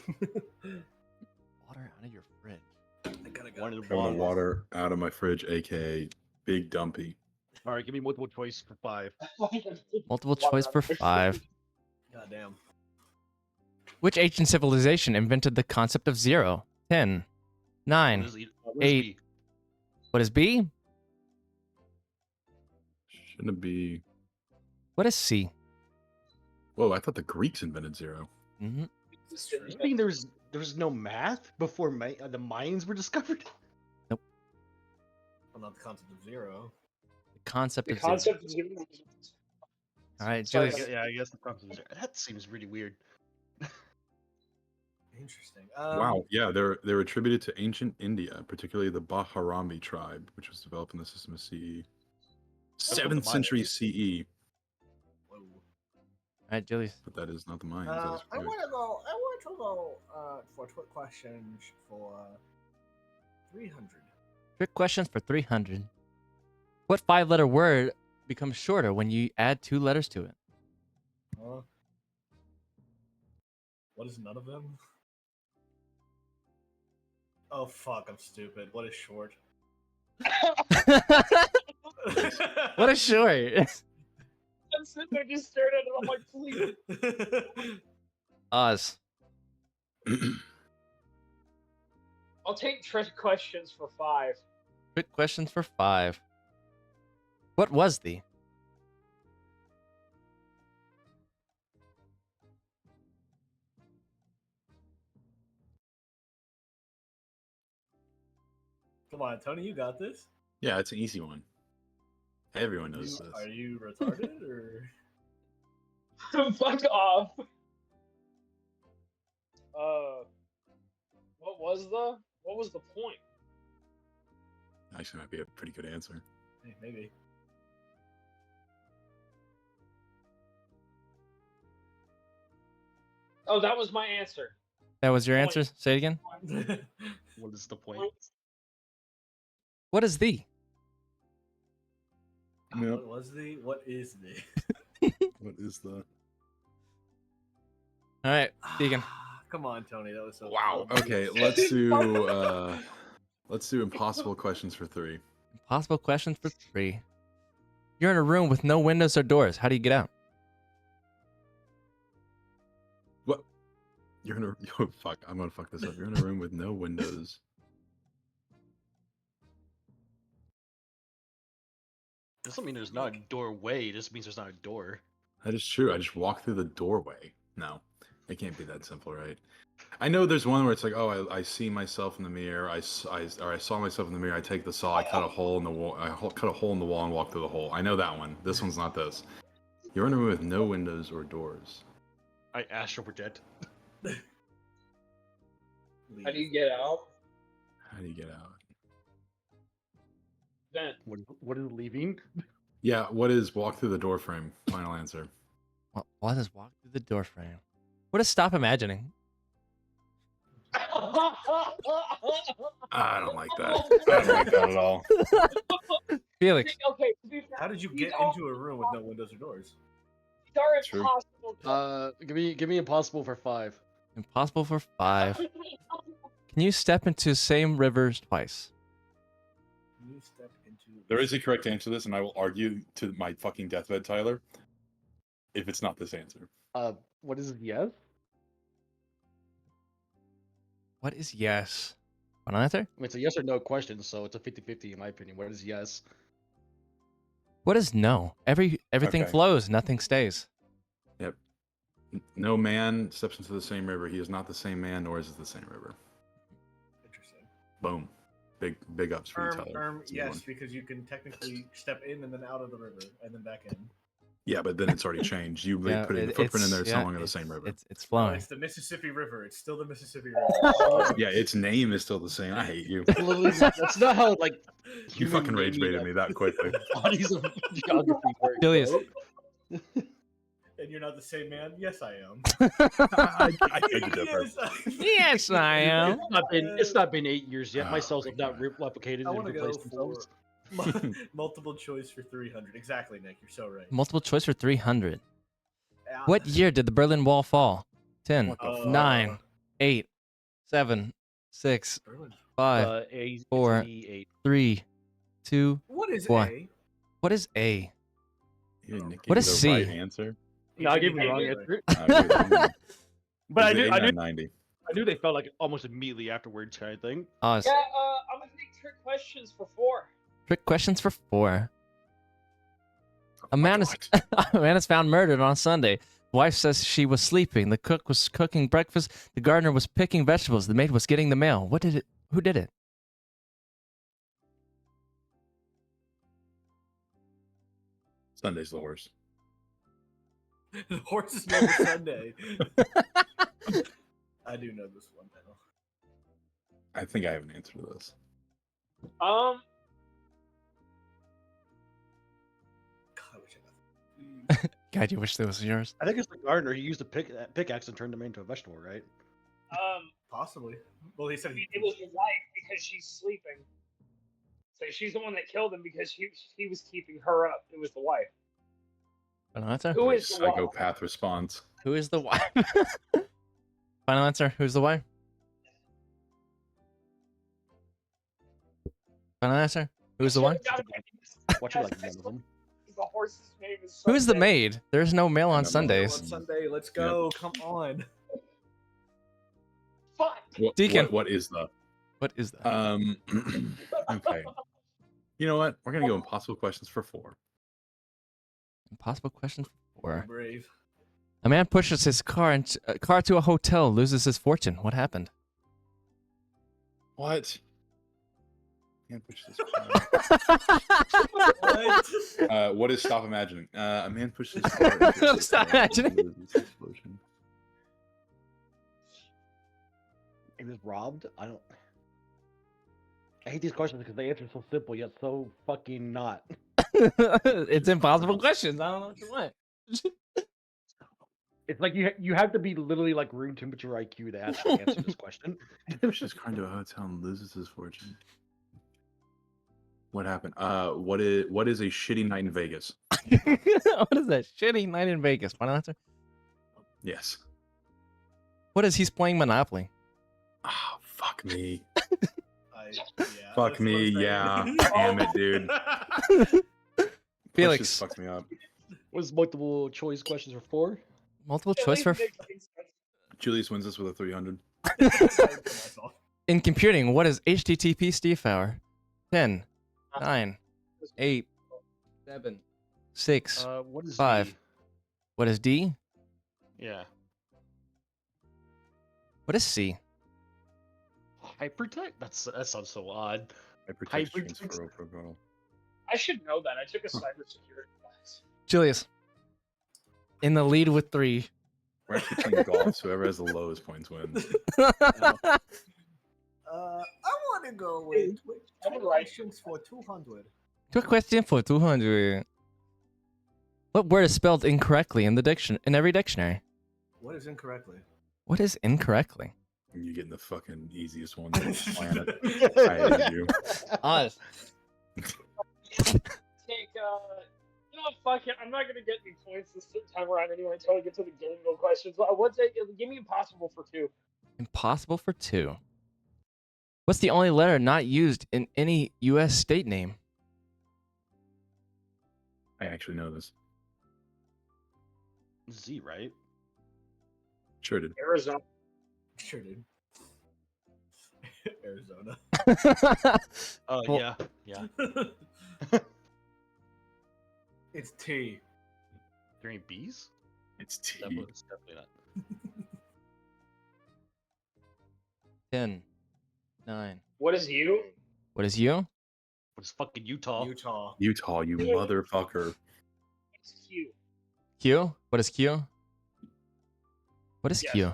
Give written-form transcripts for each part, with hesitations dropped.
Water out of your fridge. I gotta go. Having water out of my fridge, aka Big Dumpy. All right, give me multiple choice for 5. Multiple choice for 5. Goddamn. Which ancient civilization invented the concept of 0? 10, 9, What is 8. B? What is B? Shouldn't it be? What is C? Whoa, I thought the Greeks invented 0. Mm-hmm. You mean there's no math before the Mayans were discovered? Well, not the concept of 0. The concept The of 0. concept is All right, So I Julius. gu- yeah, I guess the concept of 0. That seems really weird. Interesting. Wow, yeah, they're attributed to ancient India, particularly the Baharami tribe, which was developed in the system of CE. what the 7th century Mayans- CE, Whoa. All right, Julius. but that is not the Mayans. I that is weird. want to go for quick questions for 300. Trick questions for 300. What 5-letter word becomes shorter when you add 2 letters to it? What is none of them? Oh fuck, I'm stupid. What is short? What a short. I'm sitting there just staring at it. I'm like, please. Oz. I'll take trick questions for 5. Trick questions for 5. What was the? Come on, Tony, you got this. Yeah, it's an easy one. Everyone knows this. Are you retarded or? Fuck off. What was the point? Actually, might be a pretty good answer. Hey, maybe. Oh, that was my answer. That was your answer? Say it again. What is the point? What is the? Yep. What was the? What is the? What is the? All right, Deegan. Come on, Tony. That was so. Wow. fun. Okay, let's do impossible questions for 3. Impossible questions for 3. You're in a room with no windows or doors. How do you get out? What? You're in a fuck. I'm gonna fuck this up. You're in a room with no windows. Doesn't mean there's not a doorway. It just means there's not a door. That is true. I just walk through the doorway. No, it can't be that simple, right? I know there's one where it's like, oh, I see myself in the mirror. I saw myself in the mirror. I take the saw. I cut a hole in the wall. Cut a hole in the wall and walk through the hole. I know that one. This one's not this. You're in a room with no windows or doors. I astral project. How do you get out? How do you get out? Then What is leaving? Yeah, what is walk through the door frame? Final answer. What does walk through the door frame? What is stop imagining? I don't like that. I don't like that at all. Felix. Okay, to be fair, How did you these get are- into a room with no windows or doors? These are True. impossible. Give me impossible for 5. Impossible for 5. Can you step into same rivers twice? Can you step into? There is a correct answer to this, and I will argue to my fucking deathbed, Tyler, if it's not this answer. What is yes? What is yes? Final answer? I mean, it's a yes or no question, so it's a 50-50 in my opinion. What is yes? What is no? Everything Okay. flows, nothing stays. Yep. No man steps into the same river. He is not the same man, nor is it the same river. Interesting. Boom. Big ups for you, Tyler. That's a good Yes, one. because you can technically step in and then out of the river and then back in. Yeah, but then it's already changed. You Yeah, put in the it- footprint in it's- there. It's yeah, no longer the same river. It's Oh, flowing. it's the Mississippi River. It's still the Mississippi River. Yeah, its name is still the same. I hate you. Literally, that's not how like You human fucking rage naming baited me that quickly. bodies of geography work. Julius. bro. And you're not the same man? Yes, I am. I beg to differ. Yes, I am. It's not been 8 years yet. Oh My cells my have not God. replicated I and want to go replaced for themselves. multiple choice for 300. Exactly, Nick. You're so right. Multiple choice for 300. Ah, What year did the Berlin Wall fall? 10, What the fuck? 9, 8, 7, 6, Erwin. 5, A, it's 4, an E8. 3, 2. What is What? A? What is A? Even Nick What gave is the C? right answer. No, I gave you the wrong Anyway. answer. Give it to me. But I Is it knew, I knew, 8990? I knew they felt like almost immediately afterwards, kind of thing. Oz. Yeah, I'm gonna take trick questions for 4. Trick questions for 4. A man is a man is found murdered on Sunday. Wife says she was sleeping. The cook was cooking breakfast. The gardener was picking vegetables. The maid was getting the mail. What did it? Who did it? Sunday's the worst. The horse is never Sunday. I do know this one now. I think I have an answer to this. God, I wish I got God, you wish this was yours. I think it's the gardener. He used a pickaxe and turned him into a vegetable, right? Possibly. Well, he said It was the wife because she's sleeping. So she's the one that killed him because he was keeping her up. It was the wife. Final answer? Who is the wife? Psychopath response. Who is the wife? Final answer? Who's the wife? Final answer? Who's the wife? Watch it like one of them. The horse's name is Who is the Sunday. maid? There's no mail on No, Sundays. on Sunday. Let's go. Come on. Fuck. Deacon. What is the? What is that? Okay. You know what? We're gonna go impossible questions for 4. Impossible question for 4. Brave. A man pushes his car to a hotel, loses his fortune. What happened? What? Can't push this. What? What is stop imagining? A man pushes his car into a Stop hotel, imagining. loses his fortune. He was robbed? I don't. I hate these questions because they answer so simple yet so fucking not. It's impossible questions. I don't know what you want. It's like you have to be literally like room temperature IQ to actually answer this question. He pushes his car into a hotel and loses his fortune. What happened? What is a shitty night in Vegas? What is that? Shitty night in Vegas. Final answer? Yes. What is he's playing Monopoly? Oh, fuck me. Yeah, Fuck that's me, what yeah. I'm saying. Damn it, dude. Felix. Just fucked me up. Was multiple choice questions for 4? Multiple choice for. Julius wins this with a 300. In computing, what is HTTP Steve hour? 10, 9, 8, 7, 6. What is 5. D? What is D? Yeah. What is C? Hypertext? That sounds so odd. Hypertext Hypertext. transfer protocol. I should know that. I took a cybersecurity class. Julius. In the lead with 3. We're actually playing golf, so whoever has the lowest points wins. I want to go with I'm 2 right. questions for 200. Quick question for 200. What word is spelled incorrectly in the in every dictionary? What is incorrectly? What is incorrectly? You're getting the fucking easiest one on the planet. I hate you. Oz. Take, you know what, fuck it. I'm not gonna get any points this time around anyway until I get to the game no questions. Give me impossible for 2. Impossible for 2. What's the only letter not used in any U.S. state name? I actually know this. Z, right? Sure did. Arizona. Sure, dude. Arizona. Oh, Well- yeah. It's T. There ain't B's? It's T. It's definitely not. 10, 9. What is you? What is you? What is fucking Utah? Utah. Utah, you motherfucker. What's Q? Q? What is Q? What is Yes. Q?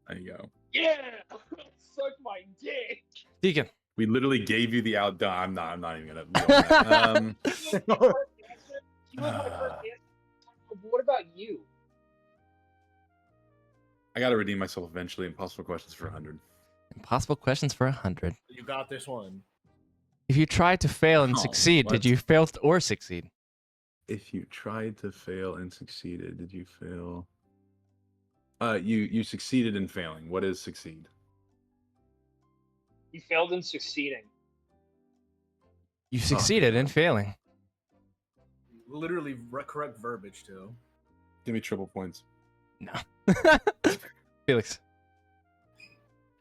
There you go. Yeah! Suck my dick! Deacon. We literally gave you the outdone. I'm not even gonna. Go on that. What about you? I gotta redeem myself eventually. Impossible questions for 100. Impossible questions for 100. You got this one. If you tried to fail and Oh, succeed, what? did you fail or succeed? If you tried to fail and succeeded, did you fail? You succeeded in failing. What is succeed? You failed in succeeding. You succeeded in failing. Literally correct verbiage too. Give me triple points. No. Felix.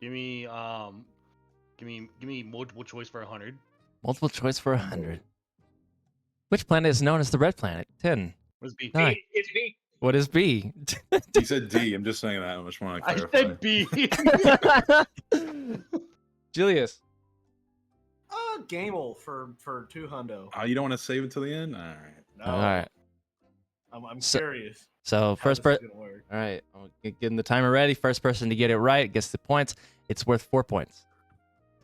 Give me multiple choice for 100. Multiple choice for 100. Which planet is known as the Red Planet? 10. What's B? Nine. It's B. What is B? He said D. I'm just saying that. I just want to I clarify. said B. Julius. Gamel for 2 hundo. Oh, you don't want to save it till the end? All right. No, All right. I'm So- curious. So how first this is person. gonna work. All right. I'm getting the timer ready. First person to get it right gets the points. It's worth 4 points.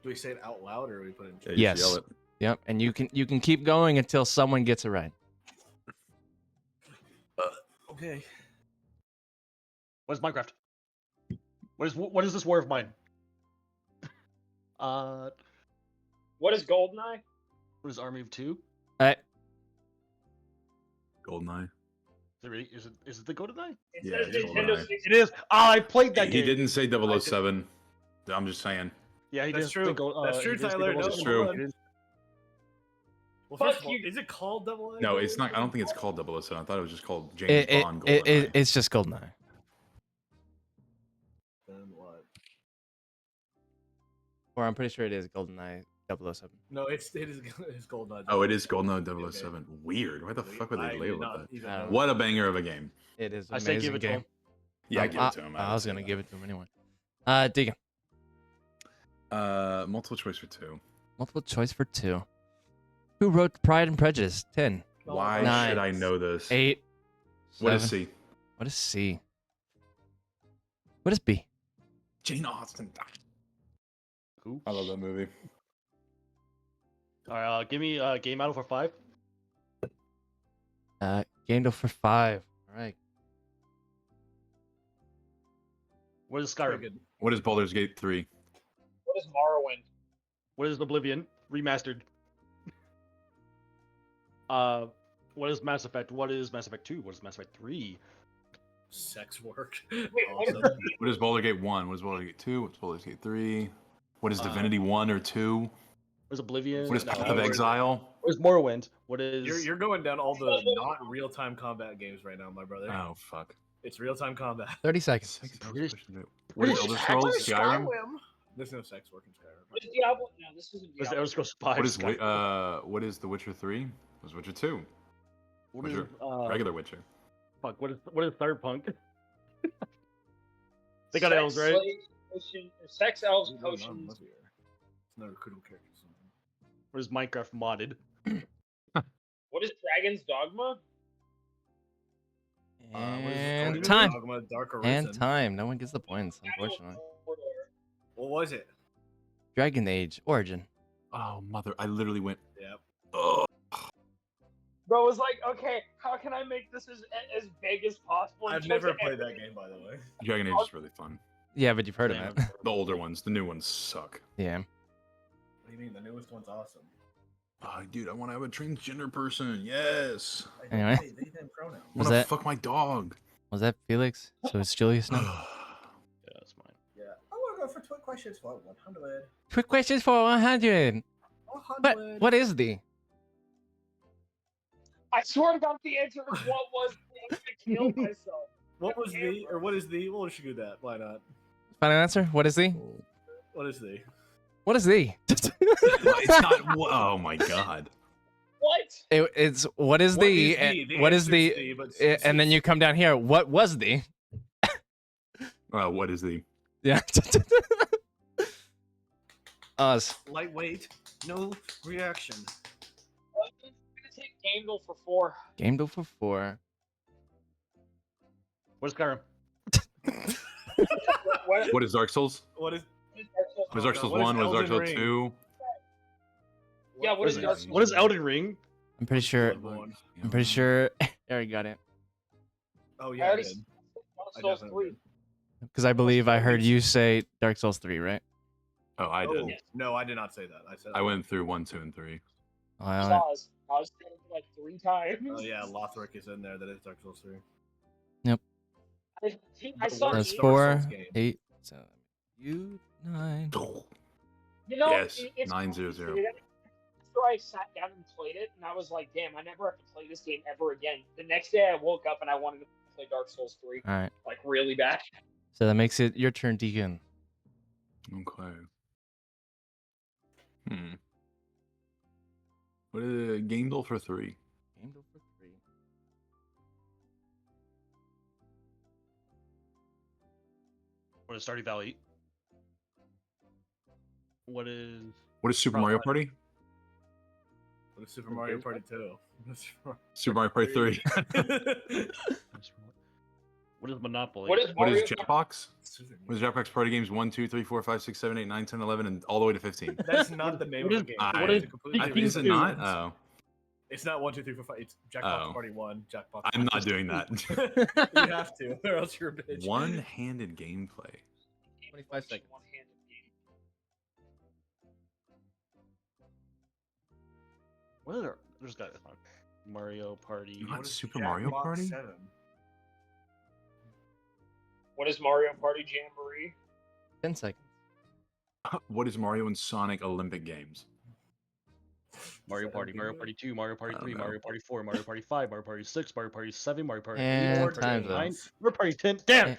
Do we say it out loud or do we put it in Yeah, chat? you Yes. yell it. Yep. And you can keep going until someone gets it right. Okay. What is Minecraft? What is this war of mine? What is Goldeneye? What is Army of Two? All right. Goldeneye. Is it really? Is it the Goldeneye? It Yeah, says it's Nintendo Goldeneye. 64. It is. I played that He game. didn't say 007. I'm just saying. Yeah, he That's did. true. That's true, Tyler. No, it's true. Well, Fuck first of all, you. is it called Double A? No, it's not. I don't think it's called 007. I thought it was just called James Bond Goldeneye. It's just Goldeneye. Then what? Or I'm pretty sure it is Goldeneye 007. No, it's Goldeneye. Oh, it is Goldeneye 007. Weird. Why the fuck would I they did label not it even that? know What a banger of a game. It is an I say amazing give it to game. him. Yeah, give it to him. I was would gonna say give that. it to him anyway. Deacon. Multiple choice for 2. Multiple choice for 2. Who wrote Pride and Prejudice? 10. Why Nine. should I know this? 8. What is 7. C? What is C? What is B? Jane Austen. Who? I love that movie. All right, give me game out for 5. Game for 5. All right. What is Very Skyrim? good. What is Baldur's Gate 3? What is Morrowind? What is Oblivion remastered? What is Mass Effect? What is Mass Effect 2? What is Mass Effect 3? Sex work. Wait, what is Awesome. What is Baldur's Gate 1? What is Baldur's Gate 2? What's Baldur's Gate 3? What is Uh, Divinity 1 or 2? What is Oblivion? What is No, Path no, of we're- Exile? What is Morrowind? What is? You're going down all the not real-time combat games right now, my brother. Oh, fuck. It's real-time combat. 30 seconds. British- What is British Elder sex? Scrolls? Skyrim? There's no sex work in Skyrim. What is Diablo? No, this isn't What is Diablo. Elder Scrolls 5? What is Skyrim? what is The Witcher 3? What is Witcher 2? What is Witcher. Regular Witcher. fuck? What is Cyberpunk? They got Sex, elves, right? slave, potion, sex, elves, What's going on potions. with here? It's not a critical character. What is Minecraft modded? What is Dragon's Dogma? What is And Golden time. Dogma, Dark And Arisen? time. No one gets the points, unfortunately. What was it? Dragon Age Origin. Oh, mother. I literally went. Yep. Oh. Bro was like, okay, how can I make this as big as possible? and I've chose never it played that everything? game, by the way. Dragon Age is really fun. Yeah, but you've heard Damn. of it. The older ones. The new ones suck. Yeah. What do you mean? The newest one's awesome. Oh, dude, I want to have a transgender person. Yes. I Anyway. They them pronouns. I Was want to that- fuck my dog. Was that Felix? So it's Julius now? Yeah, that's mine. Yeah. I want to go for 2 questions for 100. Quick questions for 100. 100. What is the? I swear to God, the answer is what was I killed myself. What was the, or what is the, well, we should do that. Why not? Final answer? What is the? What is the? What is the? It's not. Oh my god. What? It's what is the? What is answer's the? but And then you come down here. What was the? What is the? Yeah. Us. lightweight, no reaction. I'm gonna take Gamble for 4. Game to for 4. What is Skyrim? What? What is Dark Souls? What is? What is Dark Souls What is 1? What is Dark Elden Souls Ring? 2? Yeah, what is it? Dark Souls? What is Elden Ring? I'm pretty sure. Bloodborne. I'm pretty sure. Eric got it Oh I yeah, I already did. Dark I Souls definitely 3. did. because I believe I heard you say Dark Souls 3, right? Oh, I did. Oh, no, I did not say that. I said. I went through 1, 2, and 3. I Saws. I was saying it like 3 times. Oh yeah, Lothric is in there. That is Dark Souls 3. I saw That's Dark 4, Souls game. 8, 7, 9. You know, Yes, it's 900. complicated. After I sat down and played it, and I was like, damn, I never have to play this game ever again. The next day I woke up and I wanted to play Dark Souls 3. All right. Like, really bad. So that makes it your turn, Deacon. Okay. What is a game deal for 3? Game deal for 3. What is Stardew Valley? What is What is Super Mario Party? What is Super Mario Party 2? Super Mario Party 3. what is Monopoly? What is What Mario? is Jackbox? What is Jackbox Party Games 1, 2, 3, 4, 5, 6, 7, 8, 9, 10, 11, and all the way to 15? That's not the name of the game. What is Is it not? Oh. It's not 1, 2, 3, 4, 5. It's Jackbox Party 1. Jackbox. I'm not doing that. You have to, or else you're a bitch. One-handed gameplay. 25 seconds. One-handed game. What are there? There's got Mario Party. Not What is Super Mario Jackbox Party? 7? What is Mario Party Jamboree? 10 seconds. What is Mario and Sonic Olympic Games? Mario Party, Mario Party 2, Mario Party I 3, don't know. Mario Party 4, Mario Party 5, Mario Party 6, Mario Party 7, Mario Party 8, And Mario Party time's up. 9, Mario Party 10. Damn! Yeah.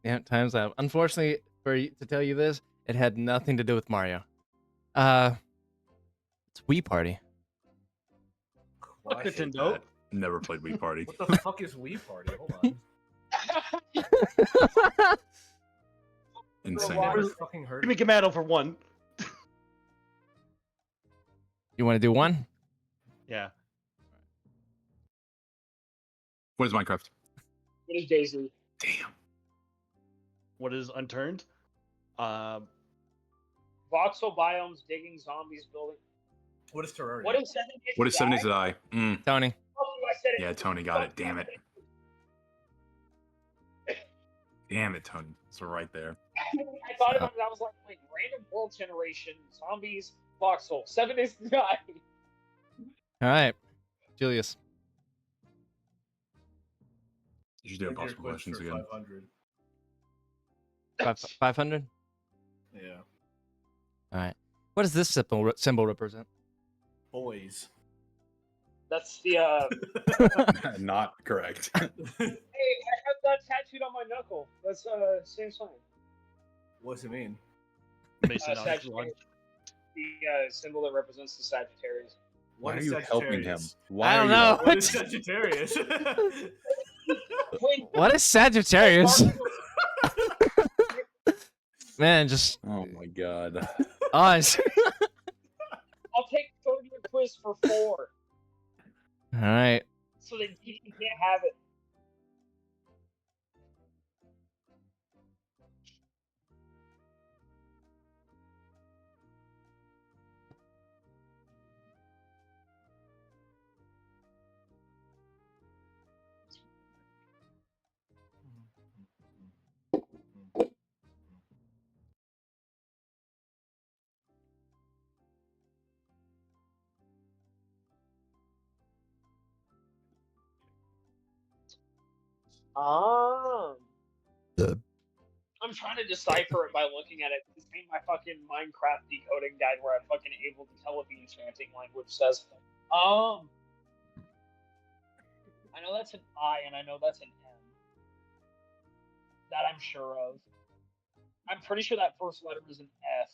Yeah, time's up. Unfortunately, to tell you this, it had nothing to do with Mario. It's Wii Party. Fuck I hate Nintendo. that. Never played Wii Party. What the fuck is Wii Party? Hold on. Insane. I never fucking heard Give me of it. Commando for 1. You want to do one? Yeah. What is Minecraft? What is Daisy? Damn. What is Unturned? Voxel biomes, digging, zombies, building. What is Terraria? What is 7 Days What to is 7 Die? Days to Die? Tony. Oh, I said it. Yeah, Tony got it. Damn it. Damn it, Tony. It's right there. I thought about it. I was like, wait, random world generation, zombies, voxel, 7 Days to Die. All right. Julius. You should do Nuclear impossible Quest questions for again. 500. 500? Yeah. All right. What does this symbol represent? Boys. That's the, Not correct. hey, I have that tattooed on my knuckle. That's, same sign. What's it mean? Mason on Sagittarius. The, symbol that represents the Sagittarius. Why What are is you helping him? Sagittarius? Why I don't are you know. helping What is Sagittarius? Wait, What is Sagittarius? Man, just Oh my god. us. I'll take Totems quiz for 4, All right. so that you can't have it. I'm trying to decipher it by looking at it. This ain't my fucking Minecraft decoding guide where I'm fucking able to tell what the enchanting language says. I know that's an I and I know that's an M. That I'm sure of. I'm pretty sure that first letter is an F.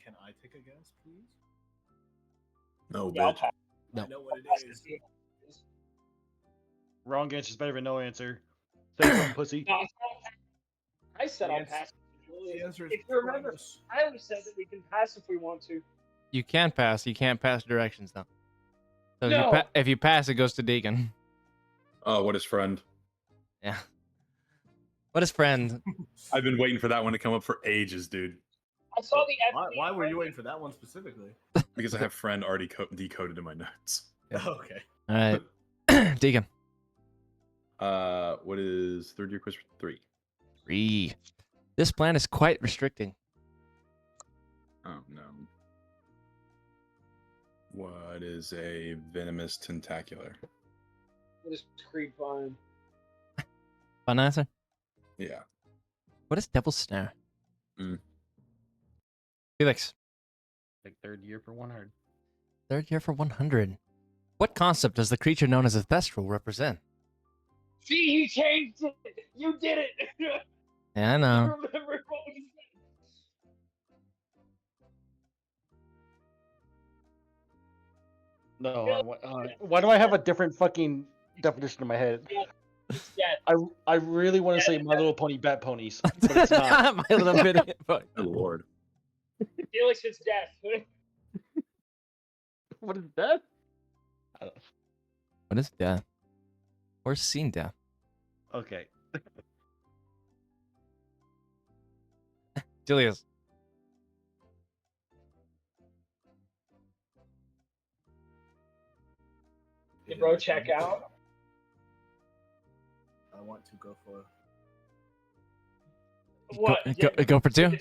Can I take a guess, please? No, Yeah, I'll bitch. pass. No. I know what it is. Wrong answer is better than no answer. Say something, pussy. No, I said I'll Yes. pass. The answer is If you remember, Primus. I always said that we can pass if we want to. You can pass. You can't pass directions though. So No. if you pass, it goes to Deacon. Oh, what is friend? Yeah. What is friend? I've been waiting for that one to come up for ages, dude. I saw the F. Why were you waiting for that one specifically? Because I have friend already decoded in my notes. Okay. All right. Deacon. What is third year quiz 3? 3. This plan is quite restricting. Oh no. What is a venomous tentacular? What is Creed Vine? Fun answer. Yeah. What is Devil's Snare? Mm. Felix. Like third year for 100. Third year for 100. What concept does the creature known as a Thestral represent? See, you changed it. You did it. Yeah, I I know. remember what we said. No, why do I have a different fucking definition in my head? It's death. I really want to say My Little Pony Bat Ponies, but it's not. My little bit. Good lord. Felix, it's death. What is that? What is death? Or seen death? Okay. Julius. Hey, bro, check out. I want to go for. What? Go for two.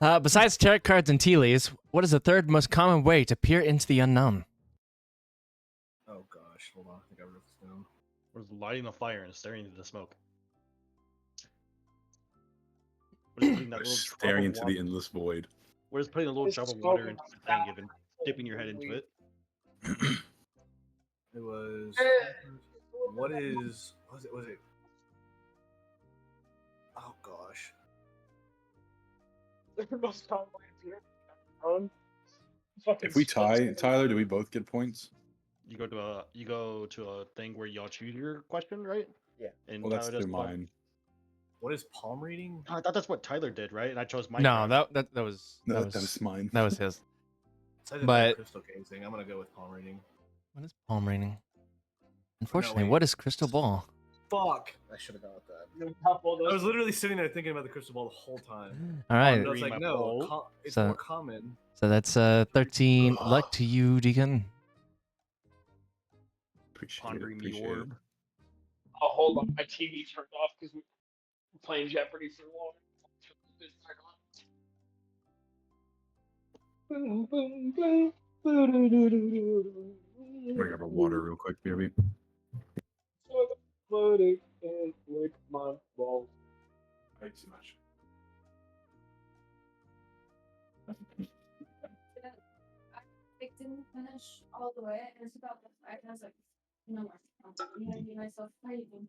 Besides tarot cards and tea leaves, what is the third most common way to peer into the unknown? Oh gosh, hold on. I think I wrote this down. What is lighting a fire and staring into the smoke? What is putting that little drop Staring of into water- the endless void. What is putting a little It's drop of water smoking into the on thing and dipping your head into it? It was. What is? Was it? Was it? Oh gosh. The most common way to fucking If we tie, split- Tyler, do we both get points? You go to a thing where y'all choose your question, right? Yeah. And Well, that's Tyler does through palm- mine. What is palm reading? I thought that's what Tyler did, right? And I chose Minecraft. No, that was No, that was mine. that was his. It says it's But- crystal gazing. I'm gonna go with palm reading. What is palm reading? Unfortunately, wait. what is crystal ball? Fuck! I should have gone with that. a couple of I those- was literally sitting there thinking about the crystal ball the whole time. All And right, I was Read like, my no, poll. it's So- more common. so that's 13. Luck to you, Deacon. Appreciate Pondering it. the Appreciate it. orb. Oh, hold on. My TV turned off because we were playing Jeopardy for long. Boom, boom, boom. I'm gonna grab a water real quick, baby. Floating and lick my balls. Thanks so much. I didn't finish all the way, and it's about the fight, and I was like, no more. I'm gonna be myself fighting.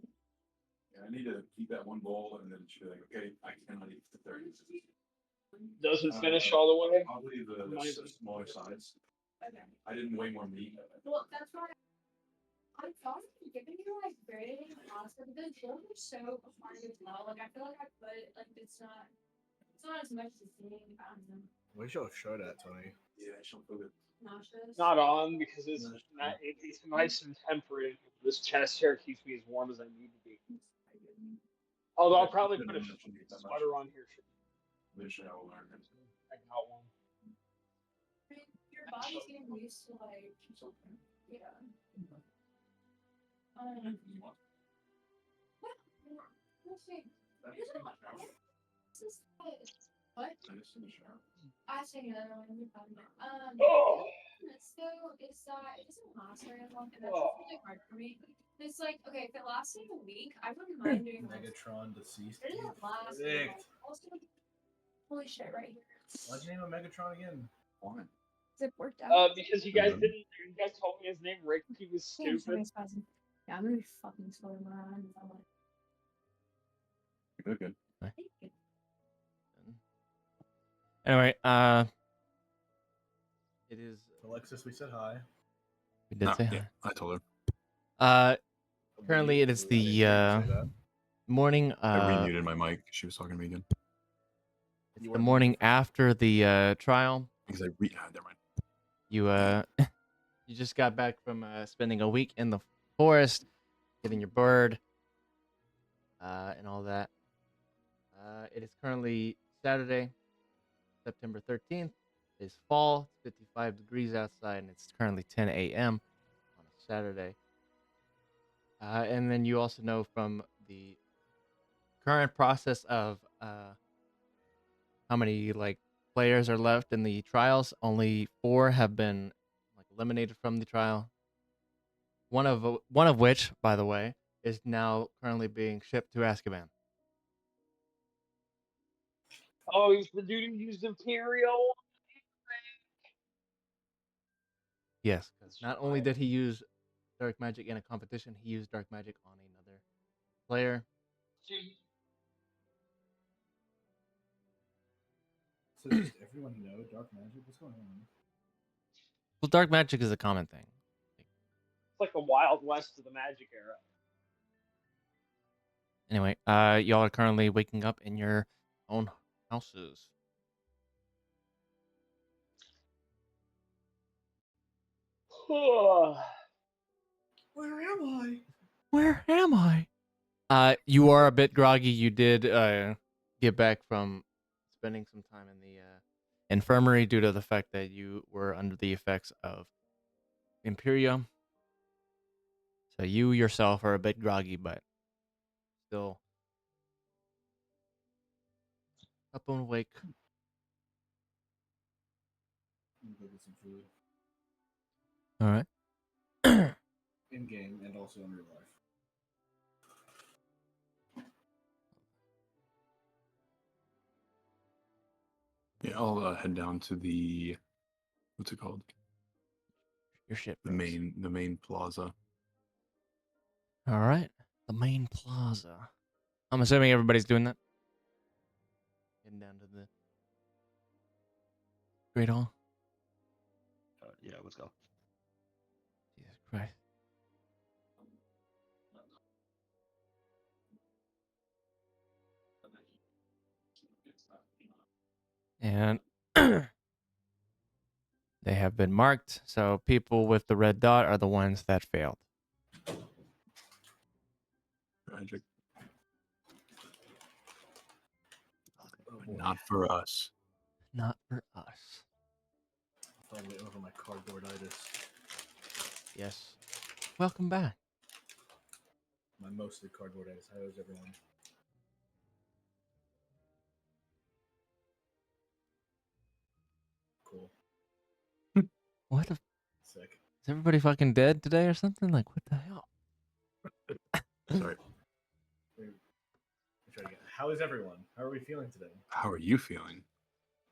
Yeah, I need to keep that one bowl, and then she'll be like, okay, I cannot eat the 30. Doesn't finish all the way. Probably the Mine- smaller size. Okay. I didn't weigh more meat. Well, that's why I thought of giving you like grading and pasta, but those are so hard to tell. Like I feel like I put like it's not as much as seeing Where's your shirt at, Tony? Yeah, she'll put it. nauseous. Not on because it's nice and temperate. This chest hair keeps me as warm as I need to be. Although I'll probably put a sweater on here. Eventually, I will learn. I got one. I mean, your body's getting used to like yeah. We'll see. This is what? I say another one. You're probably not. Oh! So it's it doesn't last very long, and that's Oh. really hard for me. It's like okay, if it lasted a week, I wouldn't mind doing like Megatron deceased. it doesn't last. very long. Predict. Also, holy shit, right here. Why'd you name him Megatron again? Why? It worked out. Because you guys didn't. You guys told me his name Rick. He was Damn, stupid. somebody's buzzing. Yeah, I'm gonna be fucking slow around. Good, good. Anyway, it is. Alexis, we said hi. We did No, say yeah, I told her. hi. Currently, it is I the didn't say that. morning. I remuted my mic. She was talking to me again. It's the morning after the trial. Because never mind. You you just got back from spending a week in the forest, getting your bird, and all that. It is currently Saturday, September 13th. It is fall. It's 55 degrees outside, and it's currently 10 a.m. on a Saturday. And then you also know from the current process of how many players are left in the trials. Only 4 have been eliminated from the trial. One of which, by the way, is now currently being shipped to Azkaban. Oh, he's the dude who used Imperial. Yes, because not only did he use dark magic in a competition, he used dark magic on another player. Gee, So does everyone know dark magic? What's going on? Well, dark magic is a common thing. It's like the Wild West of the Magic era. Anyway, y'all are currently waking up in your own houses. Where am I? Where am I? You are a bit groggy. You did get back from spending some time in the infirmary due to the fact that you were under the effects of Imperium. So you yourself are a bit groggy, but still up and awake. I'm gonna go get some food. All right. In game and also in real life. Yeah, I'll head down to the what's it called? Your shit. The main plaza. All right. The main plaza. I'm assuming everybody's doing that. Getting down to the Great Hall. Yeah, let's go. Jesus Christ. And they have been marked, so people with the red dot are the ones that failed. Tragic. Oh, But boy. not for us. Not for us. Finally over my cardboarditis. Yes. Welcome back. My mostly cardboarditis. How is everyone? Cool. What the Sick. is everybody fucking dead today or something? Like what the hell? Sorry. Let me try again. How is everyone? How are we feeling today? How are you feeling?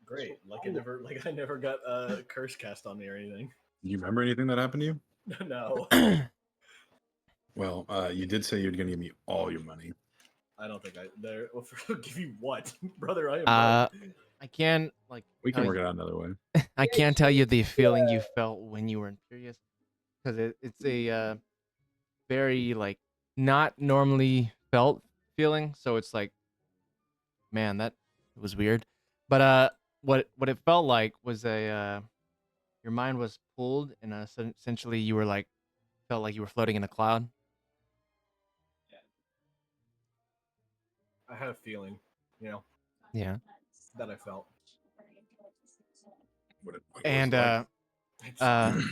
Great. Like I never got a curse cast on me or anything. You remember anything that happened to you? No. Well, you did say you're gonna give me all your money. I don't think I there will give you what? Brother, I am I broke. can like We can tell work you- it out another way. I can't tell you the feeling you felt when you were Imperious, because it's a very like not normally felt feeling. So it's like, man, that was weird. But what it felt like was your mind was pulled, and essentially you were like felt like you were floating in a cloud. I had a feeling, Yeah. that I felt. What it was And like.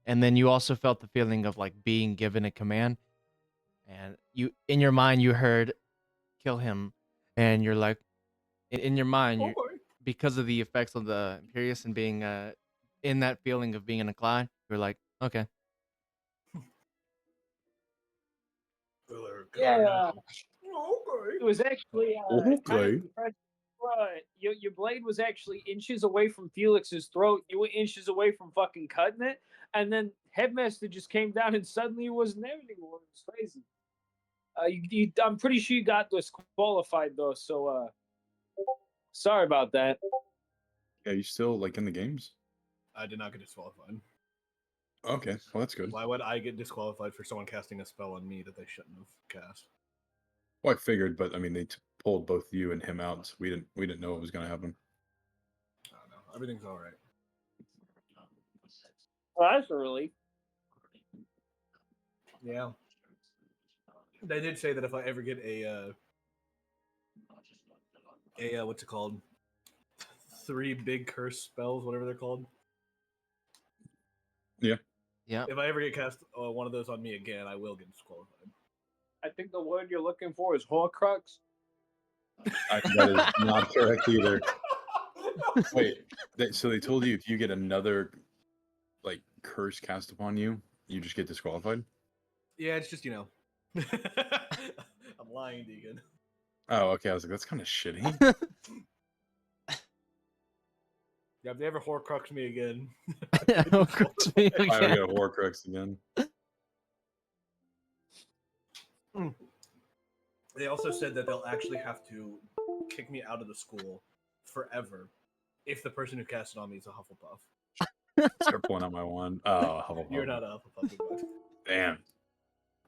and then you also felt the feeling of like being given a command, and you in your mind you heard kill him, and you're like in your mind you because of the effects of the Imperious and being in that feeling of being in a cloud, you're like, okay. Yeah. Okay. It was actually Okay. kind of impressive. Your blade was actually inches away from Felix's throat. You were inches away from fucking cutting it, and then Headmaster just came down and suddenly he wasn't there anymore. It was crazy. I'm pretty sure you got disqualified though, so sorry about that. Yeah, you still like in the games? I did not get disqualified. Okay, well that's good. Why would I get disqualified for someone casting a spell on me that they shouldn't have cast? Well, I figured, but I mean, they pulled both you and him out, so we didn't know what was gonna happen. I don't know. Everything's all right. Well, that's a relief. Yeah. They did say that if I ever get a what's it called? 3 big curse spells, whatever they're called. Yeah. Yeah. If I ever get cast one of those on me again, I will get disqualified. I think the word you're looking for is Horcrux. That is not correct either. Wait, so they told you if you get another like curse cast upon you, you just get disqualified? Yeah, it's just I'm lying, Deegan. Oh, okay. I was like, that's kind of shitty. Yeah, if they ever Horcrux me again. Horcrux me I would again. go Horcrux again. They also said that they'll actually have to kick me out of the school forever if the person who cast it on me is a Hufflepuff. Start pulling out my wand. Oh, Hufflepuff. You're not a Hufflepuff. Big Bug. Damn.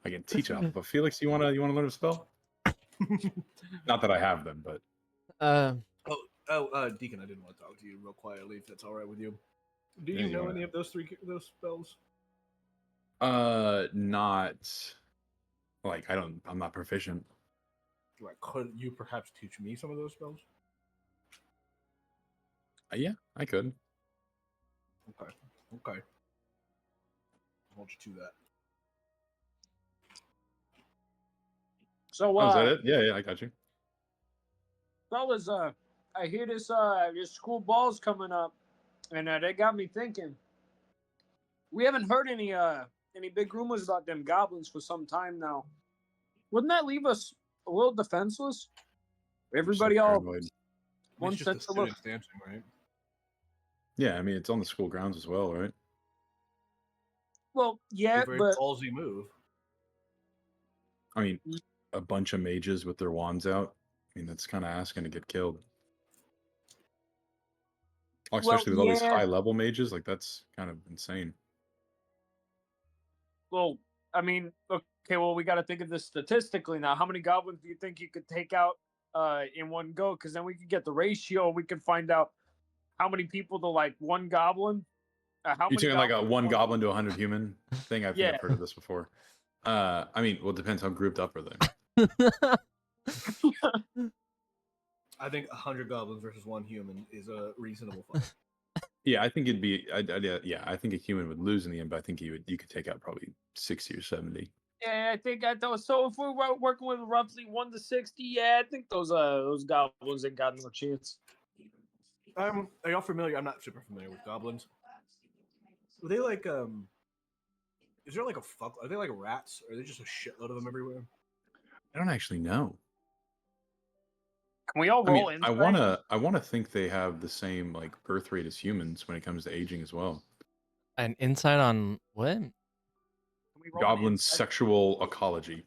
I can teach Hufflepuff. Felix, you wanna learn a spell? Not that I have them, but Deacon, I didn't want to talk to you real quietly. If that's all right with you. Do Yeah, you you know wanna- any of those those spells? not like I'm not proficient. Like, could you perhaps teach me some of those spells? Yeah, I could. Okay. I'll hold you to that. So, Oh, is that it? Yeah, I got you. fellas, I hear this school ball's coming up, and that got me thinking. We haven't heard any big rumors about them goblins for some time now. Wouldn't that leave us a little defenseless? Everybody So all paranoid. one It's just sense the of look. students dancing, right? Yeah, I mean it's on the school grounds as well, right? Well, yeah, A very but ballsy move. I mean, a bunch of mages with their wands out. I mean, that's kind of asking to get killed. Oh, especially with all these high level mages, like that's kind of insane. well, I mean, okay, well, we got to think of this statistically now. How many goblins do you think you could take out in one go? Because then we could get the ratio. We could find out how many people to like one goblin. How You're many talking like a goblins one to goblin to 100 human thing? I think Yeah. I've heard of this before. I mean, well, it depends how grouped up are they. I think 100 goblins versus 1 human is a reasonable fight. Yeah, I think it'd be. Yeah, I think a human would lose in the end, but I think you could take out probably 60 or 70. Yeah, I think I thought so. If we're working with roughly 1 to 60, yeah, I think those goblins ain't got no chance. Are y'all familiar? I'm not super familiar with goblins. Are they like is there like a fuck? Are they like rats? Or are they just a shitload of them everywhere? I don't actually know. Can we all I mean, roll in? I wanna think they have the same like birth rate as humans when it comes to aging as well. An insight on what? Goblin sexual ecology.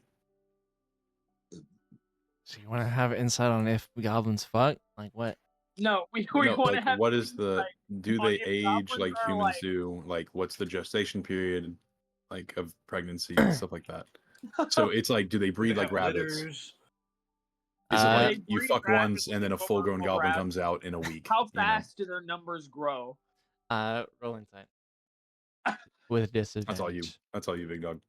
So you want to have insight on if goblins fuck? Like what? No, we No, want to like have. what is the do on they if age goblins like are, humans like- do? Like what's the gestation period like of pregnancy and stuff like that? So it's like do they Do breed they like have rabbits? litters? Is it Uh, like They you breed fuck once rabbits and then a with full grown overgrown goblin rabbits. comes out in a week? How you know? fast do their numbers grow? roll insight with disadvantage. That's all you. That's all you, big dog.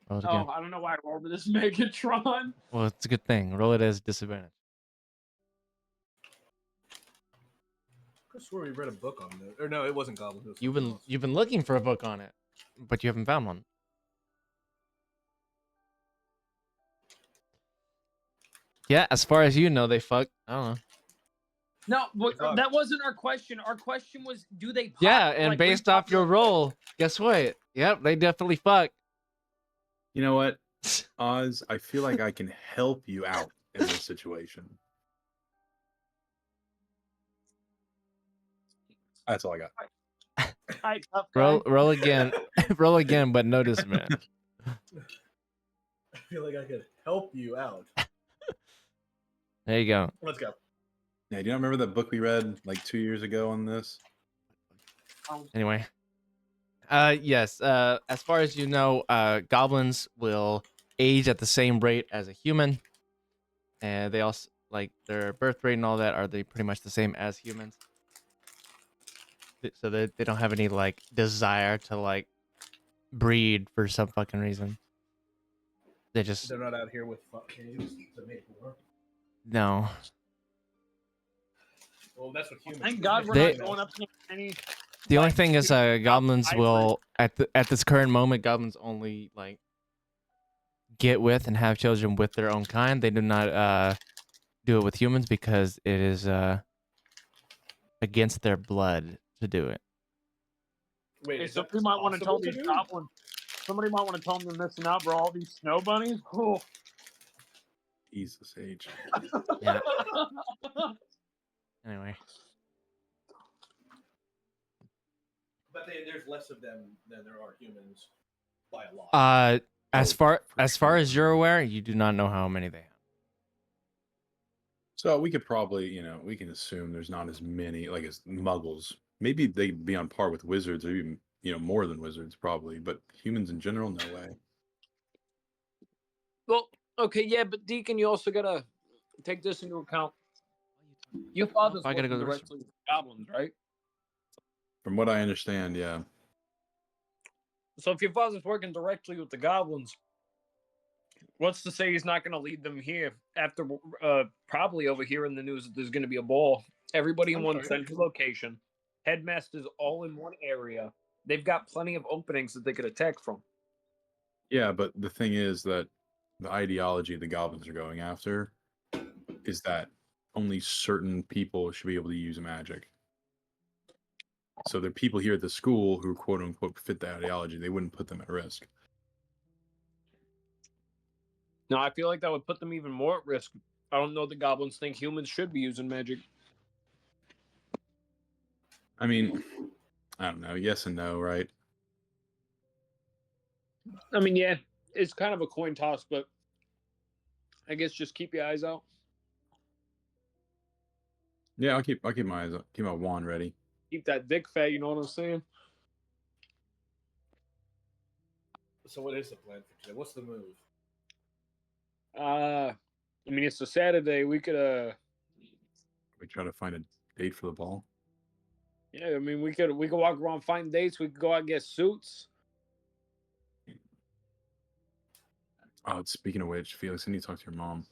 Roll it again. Oh, I don't know why I rolled this Megatron. Well, it's a good thing. Roll it as disadvantage. I swear we read a book on it. Or no, it wasn't goblins. It was You've something been else. you've been looking for a book on it, but you haven't found one. Yeah, as far as you know, they fuck. I don't know. No, but Fuck. that wasn't our question. Our question was, do they? Pop, Yeah, and like, based off your repopulate- roll, guess what? Yep, they definitely fuck. You know what, Oz? I feel like I can help you out in this situation. That's all I got. Hi, tough guy. Roll again, roll again, but no disadvantage. I feel like I could help you out. There you go. Let's go. Yeah, do you not remember that book we read like 2 years ago on this? Anyway, yes. As far as you know, goblins will age at the same rate as a human, and they also like their birth rate and all that are they pretty much the same as humans. So they don't have any like desire to like breed for some fucking reason. They just They're not out here with fuck caves. They're made for. no. Well, that's what humans. Thank do. God we're They- not going up to any. The only like, thing is, goblins hybrid. will at this current moment, goblins only like get with and have children with their own kind. They do not do it with humans because it is against their blood to do it. Wait, Hey, is that somebody might want to tell possible these do? goblins. Somebody might want to tell them they're missing out, bro. All these snow bunnies. Oh. Jesus H. Yeah. Anyway. But there's less of them than there are humans by a lot. As Oh, far for as far sure. as you're aware, you do not know how many they have. So we could probably, we can assume there's not as many, like as muggles. Maybe they'd be on par with wizards, or even, more than wizards, probably. But humans in general, no way. Well, okay, yeah, but Deacon, you also gotta take this into account. Your father's I gotta working go to the directly with goblins, right? From what I understand, yeah. So if your father's working directly with the goblins, what's to say he's not going to lead them here after probably over here in the news that there's going to be a ball. Everybody in I'm one sorry. central location. Headmasters all in one area. They've got plenty of openings that they could attack from. Yeah, but the thing is that the ideology the goblins are going after is that only certain people should be able to use magic. So there are people here at the school who quote unquote fit the ideology. They wouldn't put them at risk. No, I feel like that would put them even more at risk. I don't know that goblins think humans should be using magic. I mean, I don't know. Yes and no, right? I mean, yeah, it's kind of a coin toss, but I guess just keep your eyes out. Yeah, I'll keep my eyes up, keep my wand ready. Keep that dick fat, you know what I'm saying? So what is the plan for today? What's the move? I mean, it's a Saturday. We could, We try to find a date for the ball. yeah. I mean, we could walk around, find dates. We could go out and get suits. Oh, speaking of which, Felix, I need to talk to your mom.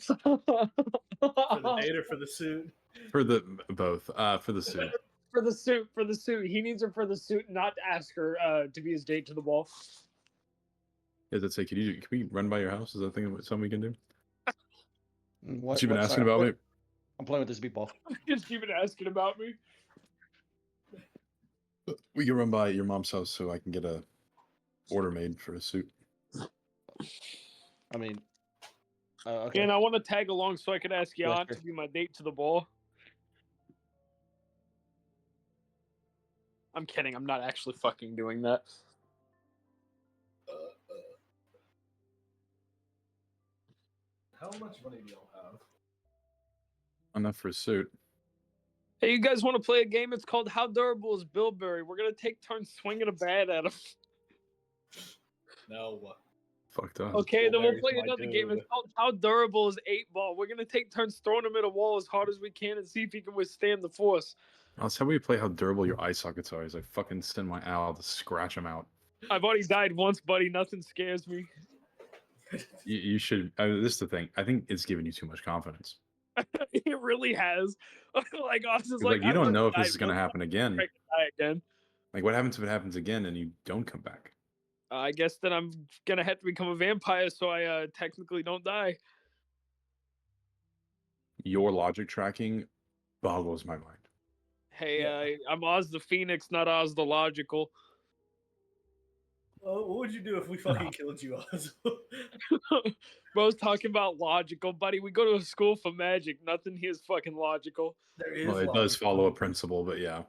For the date or for the suit? For the both. For the suit. For the suit. He needs her for the suit, not to ask her to be his date to the ball. Yeah, that's like, can we run by your house? Is that something we can do? What You've been asking sorry, about me? I'm playing with this meatball. Just even asking about me. We can run by your mom's house so I can get a order made for a suit. I mean, okay. And I want to tag along so I could ask Yeah, Jan sure. to be my date to the ball. I'm kidding. I'm not actually fucking doing that. How much money do y'all have? Enough for a suit. Hey, you guys want to play a game? It's called How Durable is Billberry? We're going to take turns swinging a bat at him. No. Fucked up. Okay, then we'll Billberry's play my another game. dude. It's called How Durable is 8-Ball? We're going to take turns throwing him at a wall as hard as we can and see if he can withstand the force. That's how we play how durable your eye sockets are. Is I fucking send my owl to scratch them out. I've already died once, buddy. Nothing scares me. You should. This is the thing. I think it's giving you too much confidence. It really has. Like, I was just Like you I've don't already know if this died is gonna once, happen again. I can die again. Like what happens if it happens again and you don't come back? I guess that I'm gonna have to become a vampire, so I technically don't die. Your logic tracking boggles my mind. Hey, Yeah. I'm Oz the Phoenix, not Oz the Logical. Well, what would you do if we fucking killed you, Oz? Bro's talking about logical, buddy. We go to a school for magic. Nothing here is fucking logical. There is. Well, it does follow a principle, but yeah.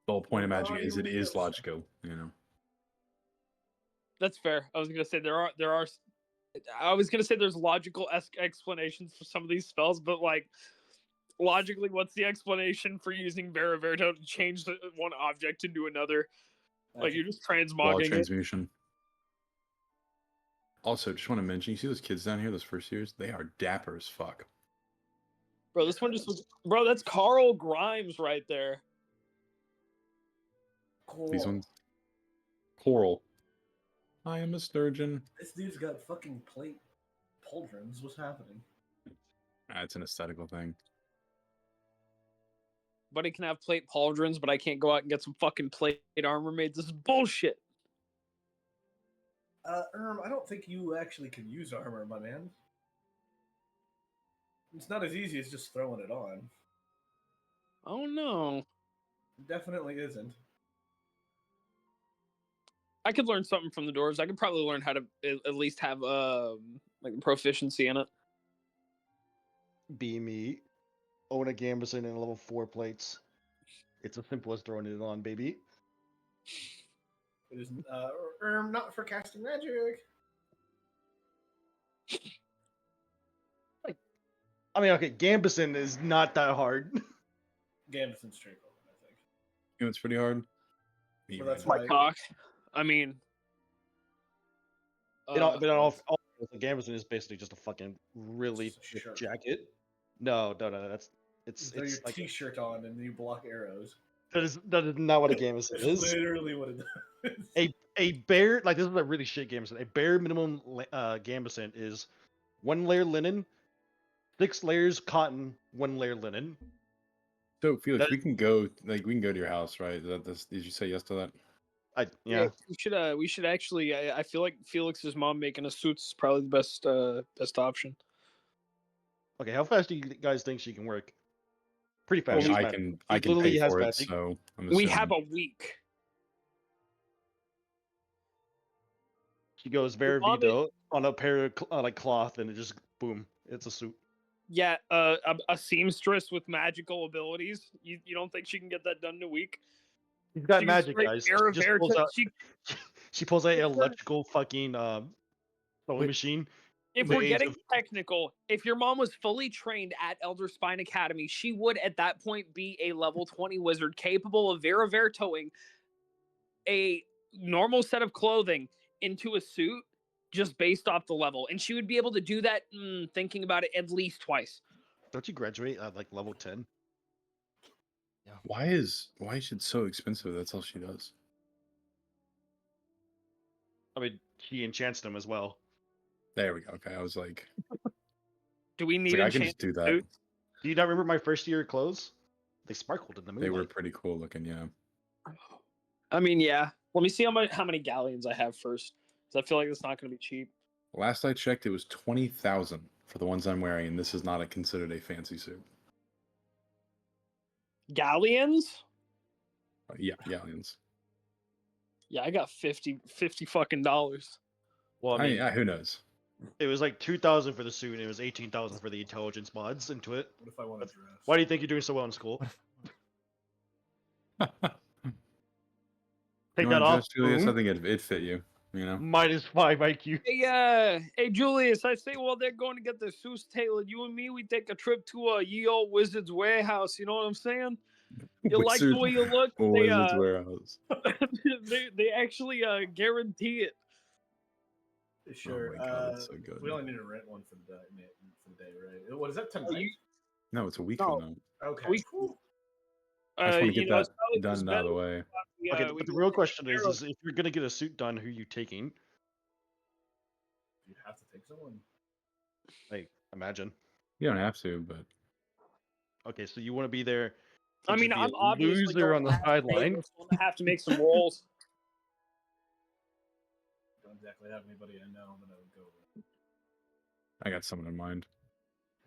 The whole point of magic is it is logical, That's fair. I was gonna say there are. I was gonna say there's logical explanations for some of these spells, but like logically, what's the explanation for using Vera Verito to change one object into another? Like you're just Law of transmogging it. transmutation. Also, just want to mention, you see those kids down here, those first years? They are dapper as fuck. Bro, this one just was. Bro, that's Carl Grimes right there. Cool. These ones. Coral. I am a sturgeon. This dude's got fucking plate pauldrons. What's happening? It's an aesthetical thing. Buddy can have plate pauldrons, but I can't go out and get some fucking plate armor made. This is bullshit. I don't think you actually can use armor, my man. It's not as easy as just throwing it on. Oh no. Definitely isn't. I could learn something from the dwarves. I could probably learn how to at least have like proficiency in it. Be me. Own a Gambison and level 4 plates. It's as simple as throwing it on, baby. It is not for casting magic. I mean, okay, Gambison is not that hard. Gambison's straightforward, I think. You know, it's pretty hard. Me, Well, that's right? why. Cock. I mean, But all Gambison is basically just a fucking really Just a thick shirt. jacket. No, it's Throw your like t-shirt on and you block arrows. that is not what a Gambison That's is. literally what it does. A bare, like, this is a really shit Gambison. A bare minimum Gambison is 1 layer linen, 6 layers cotton, 1 layer linen. So Felix, That- we can go to your house, right? Did you say yes to that? Yeah. we should actually. I feel like Felix's mom making us suits is probably the best option. Okay, how fast do you guys think she can work? Pretty I fast. mean, she's I magic. can She pay literally has for it, magic. so I'm We assuming. have a week. She goes very mom Vito on a pair of like cloth, and it just boom, it's a suit. Yeah, a seamstress with magical abilities. You don't think she can get that done in a week? She's got She can magic, straight guys. air She just Verita- pulls out. she- She pulls out an electrical fucking sewing Wait. machine. If The we're age getting of- technical, if your mom was fully trained at Elder Spine Academy, she would at that point be a level 20 wizard capable of Veritoing a normal set of clothing into a suit just based off the level. And she would be able to do that, thinking about it, at least twice. Don't you graduate at like level 10? Why is it so expensive? That's all she does. I mean, she enchants them as well. There we go. Okay, I was like, Do we it's need like I can enchant? just do that. suit? Do you not remember my first year clothes? They sparkled in the moonlight. They were pretty cool looking, yeah. I mean, yeah. Let me see how many galleons I have first. Because I feel like it's not going to be cheap. Last I checked, it was 20,000 for the ones I'm wearing, and this is not considered a fancy suit. Galleons? Yeah, galleons. Yeah, I got 50 fucking dollars. Well, I mean, who knows? it was like 2,000 for the suit, and it was 18,000 for the intelligence mods into it. What if I want to dress? Why do you think you're doing so well in school? Take You that wanna off. dress, Julius? I boom. think it'd fit you. You know. -5 IQ. Hey, Julius, I say while they're going to get their suits tailored, you and me, we take a trip to Ye Old Wizard's warehouse. You know what I'm saying? You like the way you look? Wizard's Warehouse. They actually guarantee it. Sure. Oh my God, that's so good. We only need to rent one for the day, right? What is that? Oh, Tonight? No, it's a week No. from now. Okay. We- Cool. I just want to You get know, that Slavic done was and out of the better. way. Okay, We but the do real take question care is of- if you're gonna get a suit done, who are you taking? You have to take someone. Like, imagine. You don't have to, but Okay, so you want to be there. I mean, be a I'm obviously loser going on the to have to sideline. make- I'm gonna have to make some rolls. Don't exactly have anybody I know that I would go with. I got someone in mind.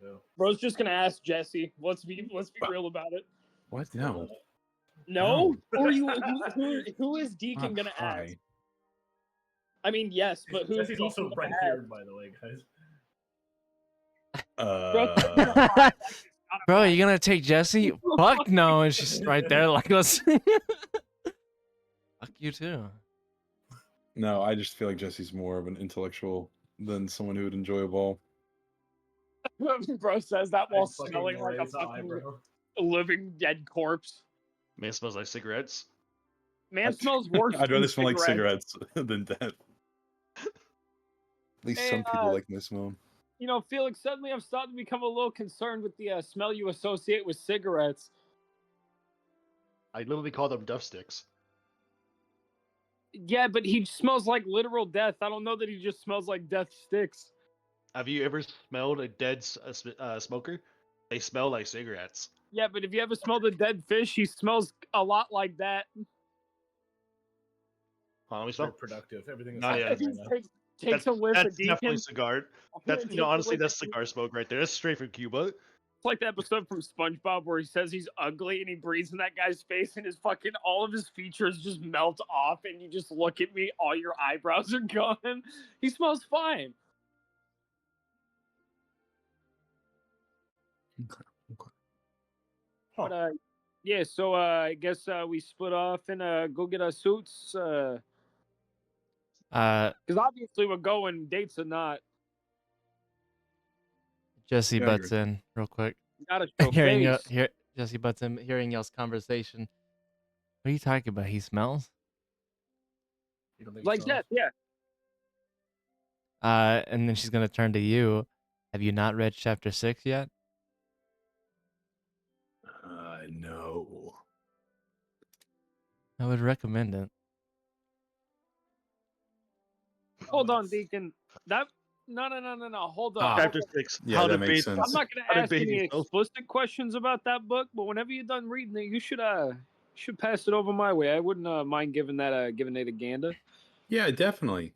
So, Bro's just gonna ask Jesse. Let's be real about it. What? No. No? No. Or you? Who is Deacon Not gonna high. ask? I mean, yes, but who's Jesse's also Deacon right gonna here, ask? by the way, guys. Bro, you gonna take Jesse? Fuck no, and she's right there like, let's. Fuck you too. No, I just feel like Jesse's more of an intellectual than someone who would enjoy a ball. Bro says that while I'd fucking smelling like a raise the fucking eyebrow. living dead corpse. Man, it smells like cigarettes. Man smells worse. I'd rather than smell like cigarettes. cigarettes than death. At least Hey, some people like my smell. You know, Felix, suddenly I'm starting to become a little concerned with the smell you associate with cigarettes. I literally call them duff sticks. Yeah, but he smells like literal death. I don't know that he just smells like death sticks. Have you ever smelled a dead smoker? They smell like cigarettes. Yeah, but if you ever smelled a dead fish, he smells a lot like that. Hold on, let me Very smell. productive. Everything is Not yet. fine right now. Takes a whiff of That's definitely Deacon. cigar. That's Takes you know a honestly whiff that's of cigar smoke right there. That's straight from Cuba. It's like the episode from SpongeBob where he says he's ugly and he breathes in that guy's face and his fucking all of his features just melt off and you just look at me, all your eyebrows are gone. He smells fine. Okay. Huh. But yeah, so I guess we split off and go get our suits. Because obviously we're going, dates or not. Jesse Yeah, I butts agree. in real quick. Gotta show Hearing face. Jesse butts in, hearing y'all's conversation. What are you talking about? He smells? You don't think Like so? that, yeah. And then she's gonna turn to you. Have you not read chapter 6 yet? No. I would recommend it. Hold on, Deacon. That no. Hold on. Ah. hold Chapter on. 6. Yeah, how that to makes bait. sense. I'm not gonna How to ask bait any yourself. explicit questions about that book, but whenever you're done reading it, you should pass it over my way. I wouldn't mind giving it a gander. Yeah, definitely.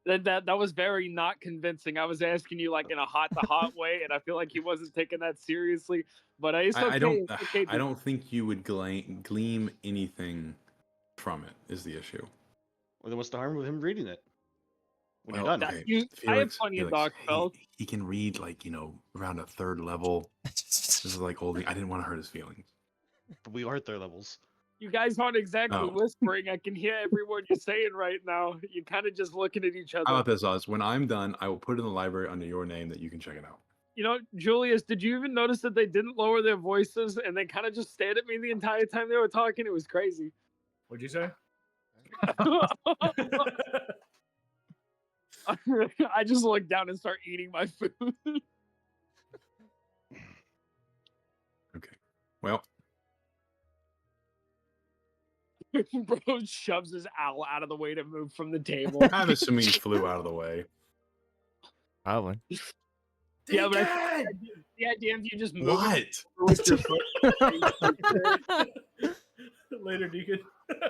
That was very not convincing. I was asking you like in a hot to hot way, and I feel like he wasn't taking that seriously. But it's okay. I don't. It's okay, I don't think you would glean anything from it. Is the issue? Well, then what's the harm with him reading it? When Well, you're done. okay, I have plenty of dark spells. He can read like around a third level. This is like holding. I didn't want to hurt his feelings. But we are third levels. You guys aren't exactly Oh. whispering. I can hear every word you're saying right now. You're kind of just looking at each other. How about this, Oz? When I'm done, I will put it in the library under your name that you can check it out. You know, Julius, did you even notice that they didn't lower their voices and they kind of just stared at me the entire time they were talking? It was crazy. What'd you say? I just look down and start eating my food. Okay. Well, Bro shoves his owl out of the way to move from the table. I'm assuming he flew out of the way. Probably. Yeah, but Deacon! the idea of you just moving What? with your foot. Later, Deacon.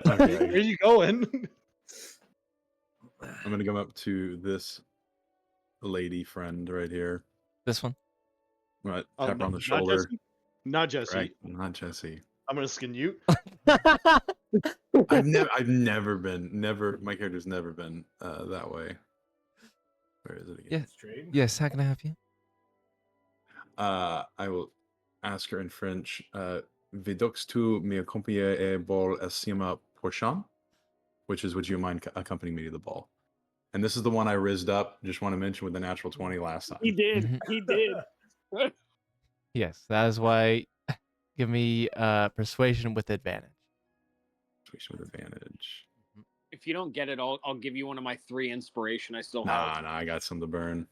Where are Okay. you going? I'm gonna come up to this lady friend right here. This one? Right, Oh, tap her on the not shoulder. Jesse? Not Jesse. Right, not Jesse. I'm gonna skin you. I've never been. My character's never been that way. Where is it again? Yeah. Straight. Yes, how can I help you? I will ask her in French. Vidux tu me accompagner et ball assieme prochain, which is would you mind accompanying me to the ball? And this is the one I rizzed up. Just want to mention with the natural 20 last time. He did. Mhm. He did. Yes, that is why. Give me persuasion with advantage. Persuasion with advantage. If you don't get it, I'll give you one of my 3 inspiration I still have. Nah, I got some to burn.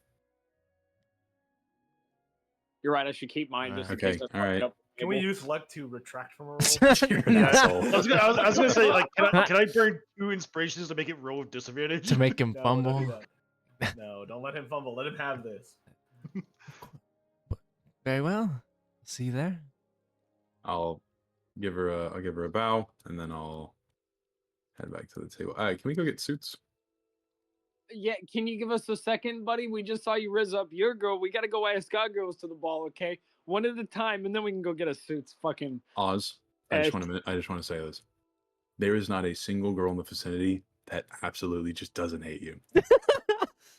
You're right. I should keep mine just in Okay, case I fuck alright. it up. Can we use luck to retract from a roll? You're an asshole. I was gonna say, like, can I burn 2 inspirations to make it roll with disadvantage? To make him No, fumble. Don't do that. No, don't let him fumble. Let him have this. Very well. See you there. I'll give her a bow, and then I'll head back to the table. All right, can we go get suits? Yeah, can you give us a second, buddy? We just saw you rizz up your girl. We gotta go ask our girls to the ball, okay? One at a time, and then we can go get us suits. Fucking. Oz, I just want to say this. There is not a single girl in the vicinity that absolutely just doesn't hate you.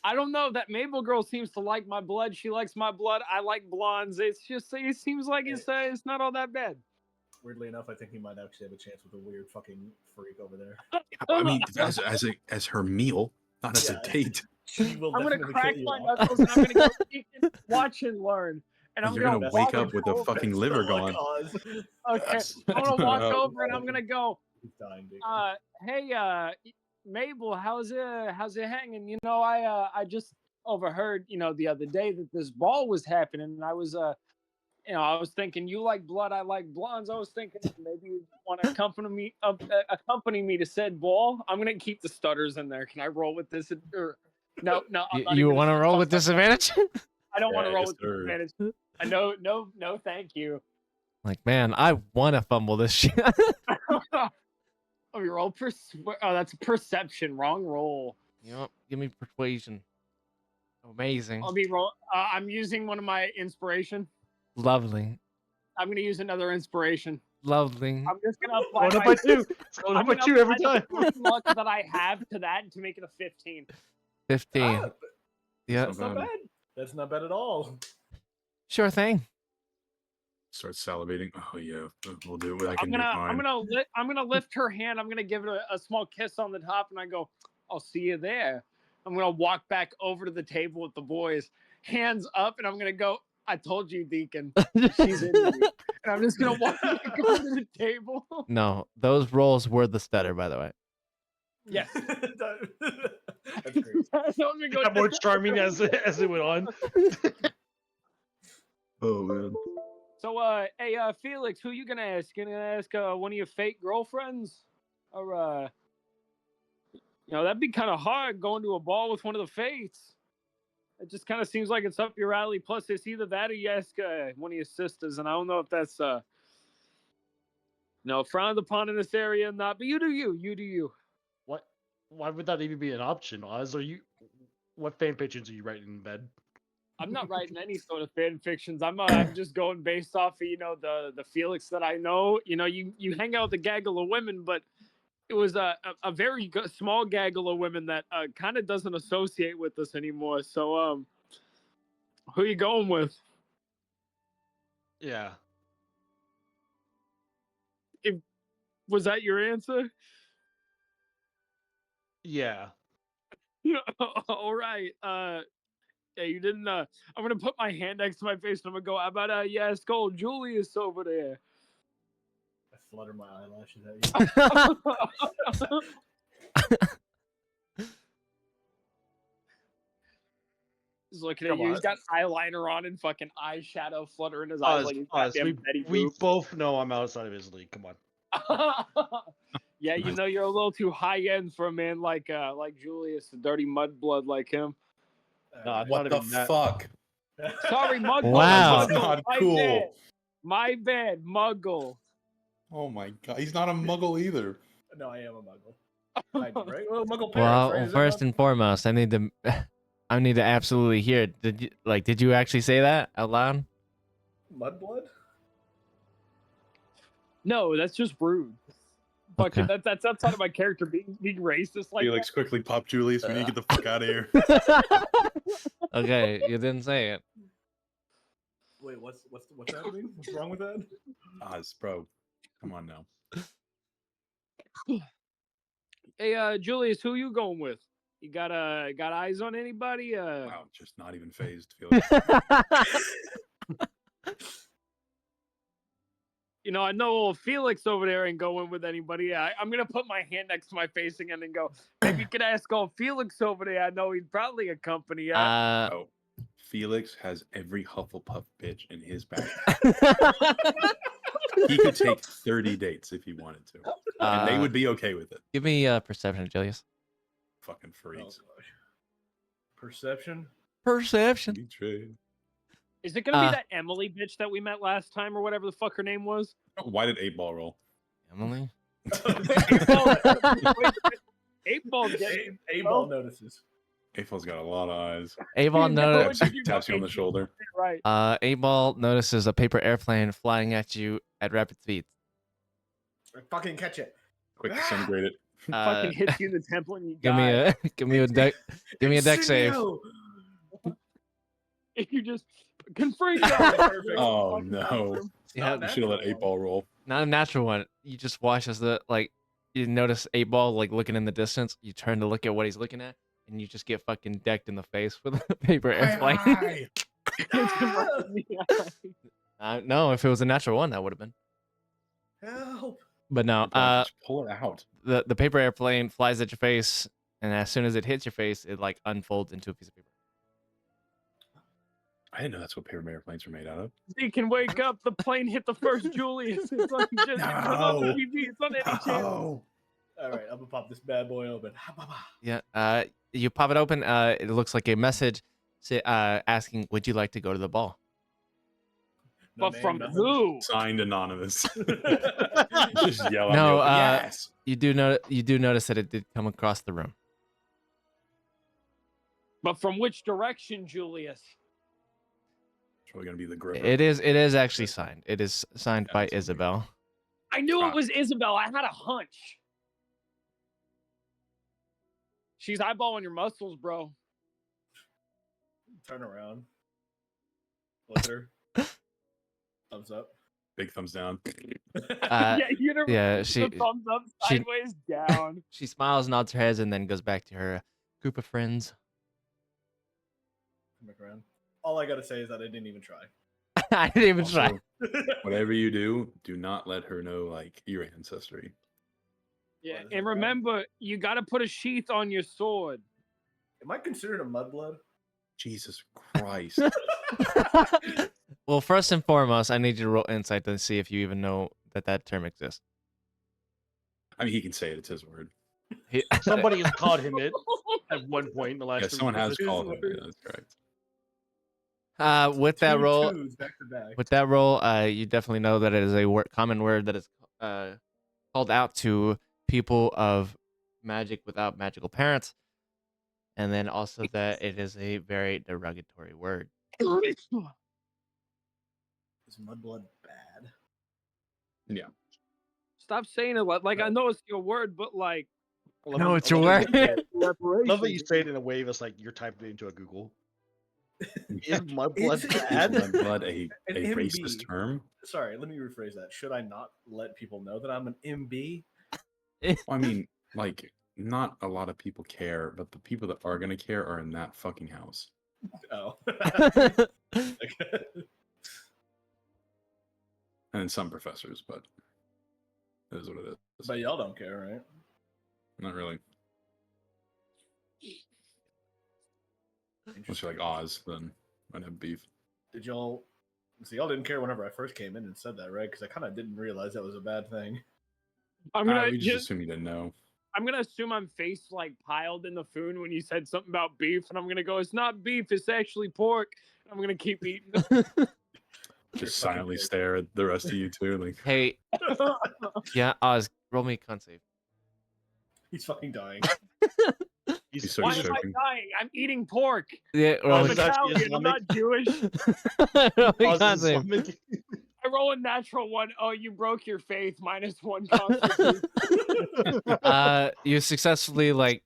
I don't know. That Mabel girl seems to like my blood. She likes my blood. I like blondes. It seems like it's not all that bad. Weirdly enough, I think he might actually have a chance with a weird fucking freak over there. I mean, as her meal, not as a Yeah. date. She will I'm gonna definitely crack kill you my off. knuckles and I'm gonna go watch and learn. And I'm You're gonna gonna walk wake up with a over- fucking That's liver the look, gone. Oz. Okay, That's- I'm gonna walk Oh. over and I'm gonna go. He's dying, Dick. Hey, Mabel, how's it hanging? You know, I just overheard, the other day that this ball was happening, and I was I was thinking you like blood, I like blondes. I was thinking maybe you want to accompany me to said ball. I'm gonna keep the stutters in there. Can I roll with this? Or no, I'm not You even want to gonna roll fuck with myself. disadvantage? I don't want to Yeah, roll yes, with sir. disadvantage. I know, no, thank you. Like, man, I want to fumble this shit. Oh, you roll that's perception. Wrong roll. You know, give me persuasion. Amazing. I'm using one of my inspiration. Lovely. I'm gonna use another inspiration. Lovely. I'm just gonna apply Going up my by 2. It's going up I'm by gonna 2 every apply time. the fucking luck that I have to that to make it a 15. 15. Ah, Yeah. that's not bad. That's not bad at all. Sure thing. Start salivating. Oh yeah, we'll do what I I'm can do. Fine. gonna lift her hand. I'm gonna give it a small kiss on the top, and I go, "I'll see you there." I'm gonna walk back over to the table with the boys, hands up, and I'm gonna go. I told you, Deacon. She's into me. And I'm just gonna walk back over to the table. No, those rolls were the stutter, by the way. Yes. That's great. Got more charming as it went on. Oh man. So, hey, Felix, who you gonna ask? Gonna ask one of your fake girlfriends, or that'd be kind of hard going to a ball with one of the fates. It just kind of seems like it's up your alley. Plus, it's either that or you ask one of your sisters, and I don't know if that's frowned upon in this area or not. But you do you. You do you. What? Why would that even be an option, Oz? What fan patrons are you writing in bed? I'm not writing any sort of fan fictions. I'm just going based off of the Felix that I know. You hang out with a gaggle of women, but it was a very small gaggle of women that kind of doesn't associate with us anymore. So who you going with? Yeah. Was that your answer? Yeah. All right. Yeah, you didn't. I'm gonna put my hand next to my face and I'm gonna go. How about ask old Julius over there? I flutter my eyelashes at you. He's looking at you. He's got eyeliner on and fucking eyeshadow fluttering his eyes like he's Oz, goddamn Betty we Boop. both know I'm outside of his league. Come on. Yeah, you're a little too high end for a man like Julius, a dirty mudblood like him. No, it's What not the even that. fuck? Sorry, Muggle. Wow. That's not My cool. bad. My bad, Muggle. Oh my god, he's not a muggle either. No, I am a muggle. Kind of, right? Well, muggle parents, Well, right? Is that first not- and foremost, I need to absolutely hear it. Did you actually say that out loud? Mudblood? No, that's just rude. Fucking, Okay. that's outside of my character being racist like Felix, quickly pop Julius. We need to get the fuck out of here. Okay, you didn't say it. Wait, what's happening? What's wrong with that? Oz, bro. Come on now. that. Hey, Julius, who you going with? You got eyes on anybody? Wow, just not even phased, Felix. I know old Felix over there ain't going with anybody. I'm gonna put my hand next to my face again and go. Maybe you could ask old Felix over there. I know he'd probably accompany you. Oh, Felix has every Hufflepuff bitch in his bag. He could take 30 dates if he wanted to, and they would be okay with it. Give me perception, Julius. Fucking Oh, freaks. gosh. Perception? Perception. We trade. Is it gonna be that Emily bitch that we met last time or whatever the fuck her name was? Why did 8-ball roll? Emily. 8-ball A-ball notices. 8-ball's got a lot of eyes. Avon notice. Taps you on the shoulder. Right. 8-ball notices a paper airplane flying at you at rapid speed. Fucking catch it. Quick, disintegrate it. Fucking hits you in the temple and you Give die. me a deck save. Incendio! If you just confront perfect. Oh Fucking no! Yeah, You should have let 8-ball roll. not a natural one. You just watch as you notice 8-ball looking in the distance. You turn to look at what he's looking at, and you just get fucking decked in the face with a paper airplane. No, if it was a natural one, that would have been. Help! But no, Just pull it out. the paper airplane flies at your face, and as soon as it hits your face, it unfolds into a piece of paper. I didn't know that's what paper airplanes were made out of. You can wake up. The plane hit the first Julius. It's on it's on the TV. It's on any channel. All right, I'm gonna pop this bad boy open. Yeah. You pop it open. It looks like a message asking, "Would you like to go to the ball?" No But name, from nothing. who? Signed anonymous. Just yell at No, me. Yes. You do notice that it did come across the room. But from which direction, Julius? It's probably gonna be the gripper. It is actually signed. It is signed by That's okay. Isabel. I knew Ah. it was Isabel. I had a hunch. She's eyeballing your muscles, bro. Turn around. Look at her. Thumbs up. Big thumbs down. Uh, you never yeah, she the thumbs up, she- sideways, down. she smiles, nods her head, and then goes back to her group of friends. Come back around. All I gotta say is that I didn't even try. I didn't even try. Also, whatever you do not let her know like your ancestry. Yeah, What is and it, remember, you got to put a sheath on your sword. Am I considered a mudblood? Jesus Christ. Well, first and foremost, I need you to roll insight to see if you even know that term exists. I mean, he can say it. It's his word. Somebody has called him it at one point in the last. Yeah, two someone has weeks. his called him. word. Yeah, that's correct. With that Two roll, twos back to back. with that roll, you definitely know that it is a common word that is called out to people of magic without magical parents, and then also that it is a very derogatory word. Is mudblood bad? Yeah. Stop saying it like I know it's your word, but like No, it's your I love word. that you reparations. say it in a way that's like you're typing it into a Google. Is my It's- blood Is bad? Is blood a An racist MB. term? Sorry, let me rephrase that. Should I not let people know that I'm an MB? Well, I mean, like, not a lot of people care, but the people that are gonna care are in that fucking house. Oh. And then some professors, but it is what it is. But y'all don't care, right? Not really. Unless you're like Oz, then I'd have beef. Did y'all see? Y'all didn't care whenever I first came in and said that, right? Because I kind of didn't realize that was a bad thing. I'm gonna We just assume you didn't know. I'm gonna assume I'm face like piled in the food when you said something about beef, and I'm gonna go, it's not beef, it's actually pork. And I'm gonna keep eating. Just silently stare at the rest of you too. Like, Hey, yeah, Oz, roll me a con save. He's fucking dying. he's so Why am I choking. dying? I'm eating pork. Yeah, roll I'm me, it's actually Italian. I'm not Jewish. roll me Oz con is save. Islamic. I roll a natural one. Oh, you broke your faith. -1 constitution. You successfully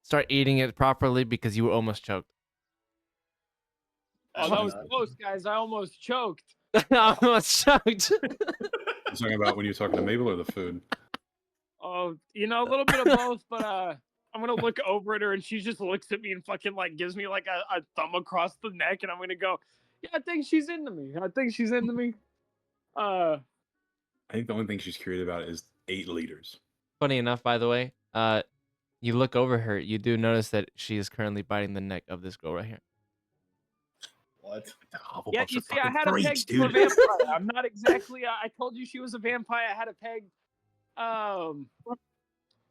start eating it properly because you were almost choked. Oh, that was close, guys. I almost choked. Almost choked. You talking about when you're talking to Mabel or the food? Oh, a little bit of both, but I'm gonna look over at her and she just looks at me and fucking gives me a thumb across the neck, and I'm gonna go, yeah, I think she's into me. I think the only thing she's curious about is 8 liters. Funny enough, by the way, you look over her, you do notice that she is currently biting the neck of this girl right here. What? Yeah, you see, I had a peg to a vampire. I'm not exactly. I told you she was a vampire. I had a peg.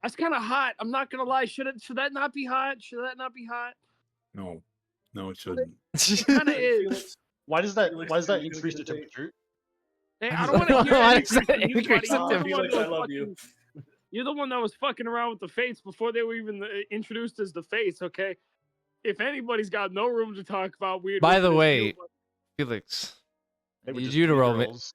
That's kind of hot. I'm not gonna lie. Should that not be hot? Should that not be hot? No, it shouldn't. It kind of is. Why does that Felix, increase the temperature? Hey, I don't want to hear Why any does that from you, increase buddy. the You're the one Felix, that I was love you. You're the one that was fucking around with the face before they were even introduced as the face. Okay. If anybody's got no room to talk about weird. By the women, it's way, you, but- Felix, I They were need just you to three roll me. girls.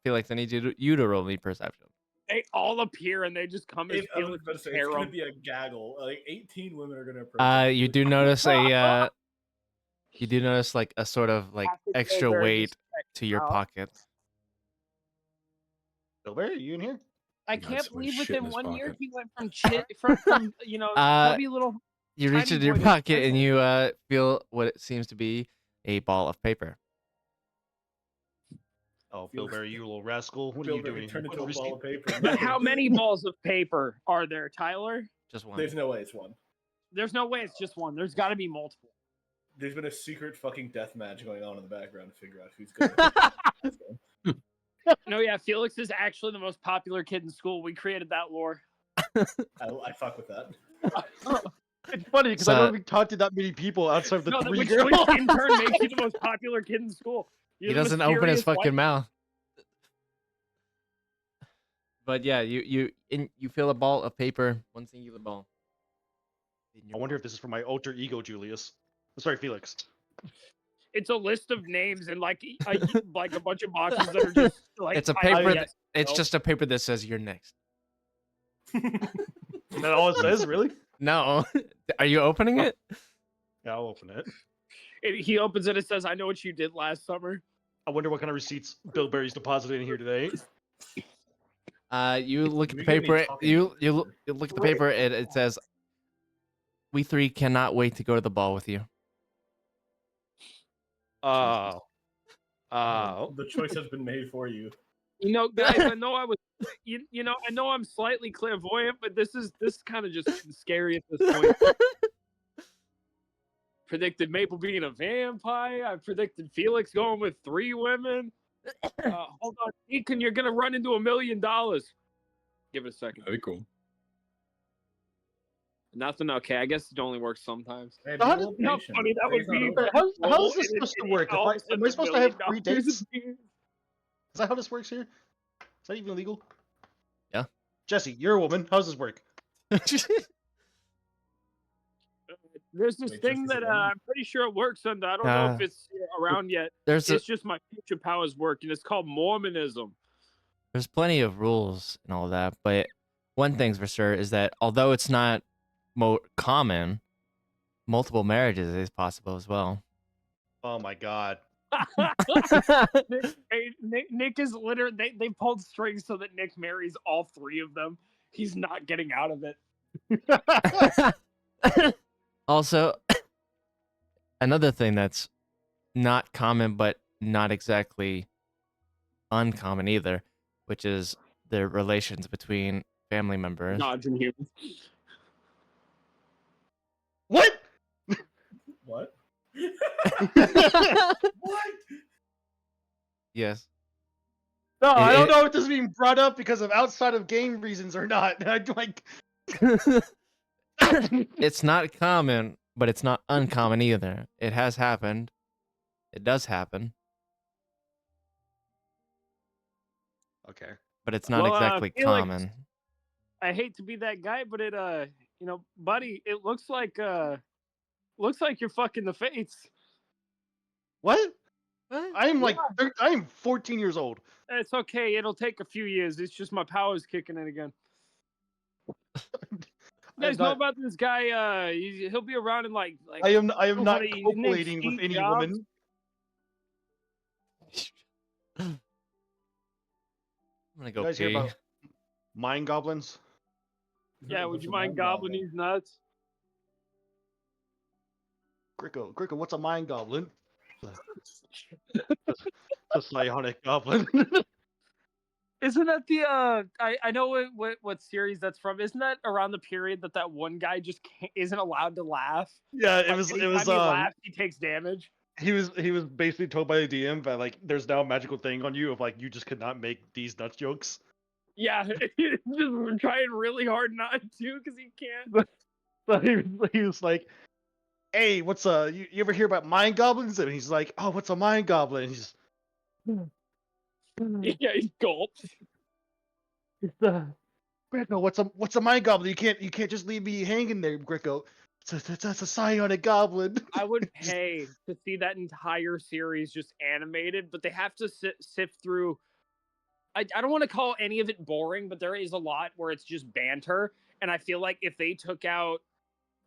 Felix, I need you to roll me perception. they all appear and they just come as I was Felix about to say, it's harem. gonna be a gaggle. 18 women are gonna approach. You do notice a sort of Have to go extra very weight to your respectful. pockets. Silver, are you in here? I Got can't so much believe shit in within his 1 year pocket. he went from from chubby little. You reach Tiny into your boy to pocket and grizzly. you feel what it seems to be a ball of paper. Oh, Bilberry, you little rascal! What are you doing? Turned into a What ball of paper. But how many balls of paper are there, Tyler? Just one. There's no way it's one. There's no way it's just one. There's got to be multiple. There's been a secret fucking death match going on in the background to figure out who's gonna. No, yeah, Felix is actually the most popular kid in school. We created that lore. I fuck with that. It's funny because So- I don't even talk to that many people outside of the No, three which girls. in turn makes you the most popular kid in school. He You're the doesn't open his mysterious white- fucking mouth. But yeah, you feel a ball of paper, one singular ball. I wonder if this is for my alter ego, Julius. Sorry, Felix. It's a list of names and like like a bunch of boxes that are just like. It's a I- paper. yes, It's no. just a paper that says you're next. Is that all it says, really? No, are you opening it? Yeah, I'll open it. He opens it. It says, "I know what you did last summer." I wonder what kind of receipts Bill Berry's deposited in here today. You look at the You're gonna be paper. talking You about you it. look, you look at the paper. And it says, "We three cannot wait to go to the ball with you." Oh. Oh. The choice has been made for you. You know, guys, I know I was, you know, I know I'm slightly clairvoyant, but this is kind of just scary at this point. Predicted Maple being a vampire. I predicted Felix going with 3 women. Hold on, Deacon, you're gonna run into $1 million. Give it a second. That'd be cool. Nothing. Okay, I guess it only works sometimes. Hey, How be a little How patient. funny that would Today's not be. over. How is this supposed to work? All of a sudden, Am I supposed to have $1 free million dates? appears. Is that how this works here? Is that even legal? Yeah. Jesse, you're a woman. How does this work? There's this Wait, thing Jesse's a that woman? I'm pretty sure it works under. I don't know if it's around yet. There's It's just my future powers work, and it's called Mormonism. there's plenty of rules and all that, but one thing's for sure is that although it's not common, multiple marriages is possible as well. Oh my god. Nick is literally they pulled strings so that Nick marries all 3 of them. He's not getting out of it. Also, another thing that's not common but not exactly uncommon either, which is the relations between family members. Gods and humans. What? What? What? Yes. No, I don't It- know if this is being brought up because of outside of game reasons or not. I like. It's not common, but it's not uncommon either. It has happened. It does happen, Okay. but it's not Well, exactly Felix, common. I hate to be that guy, but it you know, buddy, it looks like you're fucking the fates. What? What? I'm like, I'm 14 years old. It's okay. It'll take a few years. It's just my powers kicking in again. You guys know not- about this guy? He'll be around in like I am not Nobody- his name's copulating with Steve any Jobs. woman. I'm gonna You go guys hear pee. about mind goblins? Yeah, would What's you a mind mind gobbling goblin? these nuts? Gricko, what's a mind goblin? A psionic goblin. Isn't that the I know what series that's from. Isn't that around the period that one guy just isn't allowed to laugh? Yeah, it Like, was anytime he laughs, he takes damage. he was basically told by the DM that like there's now a magical thing on you of like you just could not make these nuts jokes. Yeah, he's just trying really hard not to because he can't. So he was like, "Hey, what's you ever hear about mind goblins?" And he's like, "Oh, what's a mind goblin?" And he's Yeah, he gulps. Gricko, what's a mind goblin? You can't just leave me hanging there, Gricko. That's a psionic goblin. I would pay to see that entire series just animated, but they have to sift through. I don't want to call any of it boring, but there is a lot where it's just banter, and I feel like if they took out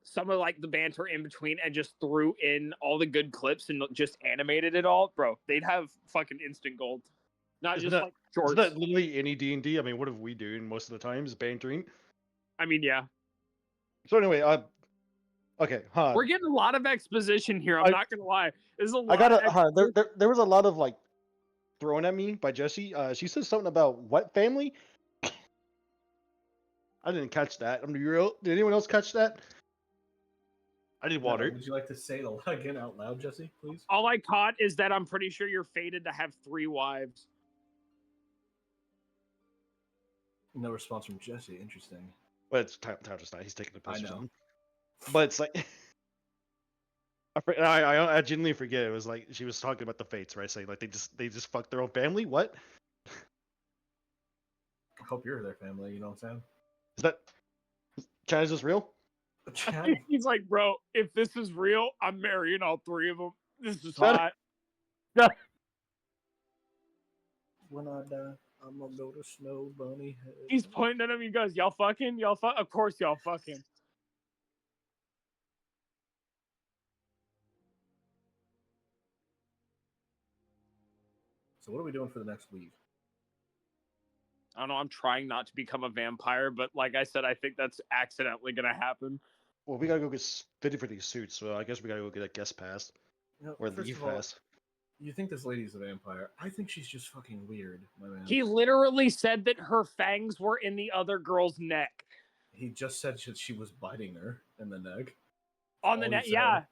some of like the banter in between and just threw in all the good clips and just animated it all, bro, they'd have fucking instant gold. Not Isn't just that- like shorts. Isn't that literally any D&D? I mean, what have we doing most of the time is bantering. I mean, yeah, So anyway, okay, we're getting a lot of exposition here. I'm I- not gonna lie. There's a lot. I gotta. of There was a lot of like thrown at me by Jesse. She said something about what family? I didn't catch that. I'm gonna be real. Did anyone else catch that? I need water. Would you like to say it again out loud, Jesse, please? All I caught is that I'm pretty sure you're fated to have 3 wives. No response from Jesse. Interesting. But it's time just not. He's taking the piss I or know. something. But it's like I genuinely forget. It was like she was talking about the fates, right? Saying like they just fucked their own family. What? I hope you're their family. You know what I'm saying? Is that China's just real? Chad, He's like, bro, if this is real, I'm marrying all three of them. This is Shut hot. when I die, I'm gonna go to Snow Bunny Head. He's pointing at him. He goes, y'all fucking? Y'all fuck? Of course y'all fucking. So what are we doing for the next week? I don't know. I'm trying not to become a vampire, but like I said, I think that's accidentally gonna happen. Well, we gotta go get fitted for these suits, so I guess we gotta go get a guest pass You know, or first leave of all, pass. you think this lady's a vampire? I think she's just fucking weird, my man. He literally said that her fangs were in the other girl's neck. He just said she was biting her in the neck. On the All he neck, said. yeah.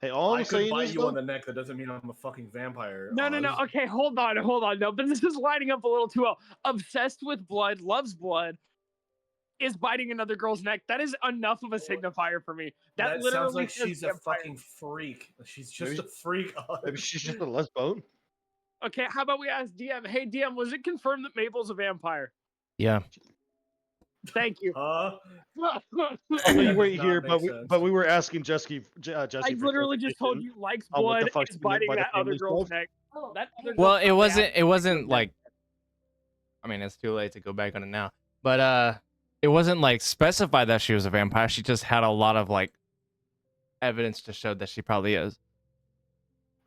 Hey, all I I'm could saying bite is you though, on the neck. That doesn't mean I'm a fucking vampire. No. Oz. Okay, hold on. No, but this is lining up a little too well. Obsessed with blood, loves blood, is biting another girl's neck. That is enough of a signifier for me. That literally sounds like says she's a vampire. fucking freak. She's just Maybe- a freak. Oz. maybe she's just a lesbian. Okay, how about we ask DM? Hey, DM, was it confirmed that Mabel's a vampire? Yeah. Thank you. I know That you does weren't not here, make but we sense. were asking Jesse. I Jesse for literally just told clarification you likes on what the blood, fuck is she meant biting by the that other family girl's stuff. neck. That other Well, girl it probably wasn't. has It wasn't neck. like. I mean, it's too late to go back on it now. But it wasn't like specified that she was a vampire. She just had a lot of like evidence to show that she probably is.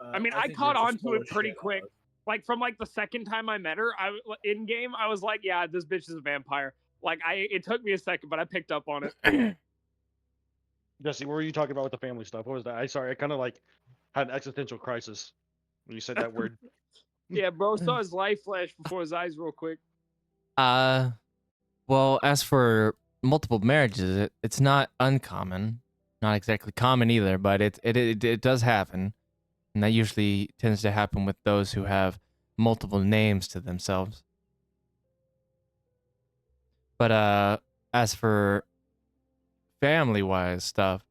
I mean, I think caught you're on just to full it of pretty shit, quick. Oz. Like from like the second time I met her, in game, I was like, yeah, this bitch is a vampire. Like it took me a second, but I picked up on it. Jesse, what were you talking about with the family stuff? What was that? I kind of like had an existential crisis when you said that word. Yeah, bro saw his life flash before his eyes real quick. Well, as for multiple marriages, it's not uncommon, not exactly common either, but it does happen, and that usually tends to happen with those who have multiple names to themselves. But as for family-wise stuff,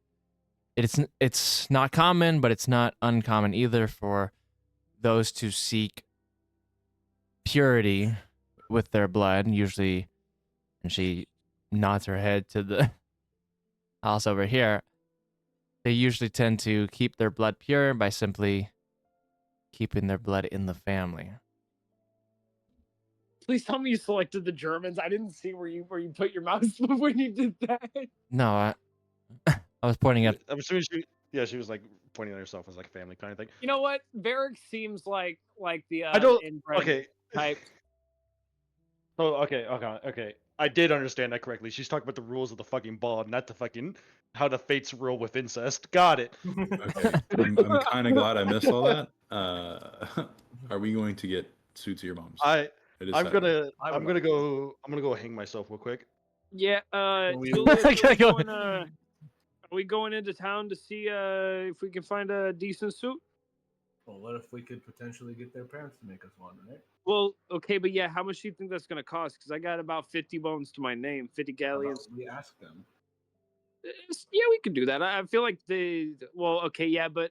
it's not common, but it's not uncommon either for those to seek purity with their blood, usually. And she nods her head to the house over here. They usually tend to keep their blood pure by simply keeping their blood in the family. Please tell me you selected the Germans. I didn't see where you put your mouse when you did that. No, I was pointing at. I'm assuming she was like pointing at herself as like a family kind of thing. You know what? Varric seems like the I don't. inbred Okay. type. Oh, okay. I did understand that correctly. She's talking about the rules of the fucking ball, not the fucking how the fates rule with incest. Got it. Okay, I'm kind of glad I missed all that. Are we going to get suits of your mom's? It is I'm Saturday. gonna go hang myself real quick. Yeah. We- Julius, Go- are we going into town to see if we can find a decent suit? Well, what if we could potentially get their parents to make us one, right? Well, okay, but yeah, how much do you think that's gonna cost? Because I got about 50 bones to my name, 50 How about galleons. we ask them. Yeah, we could do that. I feel like well, okay, yeah, but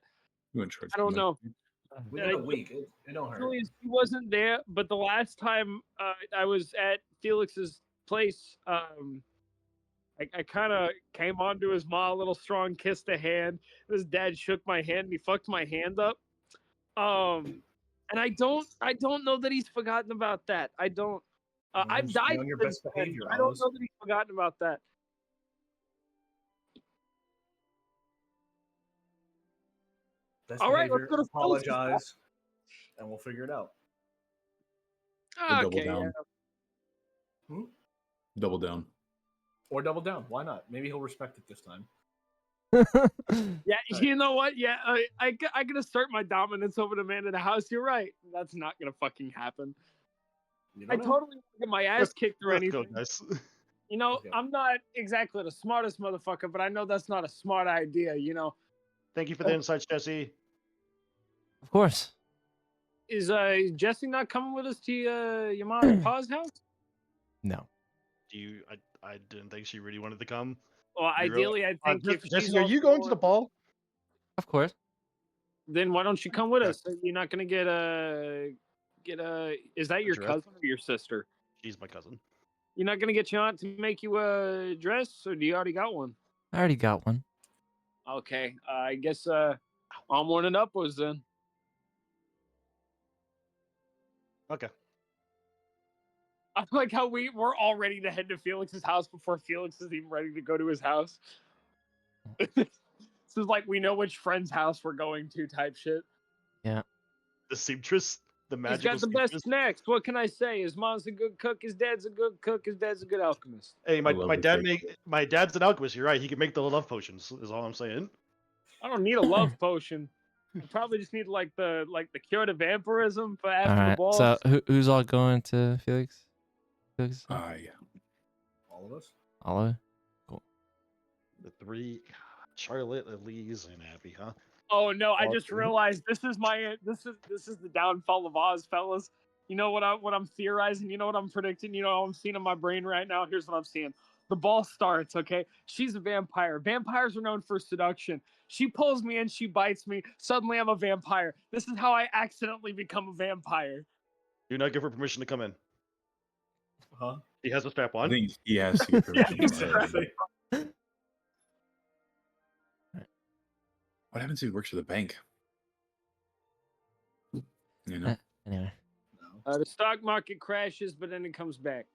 You want to charge I don't too much? know. We got a week. It don't hurt. Julius, he wasn't there, but the last time I was at Felix's place, I kind of came onto his ma a little strong, kissed a hand. His dad shook my hand and he fucked my hand up. And I don't know that he's forgotten about that. I don't. I've Just be died on your since best then, behavior, but I don't Oz. know that he's forgotten about that. Best All right, behavior, let's go to Felix's apologize, and we'll figure it out. Or double Okay, down. yeah. Double down. Or double down. Why not? Maybe he'll respect it this time. Yeah, Right. you know what? Yeah, I can assert my dominance over the man in the house. You're right. That's not gonna fucking happen. You I don't know. totally won't get my ass kicked or Let's go, anything. guys. You know, Okay. I'm not exactly the smartest motherfucker, but I know that's not a smart idea. You know, Thank you for the insights, Jesse. Of course. is Jesse not coming with us to your mom and pa's house? No. I didn't think she really wanted to come. Well, You really- ideally, I think if Jesse, she's are you also going to the ball? Of course. then why don't you come with Okay. us? You're not gonna get is that your dress? cousin or your sister? She's my cousin. You're not gonna get your aunt to make you a dress, or do you already got one? I already got one. Okay, I guess onward and upwards then. Okay. I like how we're all ready to head to Felix's house before Felix is even ready to go to his house. This is like we know which friend's house we're going to type shit. Yeah. The seamstress, the He's magical got the best seamstress. snacks. What can I say? His mom's a good cook. His dad's a good cook. His dad's a good alchemist. Hey, I love the cook. my dad's an alchemist. You're right. He can make the love potions. Is all I'm saying. I don't need a love potion. I probably just need like the cure to vampirism for after All the right. ball. So who's all going to Felix? Felix? Yeah. All of us. Olive? The three, Charlotte, Elise, and Abby, huh? Oh no! I just Awesome. realized this is the downfall of Oz, fellas. You know what I'm theorizing? You know what I'm predicting? You know what I'm seeing in my brain right now? Here's what I'm seeing. The ball starts, okay? She's a vampire. Vampires are known for seduction. She pulls me in, she bites me. Suddenly I'm a vampire. This is how I accidentally become a vampire. Do not give her permission to come in. Huh? He has a strap I on. think he has to get permission. Exactly. What happens if he works for the bank? You know, Anyway. No. The stock market crashes, but then it comes back.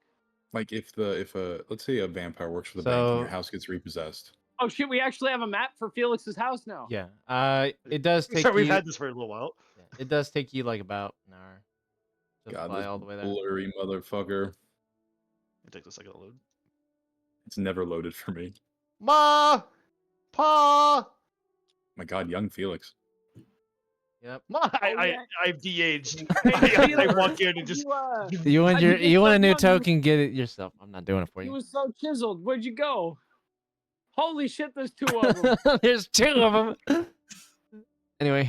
like if let's say a vampire works for the bank and your So- house gets repossessed. Oh shit! We actually have a map for Felix's house now. Yeah. It does take Sorry, we've you. had this for a little while. Yeah, it does take you like about an hour. To God, fly this all the way there. blurry motherfucker. It takes a second to load. It's never loaded for me. Ma, Pa. My God, young Felix. Yep. Ma, yeah. I've de-aged. Hey, I Felix, walk in and just. You want How'd you get a so new young? token? Get it yourself. I'm not doing it for He you. was so chiseled. Where'd you go? Holy shit! There's two of them. There's two of them. Anyway,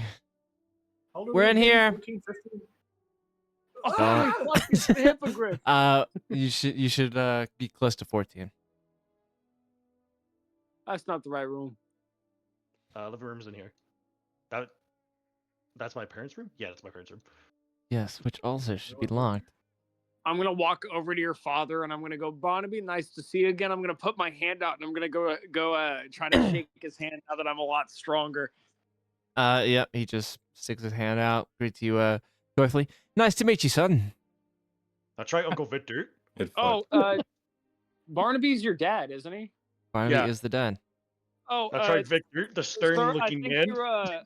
How old are We're we in again? here. 14, 15? Holy fuck! It's the hippogriff. you should be close to 14. That's not the right room. Living room's in here. That's my parents' room. Yeah, that's my parents' room. Yes, which also should be locked. I'm gonna walk over to your father and I'm gonna go, Barnaby, nice to see you again. I'm gonna put my hand out and I'm gonna go try to shake his hand now that I'm a lot stronger. Yep. He just sticks his hand out, greets you joyfully. Nice to meet you, son. That's right, Uncle Victor. It Oh, fucked. Barnaby's your dad, isn't he? Barnaby Yeah. is the dad. Oh, That's right, Victor, the sir, stern-looking man.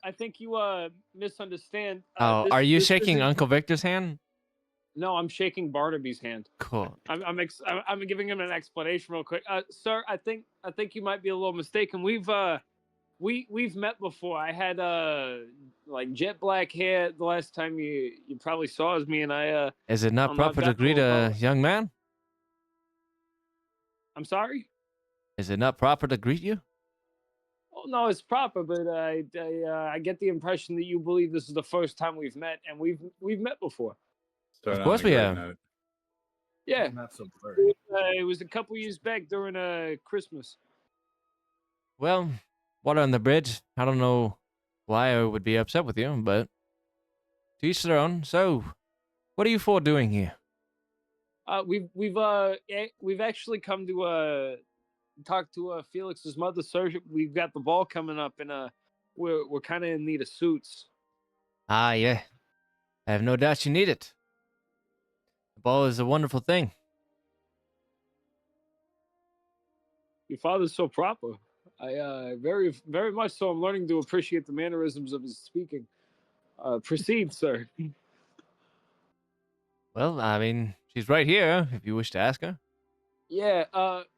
I think you misunderstand. Oh, are you shaking Uncle Victor's hand? No, I'm shaking Barnaby's hand. Cool. I'm giving him an explanation real quick. Sir, I think you might be a little mistaken. We've met before. I had like jet black hair the last time you probably saw as me, and I Is it not I'm not proper to that greet cool, a fella. young man? I'm sorry. Is it not proper to greet you? Oh no, it's proper, but I get the impression that you believe this is the first time we've met, and we've met before. Started Of course on a we great have. note. Yeah, Not so blurry. it was a couple years back during Christmas. Well, water on the bridge. I don't know why I would be upset with you, but to each their own. So, what are you four doing here? We've actually come to talk to Felix's mother, sir. We've got the ball coming up, and we're kind of in need of suits. Ah, yeah. I have no doubt you need it. The ball is a wonderful thing. Your father's so proper. I very very much so. I'm learning to appreciate the mannerisms of his speaking. Proceed, sir. Well, I mean, she's right here if you wish to ask her. Yeah,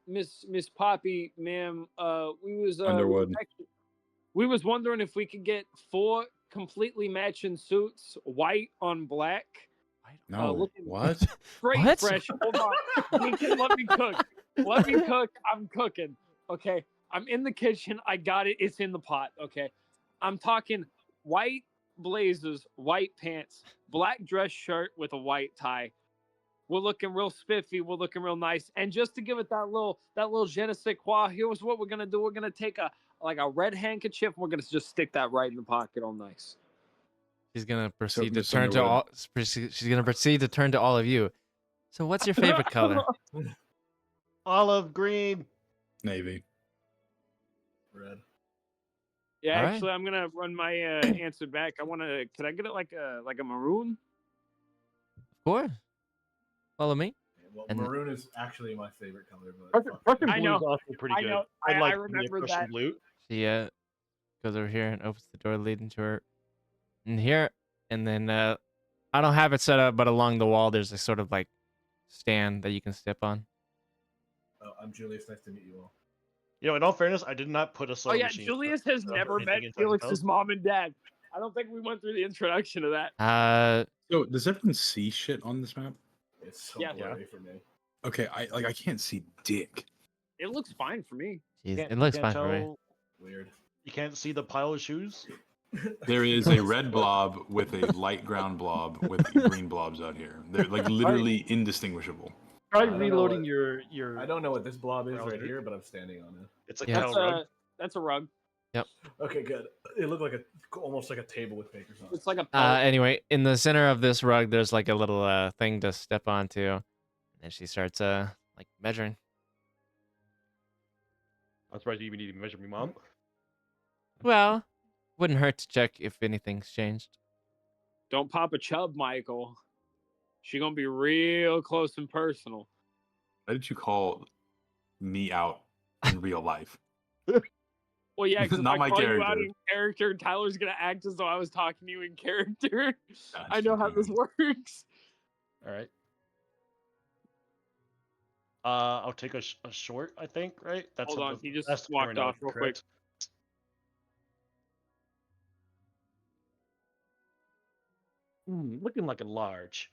Miss Poppy, ma'am. Underwood. We was wondering if we could get 4 completely matching suits, white on black. No, looking- what? Straight What? fresh. Hold on. Deacon, let me cook. Let me cook. I'm cooking. Okay. I'm in the kitchen. I got it. It's in the pot. Okay. I'm talking white blazers, white pants, black dress shirt with a white tie. We're looking real spiffy. We're looking real nice. And just to give it that little je ne sais quoi, here's what we're gonna do. We're gonna take a red handkerchief. And we're gonna just stick that right in the pocket, all nice. She's gonna proceed to Miss turn to Underwood. all. She's gonna proceed to turn to all of you. So, what's your favorite color? Olive green. Navy. bread. Yeah, All right. actually, I'm gonna run my answer back. I want to. Could I get it like a maroon? Of course. Follow me. Yeah, well, And- maroon is actually my favorite color, but Prussian, fuck Prussian it. I blue is know, also pretty I good. know. I I like remember Prussian that. blue. She goes over here and opens the door leading to her in here, and then I don't have it set up, but along the wall there's a sort of like stand that you can step on. Oh, I'm Julius. Nice to meet you all. You know, in all fairness, I did not put a Oh sewing yeah, machine. Julius has or never met anything inside the Felix's house. mom and dad. I don't think we went through the introduction of that. So does everyone see shit on this map? It's so Yeah. blurry for me. Okay, I can't see dick. It looks fine for me. Jeez, Can't- it looks can't fine for me. tell- Weird. You can't see the pile of shoes. There is a red blob with a light ground blob with green blobs out here. They're like literally indistinguishable. Try I don't know reloading what- your. I don't know what this blob is right browser. here, but I'm standing on it. It's a Yeah. cattle That's rug. that's a rug. Okay, good. It looked like almost like a table with papers on it. It's like a pellet. Anyway, in the center of this rug, there's like a little thing to step onto, and she starts like measuring. I'm surprised you even need to measure me, mom. Well, wouldn't hurt to check if anything's changed. Don't pop a chub, Michael. She gonna be real close and personal. Why did you call me out in real life? Well, yeah, because Not I my call you out character. in character, Tyler's gonna act as though I was talking to you in character. I Gotcha, know how this gotcha. works. All right. I'll take a short. I think right. That's Hold of on, the he just best walked terminology, off real quick. correct? Looking like a large.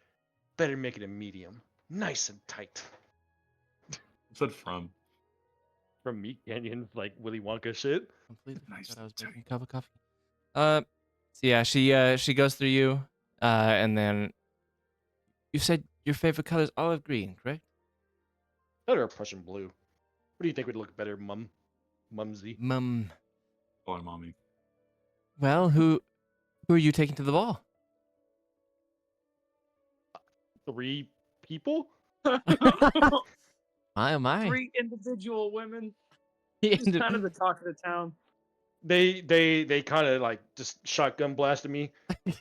Better make it a medium. Nice and tight. What's that from? From Meat Canyon, like Willy Wonka shit. Completely Nice forgot I was to making a cup of coffee. So yeah, she goes through you, and then you said your favorite color is olive green, correct? Better Prussian blue. What do you think would look better, Mumsy? Oh, mommy. Well, who are you taking to the ball? 3 people? My oh my. 3 individual women. He Just ended- kind of the talk of the town. They kind of like just shotgun blasted me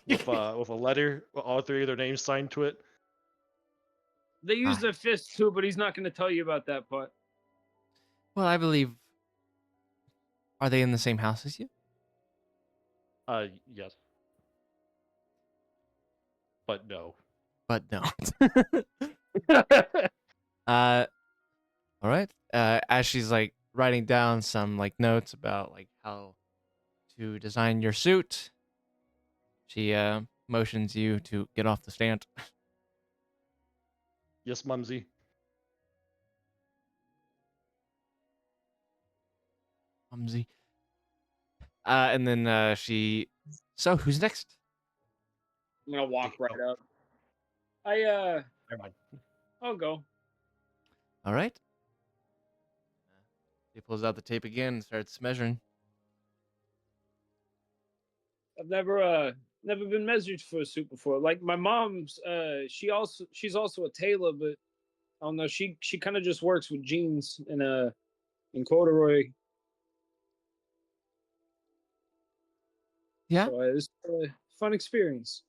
with a letter with all 3 of their names signed to it. They use Ah. their fists too, but he's not going to tell you about that part. Well, I believe. Are they in the same house as you? Yes. But no. But no. All right. As she's like writing down some like notes about like how to design your suit, she motions you to get off the stand. Yes, Mumsy. Clumsy. And then she. So who's next? I'm going to walk right up. Never mind. I'll go. All right. He pulls out the tape again and starts measuring. I've never been measured for a suit before. Like my mom's, she's also a tailor, but I don't know. She kind of just works with jeans and corduroy. Yeah. So it's a fun experience.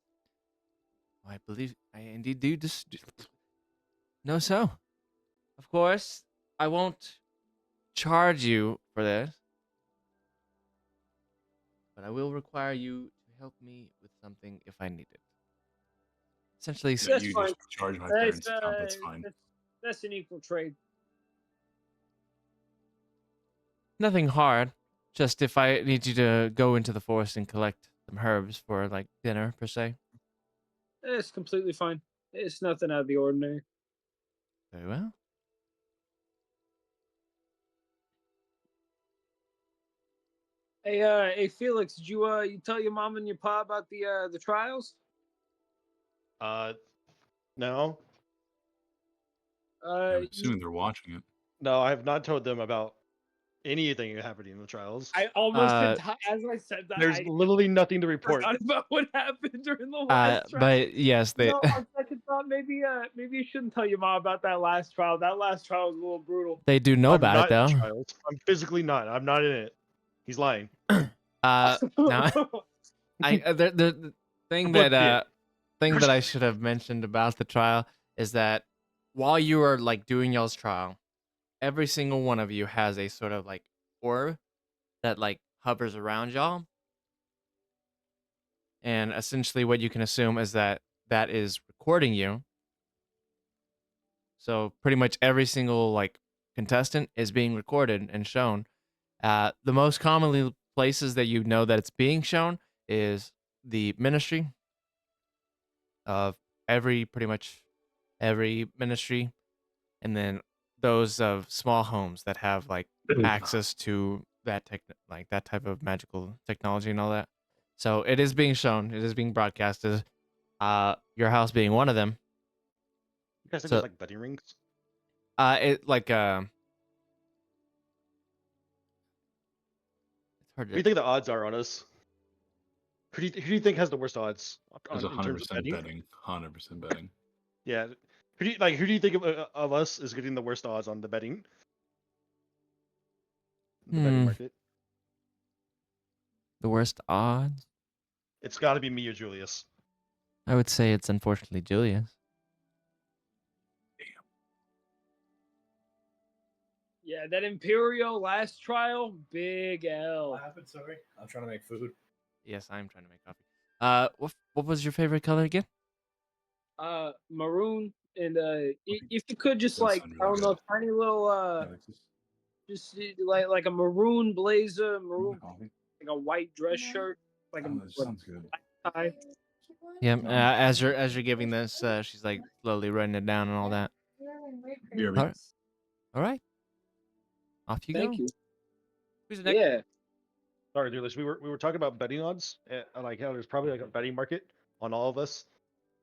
I believe I indeed do. No, so. Of course, I won't charge you for this, but I will require you to help me with something if I need it. Essentially, Yeah, That's you fine. just charge my That's, parents' account. That's fine. That's an equal trade. nothing hard. Just if I need you to go into the forest and collect some herbs for like dinner per se. It's completely fine. It's nothing out of the ordinary. Very well. Hey, Felix, did you tell your mom and your pa about the trials? No. I'm assuming they're watching it. No, I have not told them about anything happening in the trials. I almost as I said that. There's I literally nothing to report. forgot about what happened during the last trial. But yes, they. No, on second thought, maybe you shouldn't tell your mom about that last trial. That last trial was a little brutal. They do know I'm about not it in though. trials. I'm physically not. I'm not in it. He's lying. Now, the thing Book that it. thing that I should have mentioned about the trial is that while you are like doing y'all's trial, every single one of you has a sort of like orb that like hovers around y'all, and essentially what you can assume is that that is recording you. So pretty much every single like contestant is being recorded and shown. The most commonly places that you know that it's being shown is the ministry of pretty much every ministry, and then those of small homes that have like access to that like that type of magical technology and all that. So it is being shown, it is being broadcasted. Your house being one of them. You guys think So there's like betting rings? it like it's hard What do you to. think the odds are on us? Who do you think has the worst odds There's in terms of 100% betting? betting. 100% betting. Yeah. Who do you think of us is getting the worst odds on the betting? The betting market. The worst odds? It's got to be me or Julius. I would say it's unfortunately Julius. Yeah, that Imperial last trial, big L. What happened? Sorry, I'm trying to make food. Yes, I'm trying to make coffee. What was your favorite color again? Maroon, and if you could just That like sounds I really don't know, good. tiny little Alexis, just like a maroon blazer, you want maroon coffee? like a white dress shirt, like a That sounds good. tie. Yeah. No. As you're giving this, she's like slowly writing it down and all that. Here, All right. All right. Off you Thank go. you. Who's next? Yeah. Sorry, Julius. We were talking about betting odds, and like how there's probably like a betting market on all of us.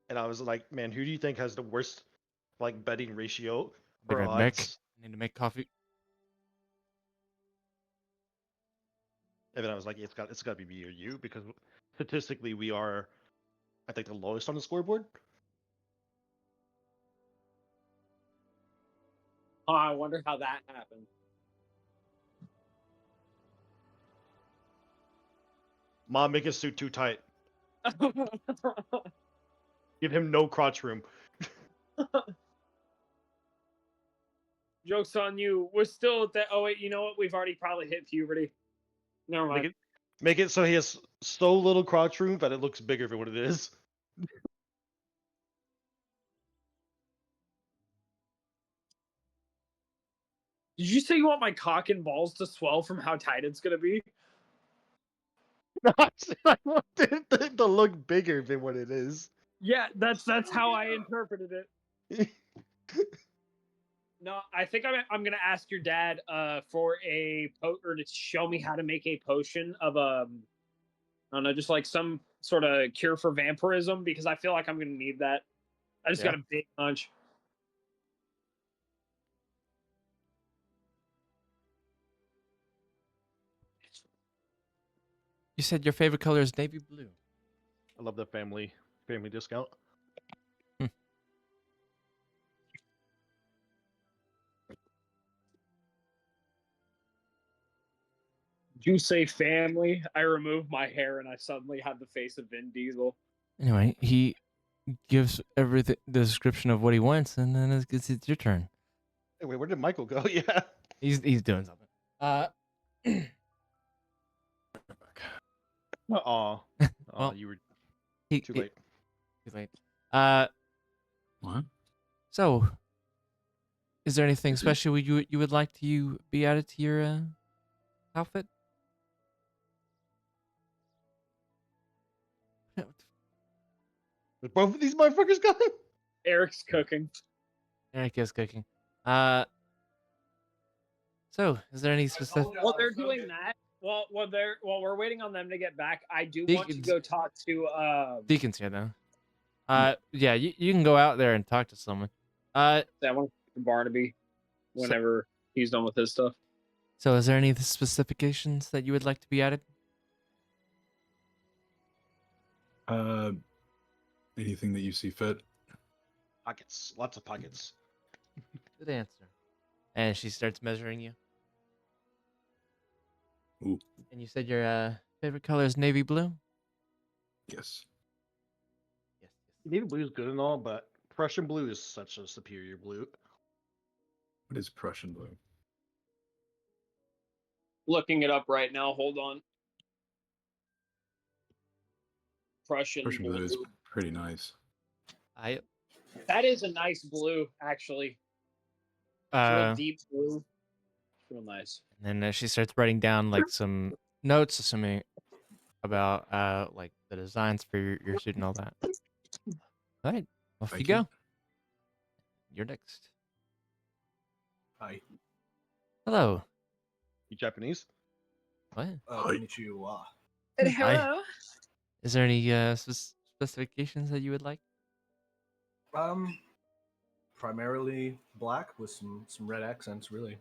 And I was like, man, who do you think has the worst like betting ratio Be for right back. odds? I need to make coffee. And then I was like, it's got to be me or you because statistically we are, I think, the lowest on the scoreboard. Oh, I wonder how that happened. Mom, make his suit too tight. Give him no crotch room. Joke's on you. We're still at that. Oh wait, you know what? We've already probably hit puberty. Never mind. Make it so he has so little crotch room that it looks bigger for what it is. Did you say you want my cock and balls to swell from how tight it's gonna be? I want it to look bigger than what it is. Yeah, that's how I interpreted it. No, I think I'm gonna ask your dad for or to show me how to make a potion of I don't know, just like some sort of cure for vampirism because I feel like I'm gonna need that. I just got a big hunch. You said your favorite color is navy blue. I love the family discount. Did you say family? I removed my hair and I suddenly had the face of Vin Diesel. Anyway, he gives everything the description of what he wants, and then it's your turn. Hey, wait, where did Michael go? Yeah. He's doing something. Aw. Well, You were He, too he- late. Too late. What? So, is there anything special you would like to be added to your outfit? Is both of these motherfuckers gone? Eric's cooking. Eric is cooking. So, is there any specific? While they're doing that, while we're waiting on them to get back, I do want to Deacons. go talk to Deacon's here though. Yeah, you can go out there and talk to someone. I want to Barnaby whenever he's done with his stuff. So is there any specifications that you would like to be added? Anything that you see fit. Pockets. Lots of pockets. Good answer. And she starts measuring you. Ooh. And you said your favorite color is navy blue? Yes. Yes. Navy blue is good and all, but Prussian blue is such a superior blue. What is Prussian blue? Looking it up right now. Hold on. Prussian Prussian blue is blue. pretty nice. That is a nice blue, actually. It's real Uh, deep blue. It's real nice. and then she starts writing down like some notes, assuming about like the designs for your suit and all that. All right, off Thank you you. go. You're next. Hi. Hello. You Japanese? What? Hi. Konnichiwa. Hi. Is there any specifications that you would like? Primarily black with some red accents, really.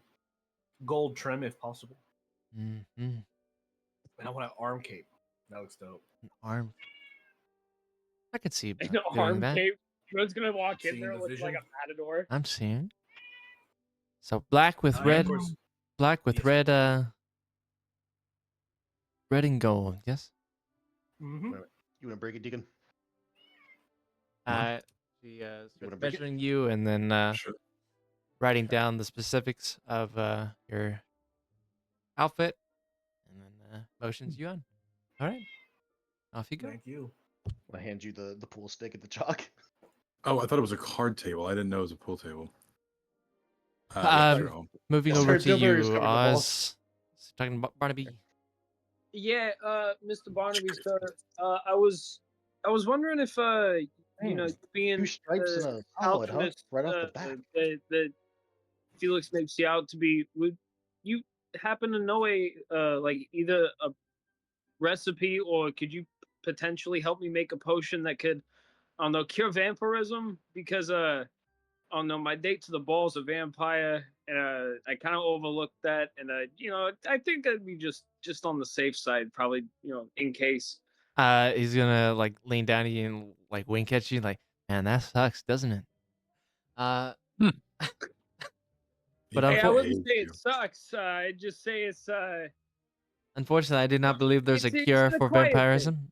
Gold trim if possible. Mm-hmm. And I want an arm cape. That looks dope. An arm. I could see An doing arm that. cape. Everyone's gonna walk in Seeing there the looking like vision. a matador. I'm seeing. So black with Of red, course, black with Yes. red, red and gold. Yes. Mm-hmm. You want to break it, Deacon? She wanna starts break it? measuring you and then Sure. writing down the specifics of your outfit, and then motions you on. All right, off you go. Thank you. I hand you the pool stick and the chalk. Oh, I thought it was a card table. I didn't know it was a pool table. Um, sure. Moving Yes, over sir, to Dilberry's you, covered the balls. Oz. Talking about Barnaby. Yeah, Mr. Barnaby, sir. I was wondering if you know, being 2 stripes and the a solid, huh? alchemist Right off the bat. that Felix makes you out to be, would you happen to know a like either a recipe, or could you potentially help me make a potion that could, I don't know, cure vampirism? Because I don't know, my date to the ball is a vampire, and I kind of overlooked that, and you know, I think I'd be just on the safe side, probably, you know, in case. He's gonna like lean down to you and like wink at you, like, man, that sucks, doesn't it? But Hey, I unfor- wouldn't say it sucks. I'd just say it's unfortunately, I do not believe there's a it's cure an for acquired thing. vampirism.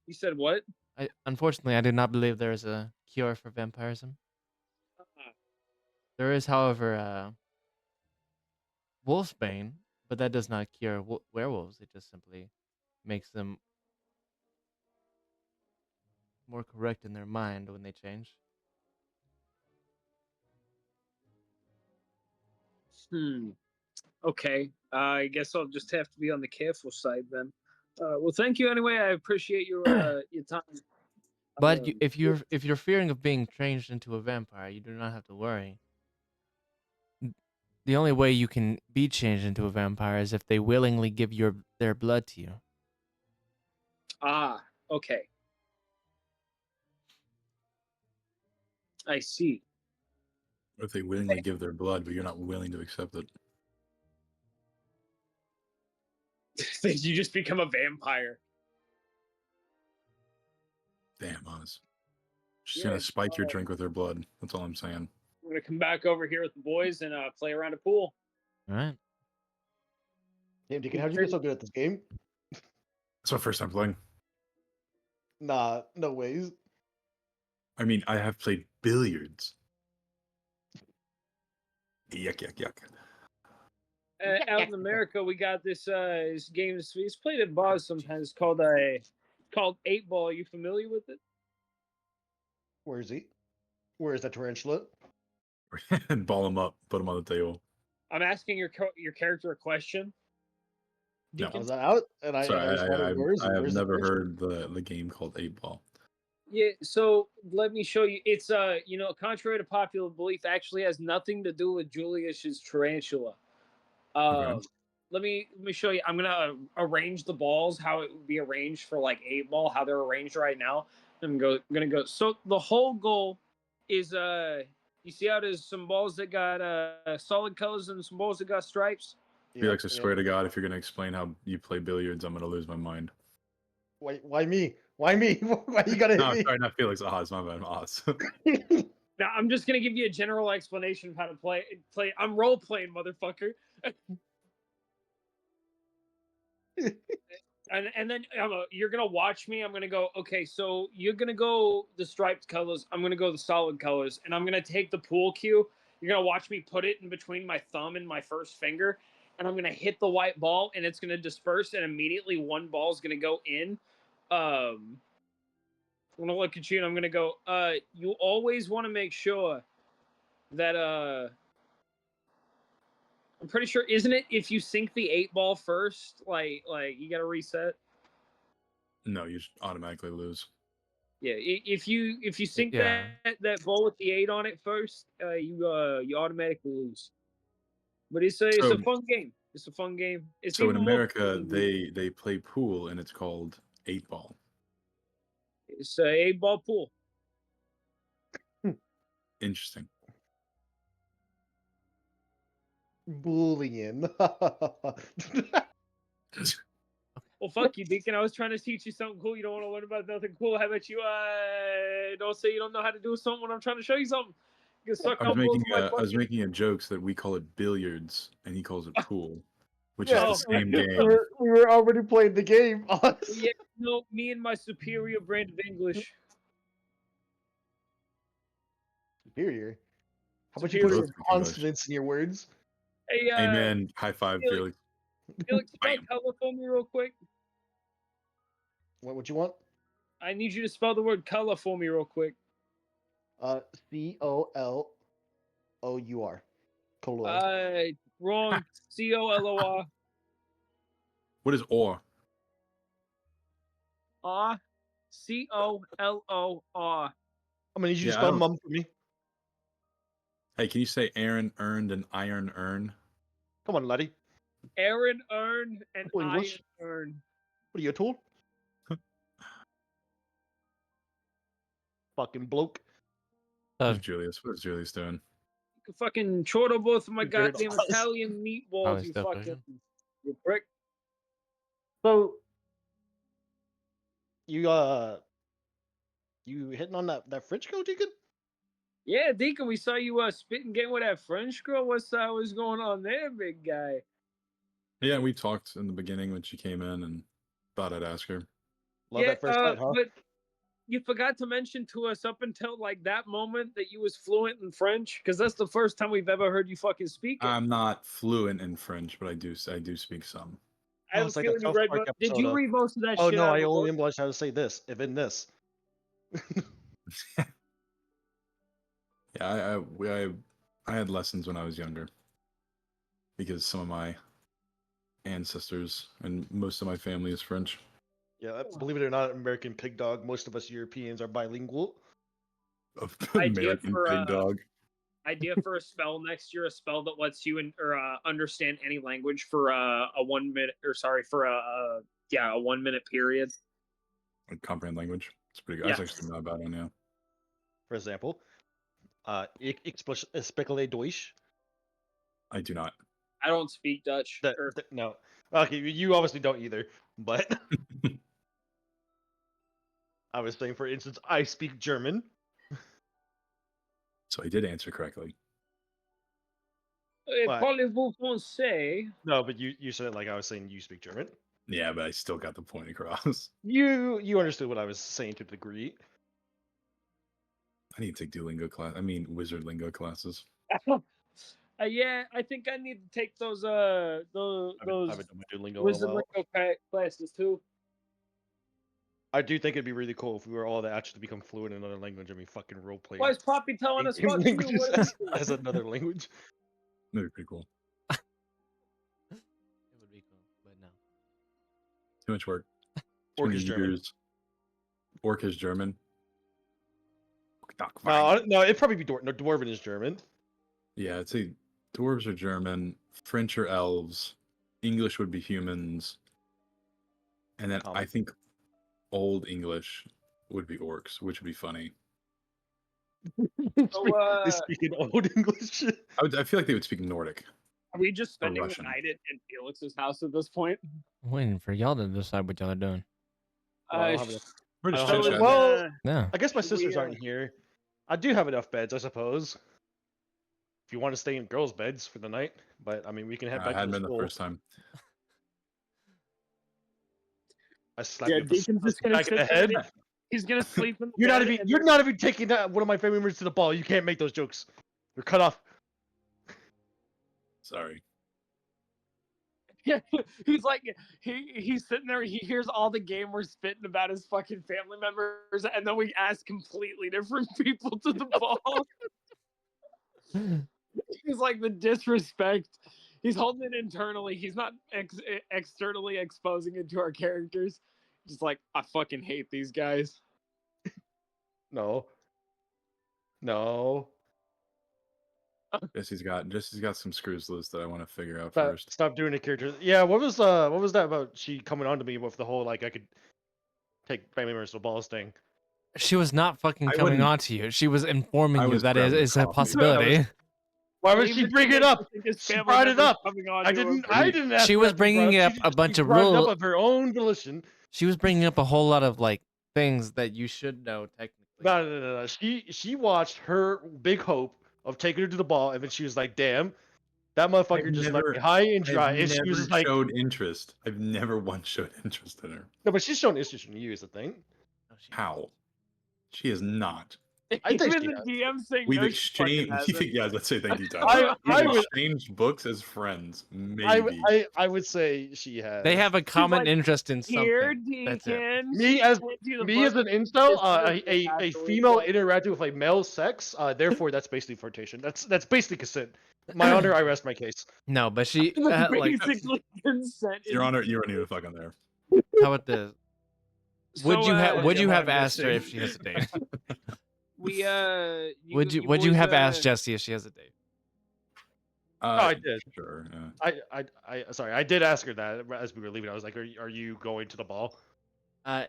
You said what? Unfortunately, I do not believe there is a cure for vampirism. There is, however, wolfsbane, but that does not cure werewolves. It just simply makes them more correct in their mind when they change. Okay. I guess I'll just have to be on the careful side then. Well, thank you anyway. I appreciate your time. But Um, if you're fearing of being changed into a vampire, you do not have to worry. The only way you can be changed into a vampire is if they willingly give their blood to you. Okay. I see. Or if they willingly give their blood, but you're not willing to accept it. You just become a vampire. Damn, Oz. She's Yeah, gonna spike your drink with her blood. That's all I'm saying. I'm gonna come back over here with the boys and play around a pool. All right. Damn, Deacon, how'd you get so good at this game? It's my first time playing. Nah, no ways. I mean, I have played billiards. Yuck, yuck, yuck. Out in America, we got this game. It's played at bars sometimes. Called 8 Ball. Are you familiar with it? Where is he? Where is that tarantula? And ball him up, put him on the table. I'm asking your character a question. No. I was out, and I Sorry, just wanted, where is he? I have Where's the never tarantula? heard the game called 8-Ball. Yeah, so let me show you. It's you know, contrary to popular belief, actually has nothing to do with Julius's tarantula. Okay. Let me show you. I'm gonna arrange the balls how it would be arranged for like 8 Ball, how they're arranged right now. I'm gonna go. So the whole goal is you see how there's some balls that got solid colors and some balls that got stripes. Felix, I Yep. swear to God, if you're gonna explain how you play billiards, I'm gonna lose my mind. Why me? Why me? Why you gotta hit No, me? sorry, not Felix. Oz, my bad, Oz. Now I'm just gonna give you a general explanation of how to play. I'm role playing, motherfucker. And then you're gonna watch me. I'm gonna go. Okay, so you're gonna go the striped colors. I'm gonna go the solid colors, and I'm gonna take the pool cue. You're gonna watch me put it in between my thumb and my first finger, and I'm gonna hit the white ball, and it's gonna disperse, and immediately one ball is gonna go in. I'm gonna look at you, and I'm gonna go. You always want to make sure that I'm pretty sure, isn't it? If you sink the 8 ball first, like you gotta reset. No, you just automatically lose. Yeah, if you sink Yeah. that ball with the 8 on it first, you automatically lose. But it's a So- fun game. It's a fun game. It's So in even more fun America, than the- they play pool and it's called 8-ball. it's a 8 ball pool. Interesting. Bullying. Well, fuck you, Deacon. I was trying to teach you something cool. You don't want to learn about nothing cool. How about you? Don't say you don't know how to do something when I'm trying to show you something. You can suck I was elbows making in my I was fucking- making a joke so that we call it billiards and he calls it pool, which Yeah. is the same we, game. we were already playing the game. Yeah, no, me and my superior brand of English. Superior. How about you Superior. put some Both speak English. consonants in your words? Hey, Amen. High five, Felix. Felix. Felix, spell Bam. color for me real quick. What you want? I need you to spell the word color for me real quick. COLOUR. Color. Wrong. COLOR. What is or? R. COLOR. I'm gonna need you Yeah, to I spell don't- mum for me. Hey, can you say Aaron earned an iron urn? Come on, laddie. Aaron earn and Oh, I English? earn. What are you, a tool? Fucking bloke. Who's Julius? What is Julius doing? You fucking chortle both of my You're very goddamn nice. Italian meatballs, Probably you still fucking pushing. you prick. So you hitting on that French girl, Deacon? Yeah, Deacon, we saw you spitting game with that French girl. What's going on there, big guy? Yeah, we talked in the beginning when she came in and thought I'd ask her. Love at first sight, huh? But you forgot to mention to us up until like that moment that you was fluent in French, because that's the first time we've ever heard you fucking speak it. I'm not fluent in French, but I do speak some. I have a it's like a feeling you South read. Park Did you episode of- read most of that Oh shit? no, out of I a only book? English how to say this, if in this. Yeah, I had lessons when I was younger because some of my ancestors and most of my family is French. Yeah, believe it or not, American pig dog. Most of us Europeans are bilingual. Idea American for, pig dog. Idea for a spell next year, a spell that lets you understand any language for a 1 minute, or sorry, for a 1 minute period. Like comprehend language. It's pretty good. Yeah. That's actually not a bad one, yeah. For example, ik spreek Deutsch. I do not. I don't speak Dutch. No. Okay, you obviously don't either. But I was saying, for instance, I speak German. So I did answer correctly. What? Parlez-vous français? No, but you said it like I was saying you speak German. Yeah, but I still got the point across. You understood what I was saying to a degree. I need to take Duolingo class. I mean, wizard lingo classes. Yeah, I think I need to take those I haven't done my Duolingo in a Wizard while. Lingo classes too. I do think it'd be really cool if we were all to actually become fluent in another language and we fucking roleplay. Why is Poppy telling us fuck you? languages What is this? as another language. That'd be pretty cool. It would be cool, but no. Too much work. Too Orc many is German. years. Orc is German. No, it'd probably be no, Dwarven is German. Yeah, I'd say dwarves are German, French are elves, English would be humans, and then I Common. think Old English would be orcs, which would be funny. So, They speak in Old English. I feel like they would speak Nordic. are we just spending the Russian. night at Felix's house at this point? I'm waiting for y'all to decide what y'all are doing. Well, I don't have enough- We're just I don't chit have- chatting. well, Yeah. I guess my Should we, sisters aren't here. I do have enough beds, I suppose. If you want to stay in girls' beds for the night, but I mean, we can head I back to hadn't the been the school. first time. I slap Yeah, you in the Deacon's just gonna back of the sit there. head. He's gonna sleep in the You're not bed even and you're then- not even taking that one of my family members to the ball. You can't make those jokes. You're cut off. Sorry. Yeah, he's like he's sitting there. He hears all the gamers spitting about his fucking family members, and then we ask completely different people to the ball. He's like the disrespect. He's holding it internally. He's not externally exposing it to our characters. Just like I fucking hate these guys. No. No. Jesse's got some screws loose that I want to figure out Stop, first. stop doing the character. Yeah, what was that about she coming on to me with the whole like I could take family members to the balls thing? She was not fucking I coming wouldn't- on to you. She was informing I you was that is grabbing is a coffee. possibility. Why would she bring it up? She brought it up. Coming on I to him. didn't ask She her was to bring bringing it up She a just- bunch she of brought it rule- up of her own volition. She was bringing up a whole lot of like things that you should know technically. No. She watched her big hope of taking her to the ball, and then she was like, "Damn, that motherfucker I've just left never- me high and dry." I've And she was never just like, showed interest. I've never once showed interest in her. "No, but she's shown interest in you is the thing." How? She is not. I think Even she the has. DM saying We've no, she fucking exchanged. hasn't. Yeah, let's say thank you, Tyler. I We've would- exchanged books as friends. Maybe. I would say she has. They have a common like, interest in something. Here, That's it. Deacon. Me as me as an incel, It's really a afterwards, female like- interacting with a male sex, therefore that's basically flirtation. That's basically consent. My honor, I rest my case. No, but she That's like basically consent. Your Honor, you weren't even fucking there. how about this? Would So, you have would yeah, you I'm have asked her guessing. if she has a date? We would you have asked Jeff? Jessie if she has a date? I did. Sure. Yeah. Sorry, I did ask her that as we were leaving. I was like, "Are you going to the ball?"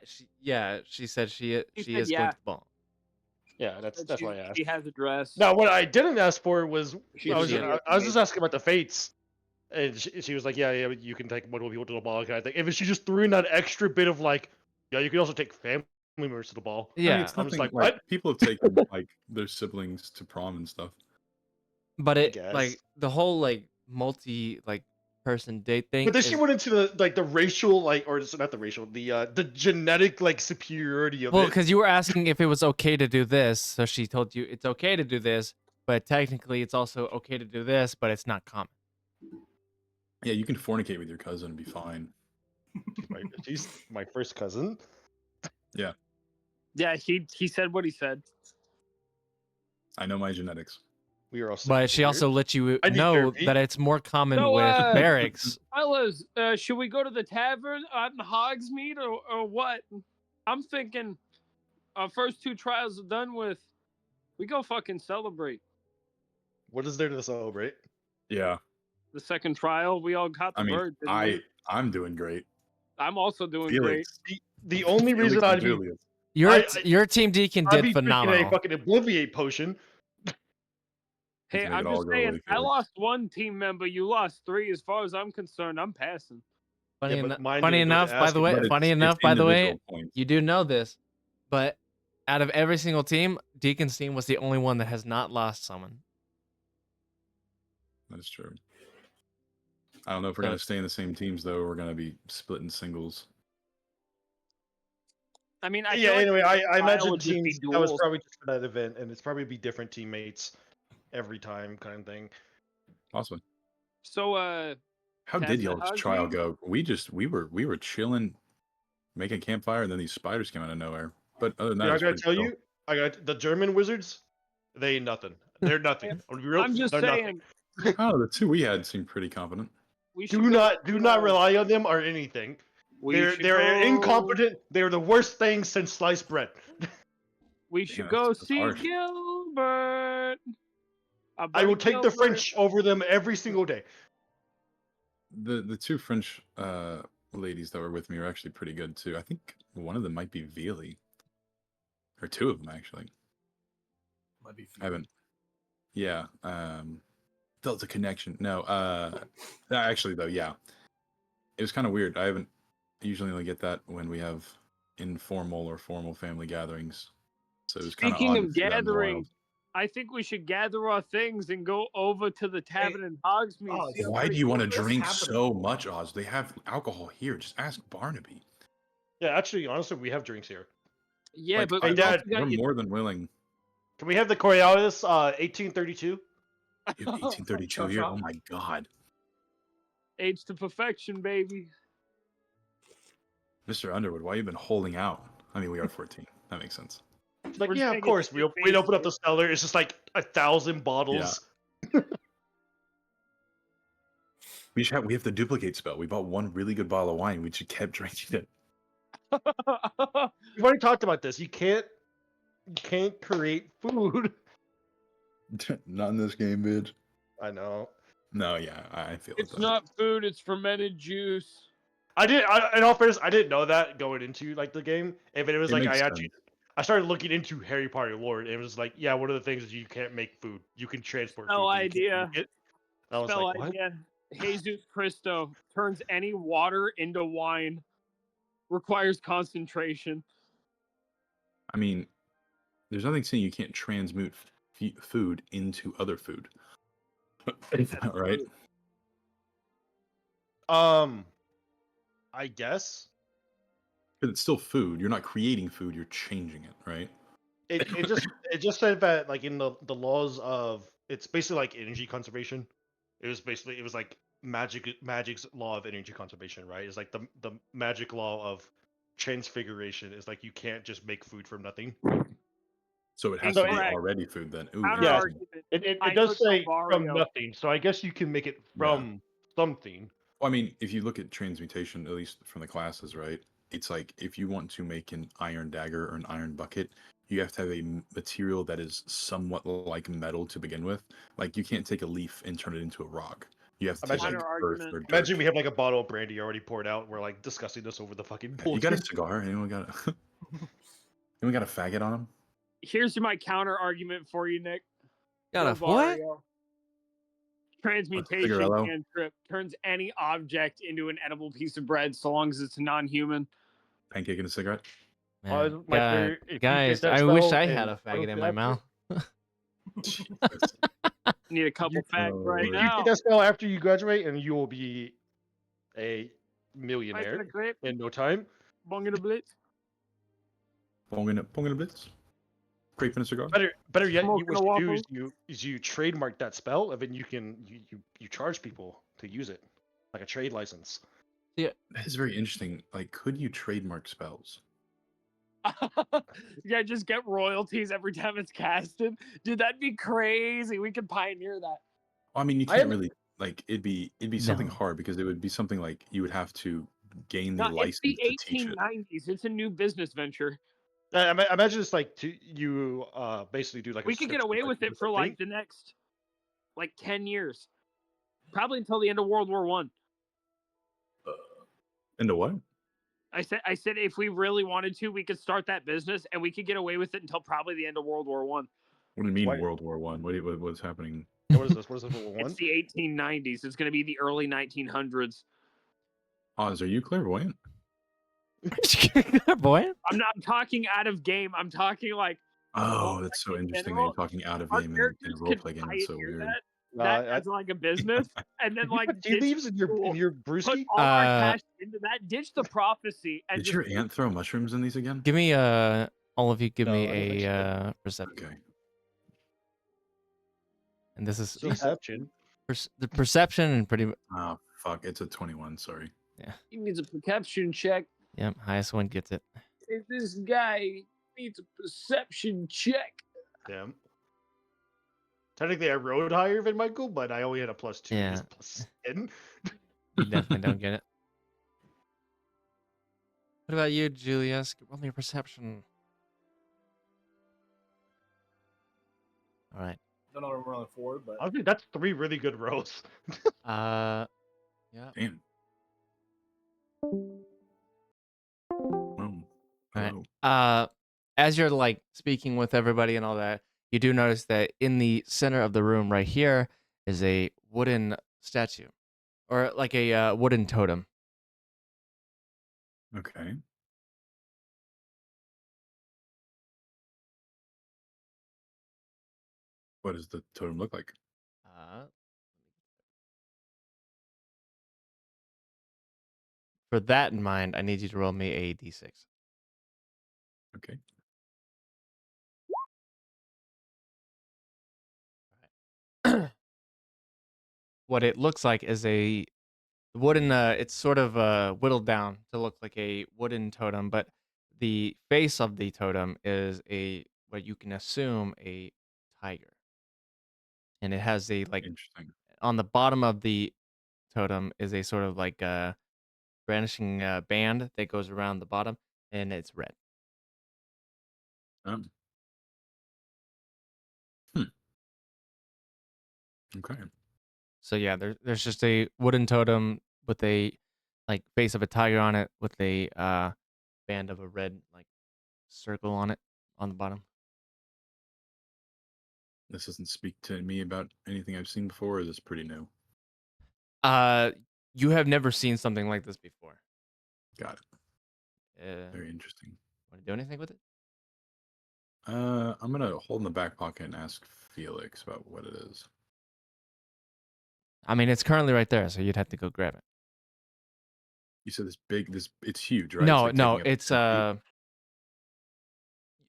She said she said is going yeah. to the ball. Yeah, that's why I asked. She has a dress. Now, what I didn't ask for was She I was has just asking about the fates, and she was like, "Yeah, you can take multiple people to the ball." Kind of thing. If she just threw in that extra bit of like, "Yeah, you can also take family members to the ball." I mean, Yeah, it's I'm just nothing, like, "What?" People have taken like their siblings to prom and stuff. but it guess. like the whole like multi like person date thing. But then she is- went into the racial or not the racial, the genetic like superiority of well, it. because you were asking if it was okay to do this, so she told you it's okay to do this, but technically it's also okay to do this, but it's not common. Yeah, you can fornicate with your cousin and be fine. Right? She's my first cousin. Yeah, he said what he said. I know my genetics. We are also. But she also let you I need know therapy. that it's more common So, with barracks. Fellas, should we go to the tavern on Hogsmeade or what? I'm thinking our first two trials are done with. We go fucking celebrate. What is there to celebrate? Yeah. The second trial, we all got the I mean, bird. didn't we? I'm doing great. I'm also doing great. Felix. The only Felix reason and I'd be Julius. Your team deacon I'd did be drinking phenomenal. a fucking obliviate potion. He's Hey, gonna I'm get all just go saying, away, I Felix. lost one team member. You lost three. As far as I'm concerned, I'm passing. Funny, Yeah, but eno- mine funny didn't go to enough, by ask the him, way, But funny it's enough, by the way, individual points. you do know this, but out of every single team, Deacon's team was the only one that has not lost someone. That's true. I don't know if we're So- gonna stay in the same teams though. Or we're gonna be splitting singles. I mean, I Yeah. feel like Anyway, the I trial imagine would just be teams that was duels. probably just for that event, and it's probably be different teammates every time, kind of thing. Awesome. So, How That's did the y'all's trial Hogsmeade? go? We were chilling, making campfire, and then these spiders came out of nowhere. But other than that, Yeah, I it was gotta pretty tell chill. you, I got the German wizards. They ain't nothing. They're nothing. I'm gonna be real, I'm just they're saying, nothing. Oh, the two we had seemed pretty competent. we should Do go not to, rely on them or anything. we They're should they're go- incompetent. They're the worst thing since sliced bread. We should Damn, go that's see harsh. Gilbert. Our I will buddy take the Gilbert. French over them every single day. The two French ladies that were with me were actually pretty good too. I think one of them might be Veely, or two of them actually. Might be. I haven't. Yeah. Felt a connection. No. Actually though, yeah. It was kind of weird. I usually only get that when we have informal or formal family gatherings. So it was kind Speaking of of gathering, I think we should gather our things and go over to the tavern in Hogsmeade. oh, see yeah. if Why we- do you want to What's drink happening? so much, Oz? They have alcohol here. Just ask Barnaby. Yeah, actually, honestly, we have drinks here. Yeah, Like, but hey, we've Dad, also got We're you. more than willing. Can we have the Coriolis 1832? You have 1832 Shot, here. shot. Oh my god, Age to perfection, baby. Mr. Underwood, why you been holding out? I mean, we are 14. That makes sense. It's like, We're yeah, of taking course. it We'd open up face the cellar. It's just like 1,000 bottles. We have the duplicate spell. We bought one really good bottle of wine. We just kept drinking it. We've already talked about this. You can't create food. Not in this game, bitch. I know. No, yeah, I feel It's it. not food, it's fermented juice. In all fairness, I didn't know that going into like the game. If it was It like makes I started looking into Harry Potter lore, and it was like, yeah, one of the things is you can't make food. You can transport food. No but you can't idea. make it. And I was Spell like, what? idea. Jesus Christo turns any water into wine. Requires concentration. I mean, there's nothing saying you can't transmute food into other food. Right? I guess But it's still food. You're not creating food. You're changing it, right? it just said that like in the laws of it's basically like energy conservation. It was like magic's law of energy conservation, right? It's like the magic law of transfiguration is like you can't just make food from nothing. So it has to be Incorrect. already food then. Ooh, Counter Yeah. interesting. argument. It does say from Vario. nothing, so I guess you can make it from something. Well, I mean, if you look at transmutation, at least from the classes, right? It's like if you want to make an iron dagger or an iron bucket, you have to have a material that is somewhat like metal to begin with. Like you can't take a leaf and turn it into a rock. You have to take like Imagine- earth or dirt. Imagine we have like a bottle of brandy already poured out. We're like discussing this over the fucking You bullshit. got a cigar? Anyone got a anyone got a faggot on him? Here's my counter argument for you, Nick. Got a Go what? Vario. Transmutation cigarello? cantrip turns any object into an edible piece of bread so long as it's non-human. Pancake and a cigarette? Man, my God, favorite- if you get guys, that I wish spell I and had a I don't faggot in feel my after- mouth. Jesus. Need a couple facts Oh, right Lord. You now. get that spell after you graduate, and you will be a Ice in a millionaire grape, in no time. bong in a blitz. Ponging a blitz? Creeping a cigar? Better yet, Smoking what a you do waffle? is you trademark that spell, and then you charge people to use it, like a trade license. That is very interesting. Like, could you trademark spells? Yeah, just get royalties every time it's casted. Dude, that'd be crazy. We could pioneer that. I mean, you I can't am- really like it'd be something No. hard because it would be something like you would have to gain the No, it's license the to teach it. 1890s. It's a new business venture. Imagine it's like you basically do like We could get away with it for like the next 10 years. Probably until the end of World War One. Into what? I said if we really wanted to, we could start that business and we could get away with it until probably the end of World War One. What do you mean Why- World War One? What's happening? What is this? What is this? World War It's I? the 1890s. It's going to be the early 1900s. Oz, are you clairvoyant? Boy. I'm not talking out of game. I'm talking like Oh, Well, that's like, so in interesting general, that you're talking out of our game and characters role could play game. It's so pioneer weird. that as like a business, and then like tea ditch leaves in your school, in put brewski. all our cash into that, ditch the prophecy, and Did just your aunt throw mushrooms in these again? Give me all of you give No, me I don't think a perception. Okay. And this is Deception. the perception and pretty Oh fuck! It's a 21. Sorry. he needs a perception check. yep, highest one gets it. If this guy needs a perception check. Damn. Technically, I rode higher than Michael, but I only had a +2. Yeah. Just +10. You definitely don't get it. What about you, Julius? Roll me a perception. All right. Don't know what we're on 4, but Honestly, that's 3 really good rolls. Yeah. Damn. Oh. Alright. Hello. As you're like speaking with everybody and all that, you do notice that in the center of the room right here is a wooden statue, or like a wooden totem. Okay. What does the totem look like? for that in mind, I need you to roll me a d6. Okay. What it looks like is a wooden. It's sort of whittled down to look like a wooden totem, but the face of the totem is a what you can assume a tiger, and it has a like Interesting. on the bottom of the totem is a sort of like brandishing band that goes around the bottom, and it's red. Um. Hmm. Okay. So yeah, there's just a wooden totem with a like face of a tiger on it with a band of a red like circle on it on the bottom. This doesn't speak to me about anything I've seen before. Or is this pretty new? Uh, you have never seen something like this before. Got it. Uh, Very interesting. want to do anything with it? I'm gonna hold in the back pocket and ask Felix about what it is. I mean, it's currently right there, so you'd have to go grab it. You said this big, it's huge, right? No, like no, taking up it's 10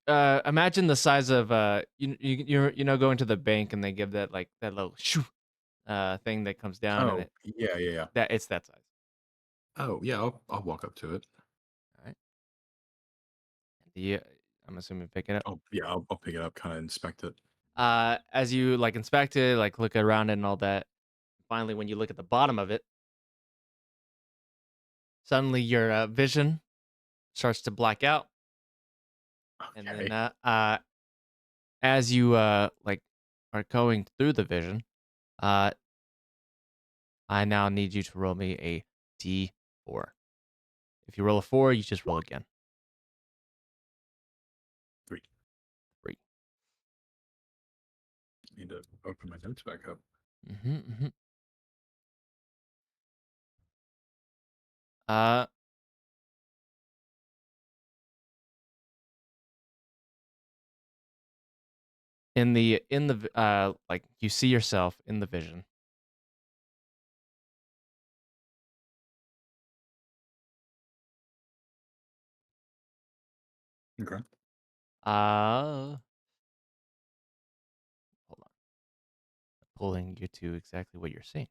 feet? imagine the size of you know going to the bank and they give that like that little shoo thing that comes down and Oh, it yeah. that it's that size. Oh, yeah. I'll walk up to it. All right. Yeah, I'm assuming pick it up. Oh, yeah. I'll pick it up, kind of inspect it. As you like inspect it, like look around it and all that, finally when you look at the bottom of it, suddenly your vision starts to black out, and Okay. then as you like are going through the vision, uh, I now need you to roll me a d4. If you roll a 4, you just roll again. 3. 3. Need to open my notes back up. Mm-hmm. Uh, in the like you see yourself in the vision. Okay. Hold on. Pulling you to exactly what you're seeing.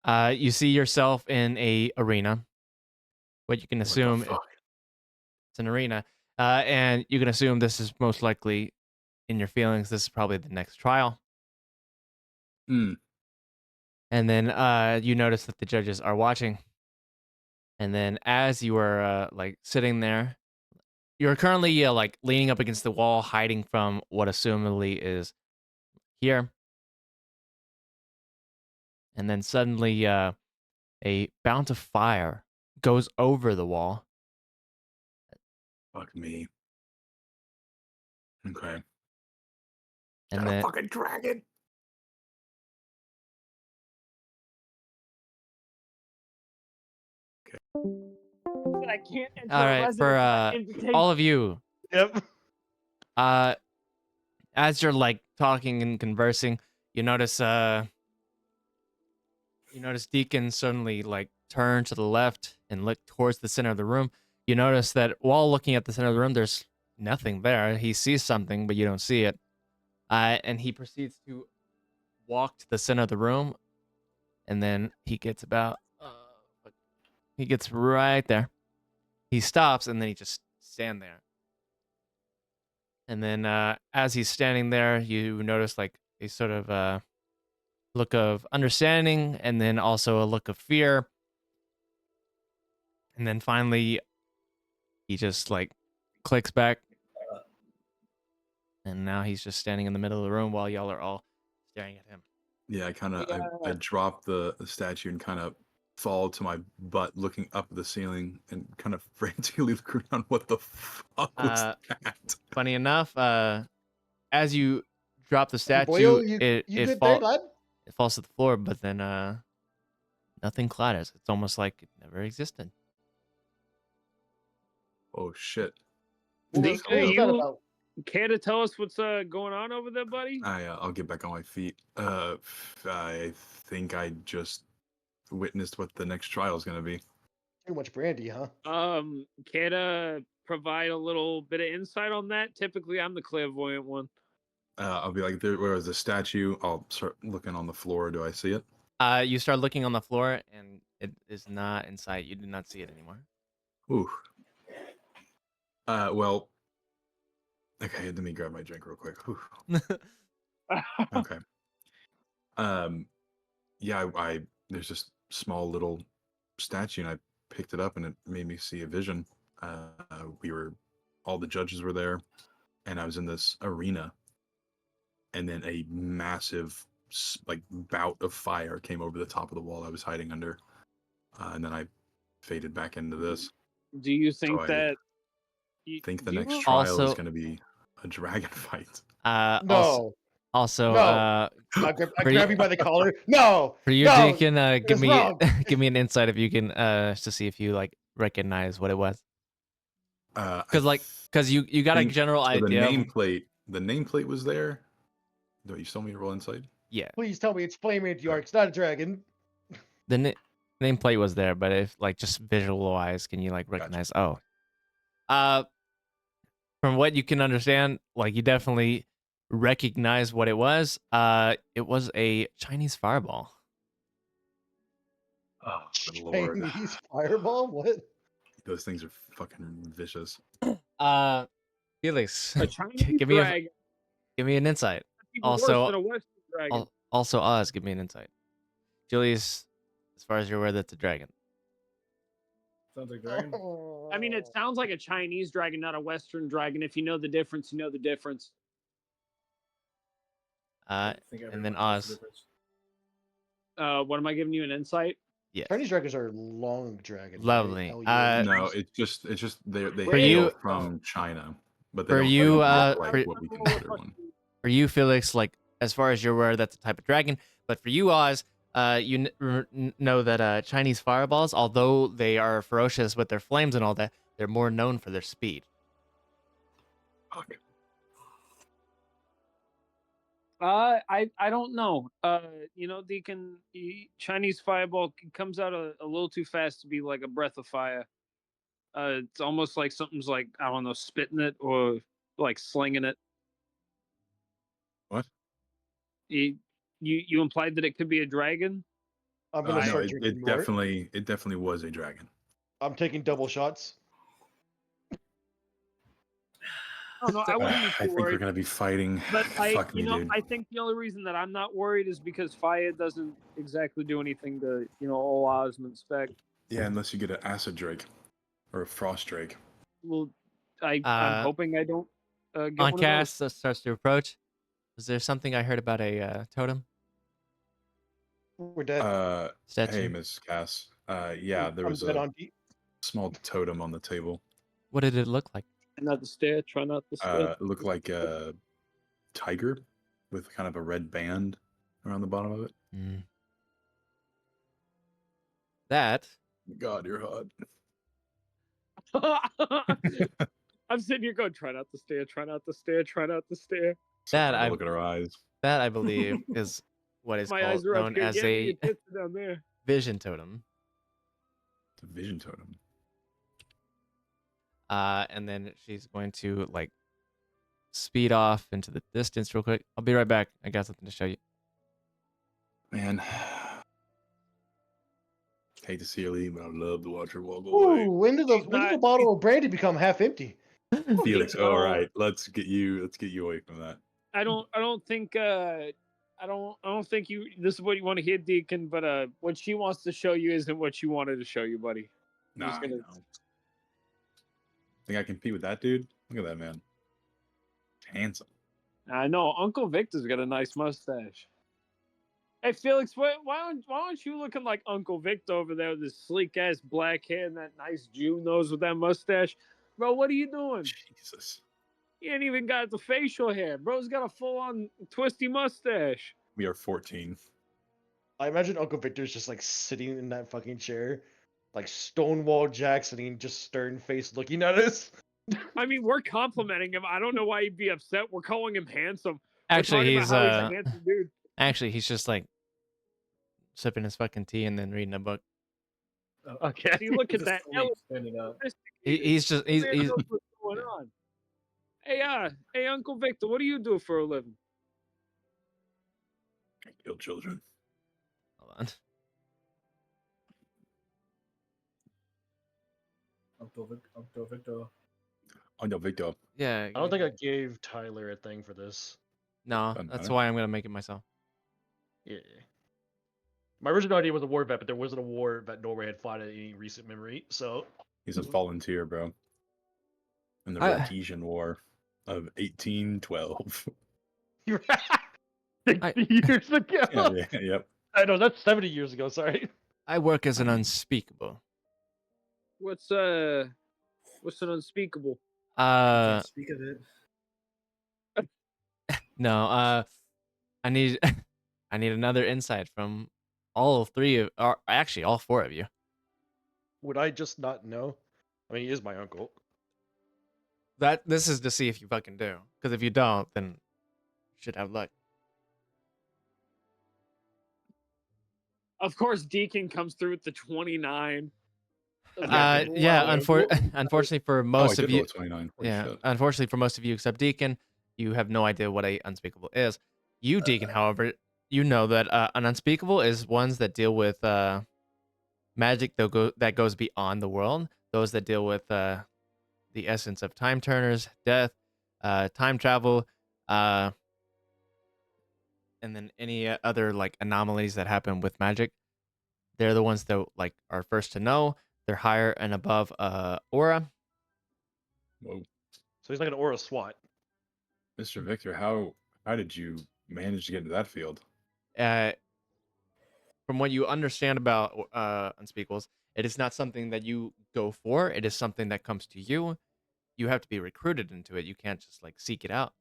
You see yourself in a arena. What you can What the assume fuck? it's an arena, and you can assume this is most likely in your feelings. This is probably the next trial. Hmm. And then you notice that the judges are watching. And then as you are like sitting there, you're currently like leaning up against the wall, hiding from what assumably is here. And then suddenly a bout of fire goes over the wall. Fuck me. Okay. And Got a then fucking dragon. But I can't enter all a right, residence for without invitation. all of you, Yep. as you're like talking and conversing, you notice Deacon suddenly like turn to the left and look towards the center of the room. You notice that while looking at the center of the room, there's nothing there. He sees something, but you don't see it. And he proceeds to walk to the center of the room, and then he gets he gets right there. He stops, and then he just stand there. And then as he's standing there, you notice like a sort of look of understanding, and then also a look of fear. And then finally, he just like clicks back. And now he's just standing in the middle of the room while y'all are all staring at him. Yeah, I kind of Yeah. I drop the statue and kind of fall to my butt, looking up at the ceiling and kind of frantically look around. What the fuck was that? Funny enough, as you drop the Hey, statue, boyo, you it good there, bud? it falls to the floor, but then nothing clatters. It's almost like it never existed. Oh shit! Well, Does are hold up. you- Care to tell us what's going on over there, buddy? I'll get back on my feet. I think I just witnessed what the next trial is going to be. Too much brandy, huh? Care to provide a little bit of insight on that? Typically, I'm the clairvoyant one. I'll be like, where was the statue? I'll start looking on the floor. Do I see it? You start looking on the floor, and it is not in sight. You do not see it anymore. Ooh. Well. Okay, let me grab my drink real quick. Whew. Okay. Yeah, I there's this small little statue, and I picked it up, and it made me see a vision. All the judges were there, and I was in this arena, and then a massive like bout of fire came over the top of the wall I was hiding under, and then I faded back into this. Do you think I that? think the do you next know- trial is Also- going to be a dragon fight. No. Also, No. I for grab you by the collar. No. for you, No, Deacon, give is me wrong. give me an insight if you can, to see if you like recognize what it was. Because you got a think- general so idea. The nameplate was there. No, you still want me to roll insight? Yeah, Please tell me it's Flaming York. It's not a dragon. the nameplate was there, but if like just visualize, can you like recognize? Oh, from what you can understand, like you definitely recognize what it was. It was a Chinese fireball. Oh, good lord. Chinese fireball? What? Those things are fucking vicious. Felix, A Chinese give me dragon. give me an insight. Even worse Also- than a Western dragon. Also, Oz, give me an insight. Julius, as far as you're aware, that's a dragon. Sounds like dragon. I mean, it sounds like a Chinese dragon, not a Western dragon. If you know the difference, you know the difference. I think and then everyone knows the Oz. difference. What am I giving you an insight? Yes. Chinese dragons are long dragons. Lovely. Right? No, it's just they For hail you- from China, but for they don't, you, they don't uh, look like for- what we consider one. For you, Felix, like as far as you're aware, that's a type of dragon. But for you, Oz, you know that Chinese fireballs, although they are ferocious with their flames and all that, they're more known for their speed. Fuck. I don't know. Deacon, Chinese fireball comes out a little too fast to be like a breath of fire. It's almost like something's like, I don't know, spitting it or like slinging it. What? You implied that it could be a dragon. I'm gonna No, start it drinking more. definitely was a dragon. I'm taking double shots. Oh no, I wouldn't be I too think we're worried. gonna be fighting. But Fuck me, dude. I think the only reason that I'm not worried is because fire doesn't exactly do anything to, all Osmond spec. Yeah, unless you get an acid drake or a frost drake. Well, I'm Uh, hoping I don't get On one of those. cast that starts to approach. Was there something I heard about a totem We're dead. statue? Hey, Miss Cass. Yeah, there I'm was dead a on deep. small totem on the table. What did it look like? Not to stare. Try not to stare. It looked like a tiger with kind of a red band around the bottom of it. Mm. That God, you're hot. I'm sitting here going, try not to stare. Try not to stare. Try not to stare. That I Look at her eyes. that I believe is what is My called, eyes are up known here. as Yeah, your a tits are down there. vision totem. It's a vision totem. And then she's going to like speed off into the distance real quick. I'll be right back. I got something to show you. Man. Hate to see her leave, but I'd love to watch her walk away. Ooh, when did the not- bottle of brandy become half empty? Felix, No. all right, let's get you away from that. I don't think I don't think you this is what you want to hear, Deacon, but what she wants to show you isn't what she wanted to show you, buddy. I'm Nah, just gonna- think I can compete with that dude? Look at that man. Handsome. I know Uncle Victor's got a nice mustache. Hey Felix, why aren't you looking like Uncle Victor over there with his sleek ass black hair and that nice Jew nose with that mustache? Bro, what are you doing? Jesus. He ain't even got the facial hair. Bro's got a full on twisty mustache. We are 14. I imagine Uncle Victor's just like sitting in that fucking chair, like Stonewall Jackson, just stern faced looking at us. I mean, we're complimenting him. I don't know why he'd be upset. We're calling him handsome. Actually, we're he's talking about how he's a handsome dude. actually he's just like sipping his fucking tea and then reading a book. Okay. See, look at Just that. sleep, standing up. He's just he's Man knows what's going on. Hey, Uncle Victor, what do you do for a living? Kill children. hold on. Uncle Victor. Oh no, Victor. Yeah. I don't think I gave Tyler a thing for this. No, Doesn't that's matter. why I'm gonna make it myself. Yeah. My original idea was a war vet, but there wasn't a war vet Norway had fought in any recent memory, so He's a volunteer, bro. In the I- Rhodesian War of 1812. 60 years ago. Yep. I know that's 70 years ago. Sorry. I work as an unspeakable. What's an unspeakable? Uh, Can't speak of it. no. I need I need another insight from all three of, or actually all four of you. Would I just not know? I mean, he is my uncle. This is to see if you fucking do. Because if you don't, then you should have luck. Of course, Deacon comes through with the 29. Yeah. Unfortunately for most I of did roll you, a 29. Holy yeah. shit. Unfortunately for most of you except Deacon, you have no idea what a unspeakable is. You, Deacon, however, you know that an unspeakable is ones that deal with magic that goes beyond the world. Those that deal with the essence of time turners, death, time travel, and then any other like anomalies that happen with magic. They're the ones that like are first to know. They're higher and above aura. Whoa. So he's like an aura SWAT. Mr. Victor, how did you manage to get into that field? From what you understand about unspeakables, it is not something that you go for. It is something that comes to you. You have to be recruited into it. You can't just like seek it out.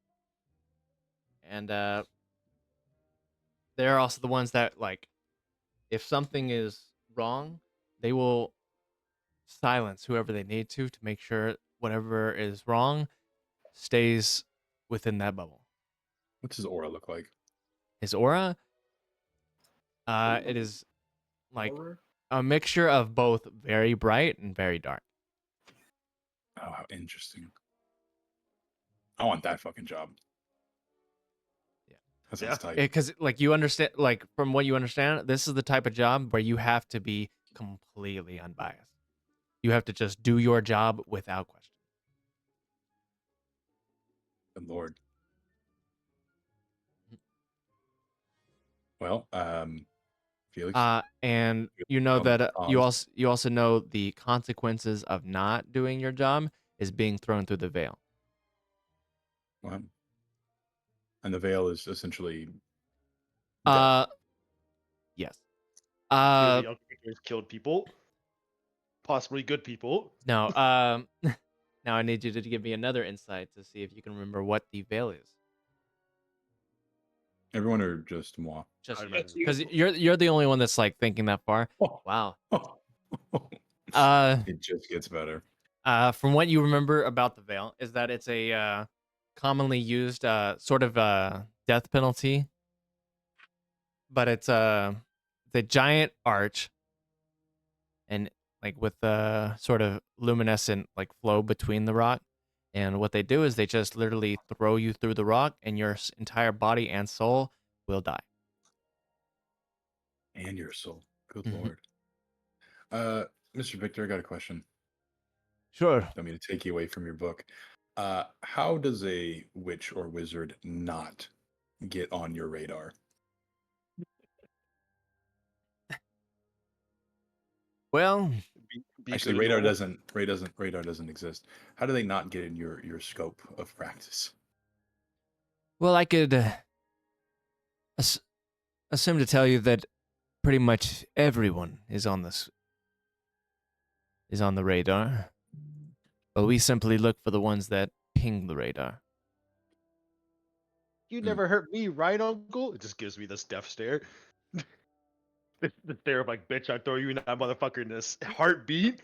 And they're also the ones that like, if something is wrong, they will silence whoever they need to make sure whatever is wrong stays within that bubble. What's his aura look like? His aura, it is like Horror? a mixture of both very bright and very dark. Oh, how interesting. I want that fucking job. Yeah. That sounds tight. Because like you understand, like from what you understand, this is the type of job where you have to be completely unbiased. You have to just do your job without question. Good Lord. Well, Felix. And you know that you Pause. also know the consequences of not doing your job is being thrown through the veil. Well, and the veil is essentially Yes. You know, the uncle has killed people, possibly good people. No. Now I need you to give me another insight to see if you can remember what the veil is. everyone or just moi. Just I imagine. because you're the only one that's like thinking that far. Oh. Wow. It just gets better. From what you remember about the veil, is that it's a commonly used sort of death penalty, but it's a giant arch, and like with a sort of luminescent like flow between the rock. And what they do is they just literally throw you through the rock, and your entire body and soul will die. And your soul. Good Mhm. Lord. Mr. Victor, I got a question. Sure. Don't mean to take you away from your book. How does a witch or wizard not get on your radar? Well, Be Actually, good and normal. radar doesn't exist. How do they not get in your scope of practice? I could assume to tell you that pretty much everyone is on the radar, but we simply look for the ones that ping the radar. You never hurt me, right, Uncle? It just gives me this death stare. the stare of like, bitch, I throw you in that motherfucker in this heartbeat.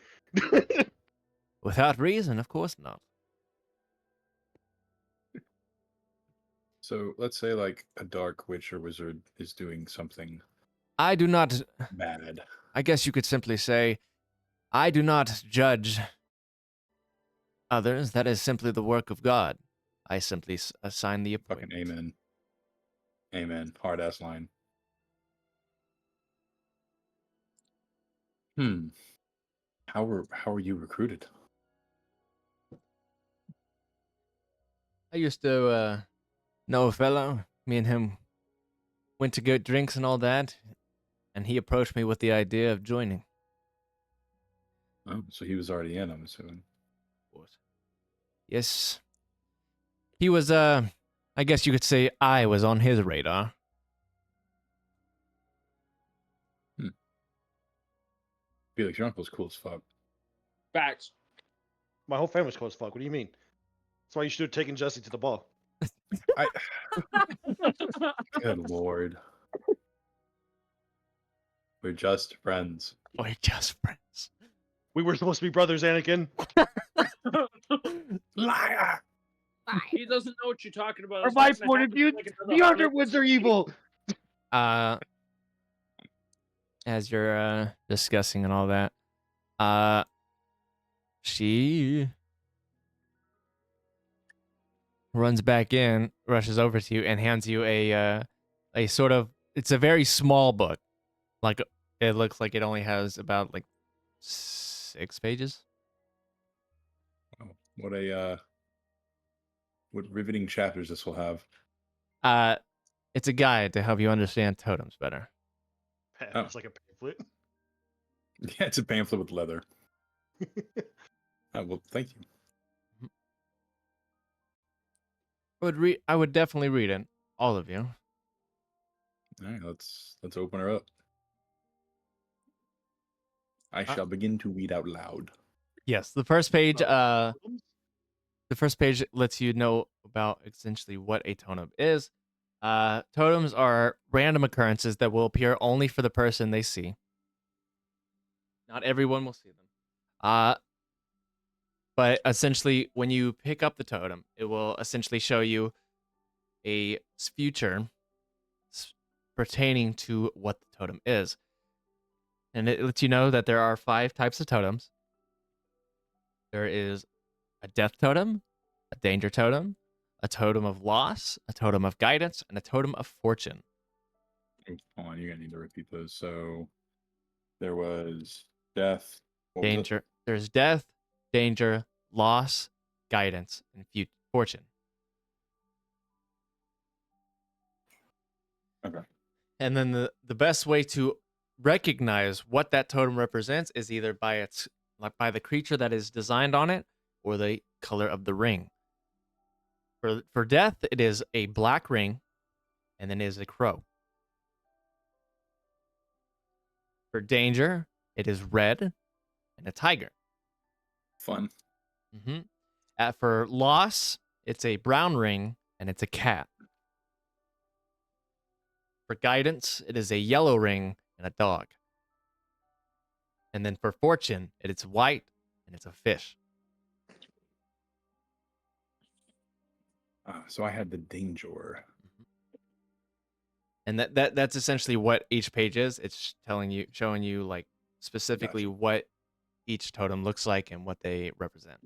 Without reason, of course not. So let's say like a dark witch or wizard is doing something I do not. bad. I guess you could simply say, I do not judge others. That is simply the work of God. I simply assign the Fucking appointment. amen. Amen. Hard ass line. Hmm. How were you recruited? I used to know a fellow. Me and him went to get drinks and all that, and he approached me with the idea of joining. Oh, so he was already in, I'm assuming. Yes. He was, I guess you could say I was on his radar. Felix, your uncle's cool as fuck. Facts. My whole family's cool as fuck. What do you mean? That's why you should have taken Jesse to the ball. I Good lord. We're just friends. We're just friends. We were supposed to be brothers, Anakin. Liar! He doesn't know what you're talking about. From That's my what's gonna point of happen view, in, like, another the 100 Underwoods are evil. As you're discussing and all that, she runs back in, rushes over to you, and hands you a sort of, it's a very small book. Like, it looks like it only has about like 6 pages. Oh, what riveting chapters this will have. It's a guide to help you understand totems better. Oh. It's like a pamphlet. Yeah, it's a pamphlet with leather. Well, thank you. I would definitely read it, all of you. All right, let's open her up. I shall begin to read out loud. Yes, the first page lets you know about essentially what a totem is. Totems are random occurrences that will appear only for the person they see. Not everyone will see them. But essentially, when you pick up the totem, it will essentially show you a future pertaining to what the totem is. And it lets you know that there are 5 types of totems. There is a death totem, a danger totem, a totem of loss, a totem of guidance, and a totem of fortune. Hold on, you're gonna need to repeat those. So there was death. What was it? Danger. There's death, danger, loss, guidance, and fortune. Okay. And then the best way to recognize what that totem represents is either by by the creature that is designed on it or the color of the ring. For death, it is a black ring, and then it is a crow. For danger, it is red and a tiger. Fun. For loss, it's a brown ring and it's a cat. For guidance, it is a yellow ring and a dog. And then for fortune, it's white and it's a fish. So I had the danger. And that's essentially what each page is. It's showing you like specifically Gotcha. what each totem looks like and what they represent.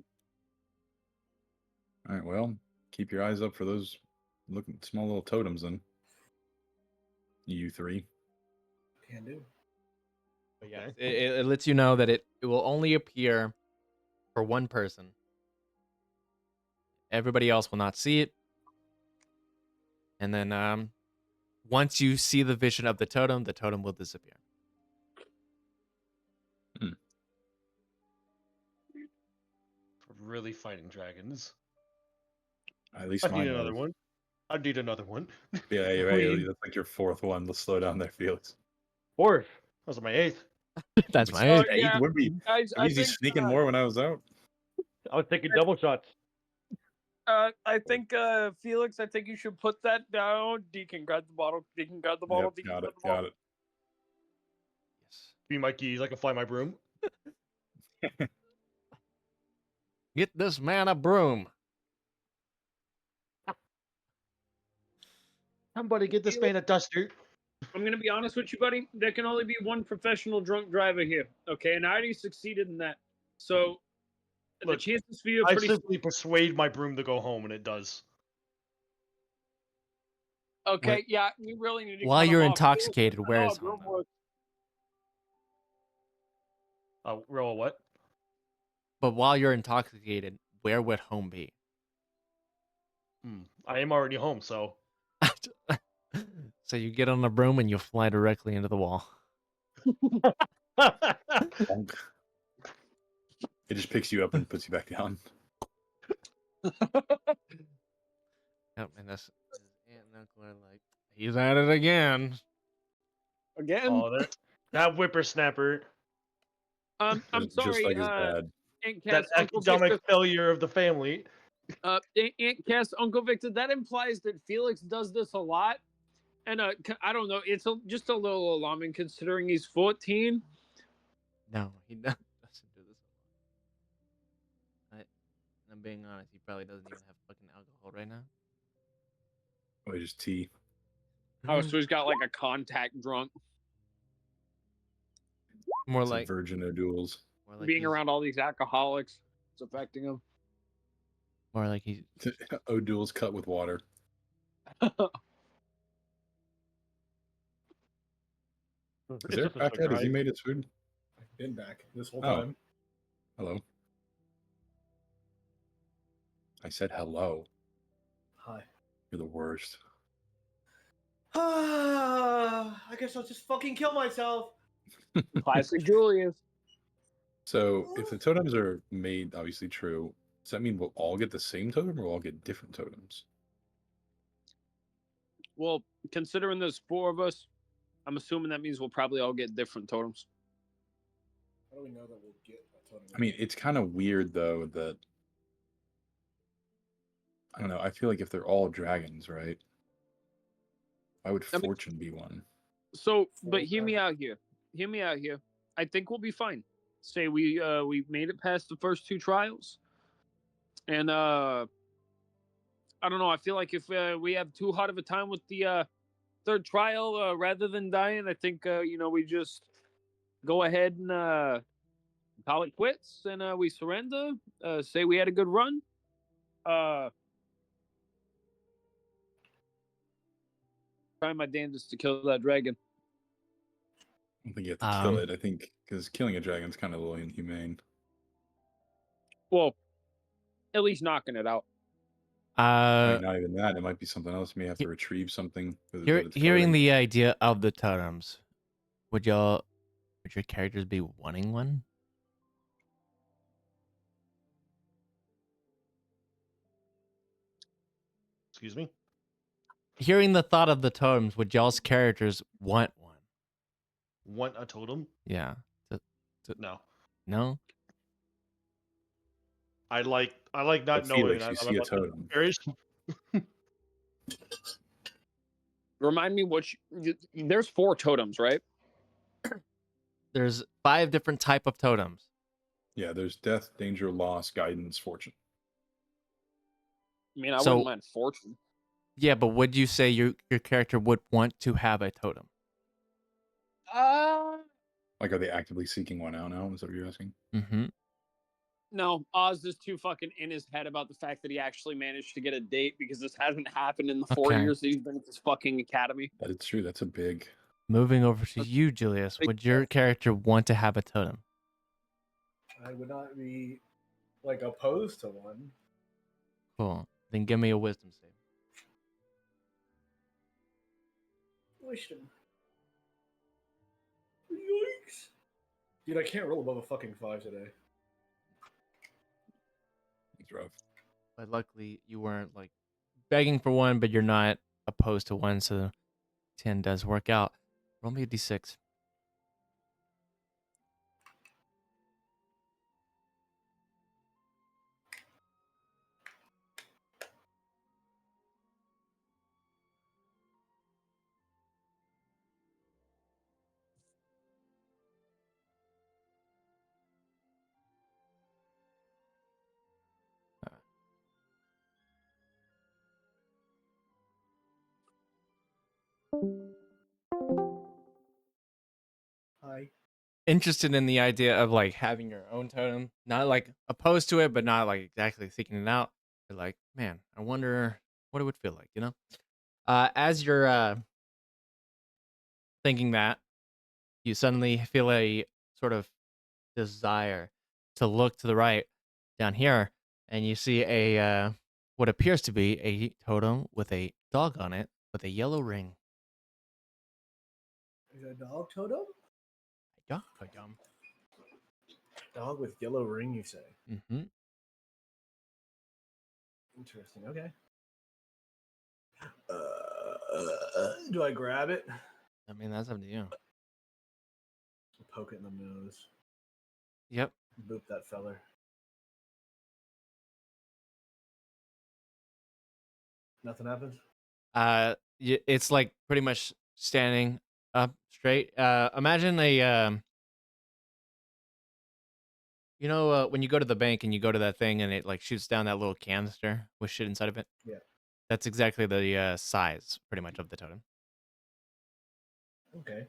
All right, well, keep your eyes up for those small little totems then. You 3. Can do. But yeah, it lets you know that it will only appear for one person. Everybody else will not see it. And then once you see the vision of the totem will disappear. For really fighting dragons. At least I need mine another was. one. I need another one. Yeah, that's like your 4th one. Let's slow down there, Felix. 4th. That was my 8th. That's my Oh, age. yeah. Would be Guys, I easy think sneaking more when I was out. I was taking double shots. I think Felix, I think you should put that down. Deacon, grab the bottle. Deacon, grab the bottle. Yep, Deacon, got grab it. the bottle. Got it. Be my keys. I can fly my broom. Get this man a broom. Somebody get this man a duster. I'm gonna be honest with you, buddy. There can only be one professional drunk driver here, okay? And I already succeeded in that. So the Look, chances for you are I pretty. simply persuade my broom to go home, and it does. Okay, Wait. yeah, you really need to. While cut 'em you're off. intoxicated, I where know is a broom home? works. Roll what? But while you're intoxicated, where would home be? I am already home, so. So you get on the broom and you fly directly into the wall. Bonk. It just picks you up and puts you back down. Yep, and that's his aunt and uncle are like, he's at it again. Again? Oh, that whippersnapper. I'm Just sorry, like his dad. Aunt That Cass, Uncle academic Victor. failure of the family. Aunt Cass, Uncle Victor. That implies that Felix does this a lot, and I don't know. It's just a little alarming considering he's 14. No, he doesn't do this a lot. I'm being honest, he probably doesn't even have fucking alcohol right now. Oh, just tea. Oh, so he's got like a contact drunk, More It's a like virgin O'Doul's. being he's, around all these alcoholics. It's affecting him. more like he's O'Doul's cut with water. Is there a Pathfinder? Has he made his food? I've been back this whole Oh. time. Hello. I said hello. Hi. You're the worst. I guess I'll just fucking kill myself. Classic Julius. So, if the totems are made obviously true, does that mean we'll all get the same totem or we'll all get different totems? Well, considering there's 4 of us, I'm assuming that means we'll probably all get different totems. How do we know that we'll get a totem? I mean, it's kind of weird though that I don't know. I feel like if they're all dragons, right? Why would I mean- fortune be one? So, but hear me out here. Hear me out here. I think we'll be fine. Say we made it past the first 2 trials, and I don't know. I feel like if we have too hard of a time with the 3rd trial, rather than dying, I think we just go ahead and call it quits, and we surrender. Say we had a good run. Trying my damnedest to kill that dragon. I don't think you have to kill it. I think because killing a dragon's kind of a little inhumane. Well, at least knocking it out. I mean, not even that. It might be something else. You may have to retrieve something. that it's hearing guarding. the idea of the totems, would your characters be wanting one? Excuse me? Hearing the thought of the totems, would y'all's characters want one? Want a totem? Yeah. No. No? I like not But knowing. Felix, you see a totem. Remind me there's 4 totems, right? There's 5 different type of totems. Yeah, there's death, danger, loss, guidance, fortune. I mean, I wouldn't mind fortune. Yeah, but would you say your character would want to have a totem? Like, are they actively seeking one out now? Is that what you're asking? Mm-hmm. No, Oz is too fucking in his head about the fact that he actually managed to get a date because this hasn't happened in the 4 Okay. years that he's been at this fucking academy. That is true. That's a big. Moving over to you, Julius. Would your character want to have a totem? I would not be like opposed to one. Cool. Then give me a wisdom save. Wisdom. Yikes. Dude, I can't roll above a fucking 5 today. It's rough. But luckily, you weren't like begging for one, but you're not opposed to one, so 10 does work out. Roll me a d6. Hi. Interested in the idea of like having your own totem, not like opposed to it, but not like exactly seeking it out. But like, man, I wonder what it would feel like, you know? As you're thinking that, you suddenly feel a sort of desire to look to the right down here, and you see a what appears to be a totem with a dog on it with a yellow ring. Is it a dog totem? Dog totem. Dog with yellow ring, you say? Mm-hmm. Interesting. Okay. Do I grab it? I mean, that's up to you. Poke it in the nose. Yep. Boop that feller. Nothing happens? It's like pretty much standing up straight. Imagine a you know, when you go to the bank and you go to that thing and it like shoots down that little canister with shit inside of it. Yeah. That's exactly the size, pretty much, of the totem. Okay.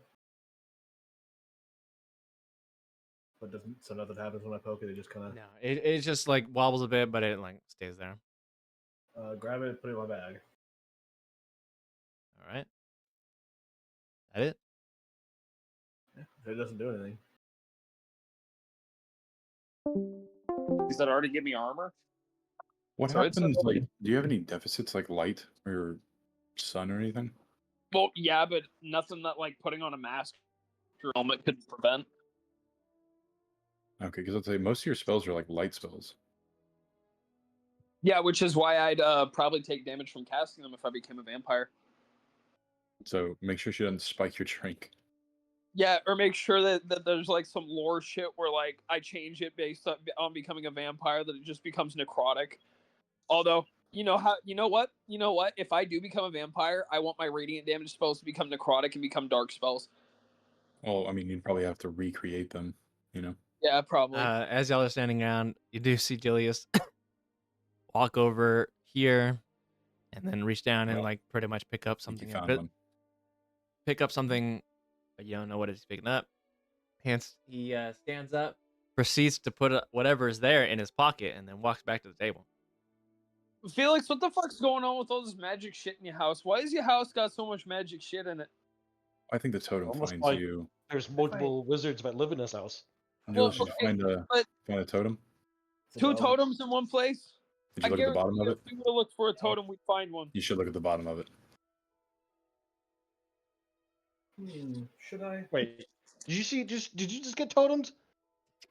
But doesn't so nothing happens when I poke it? It just kind of No, it just like wobbles a bit, but it like stays there. grab it, put it in my bag. All right. That it? Yeah, if it doesn't do anything. Does that already give me armor? What So it's happens? Like, do you have any deficits like light or sun or anything? Well, yeah, but nothing that like putting on a mask or helmet could prevent. Okay, because I'd say most of your spells are like light spells. Yeah, which is why I'd probably take damage from casting them if I became a vampire. So make sure she doesn't spike your drink. Yeah, or make sure that there's like some lore shit where like I change it based on becoming a vampire that it just becomes necrotic. Although, you know what? If I do become a vampire, I want my radiant damage spells to become necrotic and become dark spells. Well, I mean, you'd probably have to recreate them, you know? Yeah, probably. As y'all are standing around, you do see Julius walk over here and then reach down and Well, like pretty much pick up I think you something. found one. Pick up something, but you don't know what he's picking up. He stands up, proceeds to put whatever is there in his pocket, and then walks back to the table. Felix, what the fuck's going on with all this magic shit in your house? Why has your house got so much magic shit in it? I think the totem Almost finds like you. there's multiple wizards that live in this house. Well, Jules, did you okay, but find a totem? It's a two dog. totems in one place? Did you I look at the guarantee bottom of you it? if we would have looked for a totem, we'd find one. You should look at the bottom of it. Should I? Wait, did you just get totems?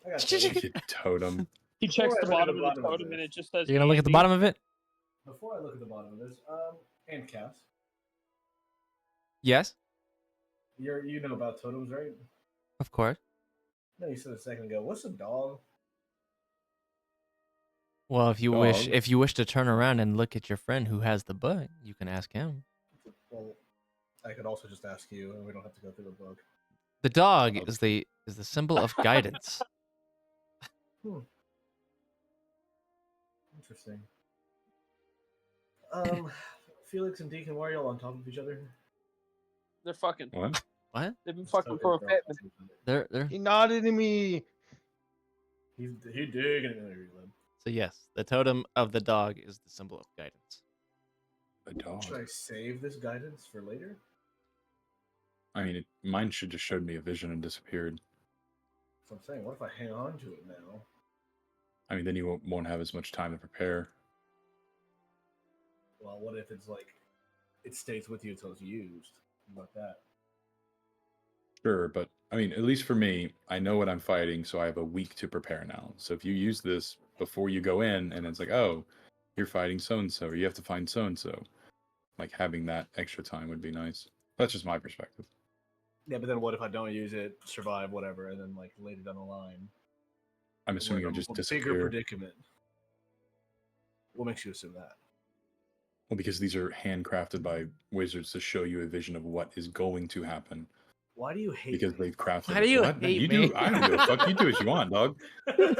I got Did you totems. You totem. He checks Before the I look at bottom the of the bottom of totem and this. it just says. You're gonna look at the handy. bottom of it? Before I look at the bottom of this, hand cast. Yes, You know about totems, right? of course. No, you said a second ago. What's a dog? Well, if you Dog. wish to turn around and look at your friend who has the book, you can ask him. Well, I could also just ask you, and we don't have to go through the book. The dog Okay. is the symbol of guidance. Interesting. Felix and Deacon, why are y'all on top of each other? They're fucking. What? What? They've been fucking for a bit. They're He nodded at me. He digging it. so yes, the totem of the dog is the symbol of guidance. A dog. Should I save this guidance for later? I mean, mine should just showed me a vision and disappeared. So I'm saying, what if I hang on to it now? I mean, then you won't have as much time to prepare. Well, what if it's like it stays with you until it's used? How about that? Sure, but I mean, at least for me, I know what I'm fighting, so I have a week to prepare now. So if you use this before you go in, and it's like, oh, you're fighting so and so, or you have to find so and so, like having that extra time would be nice. That's just my perspective. Yeah, but then what if I don't use it, survive, whatever, and then like later down the line, I'm assuming we're it'll in just a disappear. bigger predicament. What makes you assume that? Well, because these are handcrafted by wizards to show you a vision of what is going to happen. Why do you hate Because me? they've crafted. Why do you What? hate you me? do. I don't give a fuck. You do what you want, dog. All right,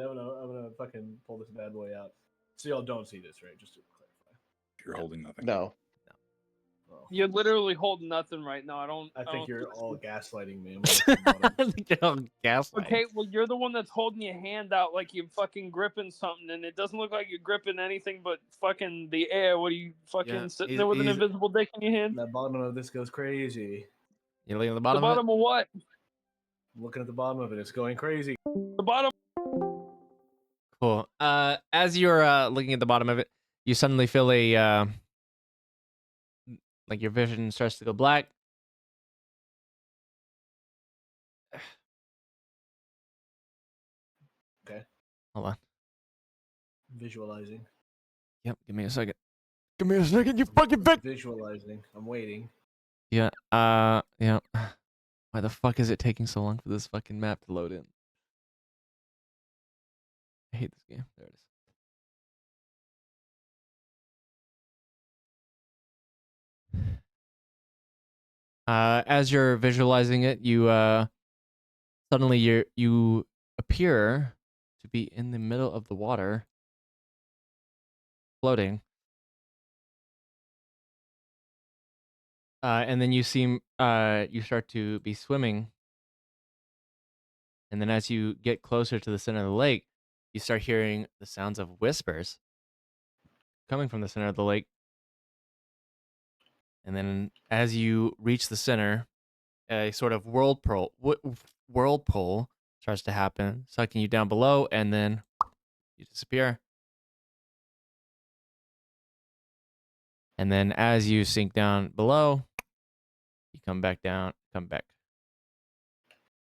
I'm gonna fucking pull this bad boy out. So y'all don't see this, right? Just to clarify. You're holding nothing. No. Oh. You're literally holding nothing right now. I don't. I think don't you're this. all gaslighting me. I'm gonna look at the I bottom. think you're all gaslighting. Okay, well, you're the one that's holding your hand out like you're fucking gripping something, and it doesn't look like you're gripping anything but fucking the air. What are you fucking Yeah, sitting he's- there with an he's- invisible dick in your hand? The bottom of this goes crazy. You looking at the The bottom, of bottom of what? I'm looking at the bottom of it. It's going crazy. The bottom. it? Cool. As you're looking at the bottom of it, you suddenly feel a like your vision starts to go black. Okay. Hold on. Visualizing. Yep. Give me a second. Give me a second. You fucking bitch. Visualizing. I'm waiting. Yeah. Yeah. Why the fuck is it taking so long for this fucking map to load in? I hate this game. There it is. As you're visualizing it, you suddenly you appear to be in the middle of the water, floating. And then you start to be swimming. And then as you get closer to the center of the lake, you start hearing the sounds of whispers coming from the center of the lake. And then as you reach the center, a sort of whirlpool starts to happen, sucking you down below, and then you disappear. And then as you sink down below, you come back down, come back.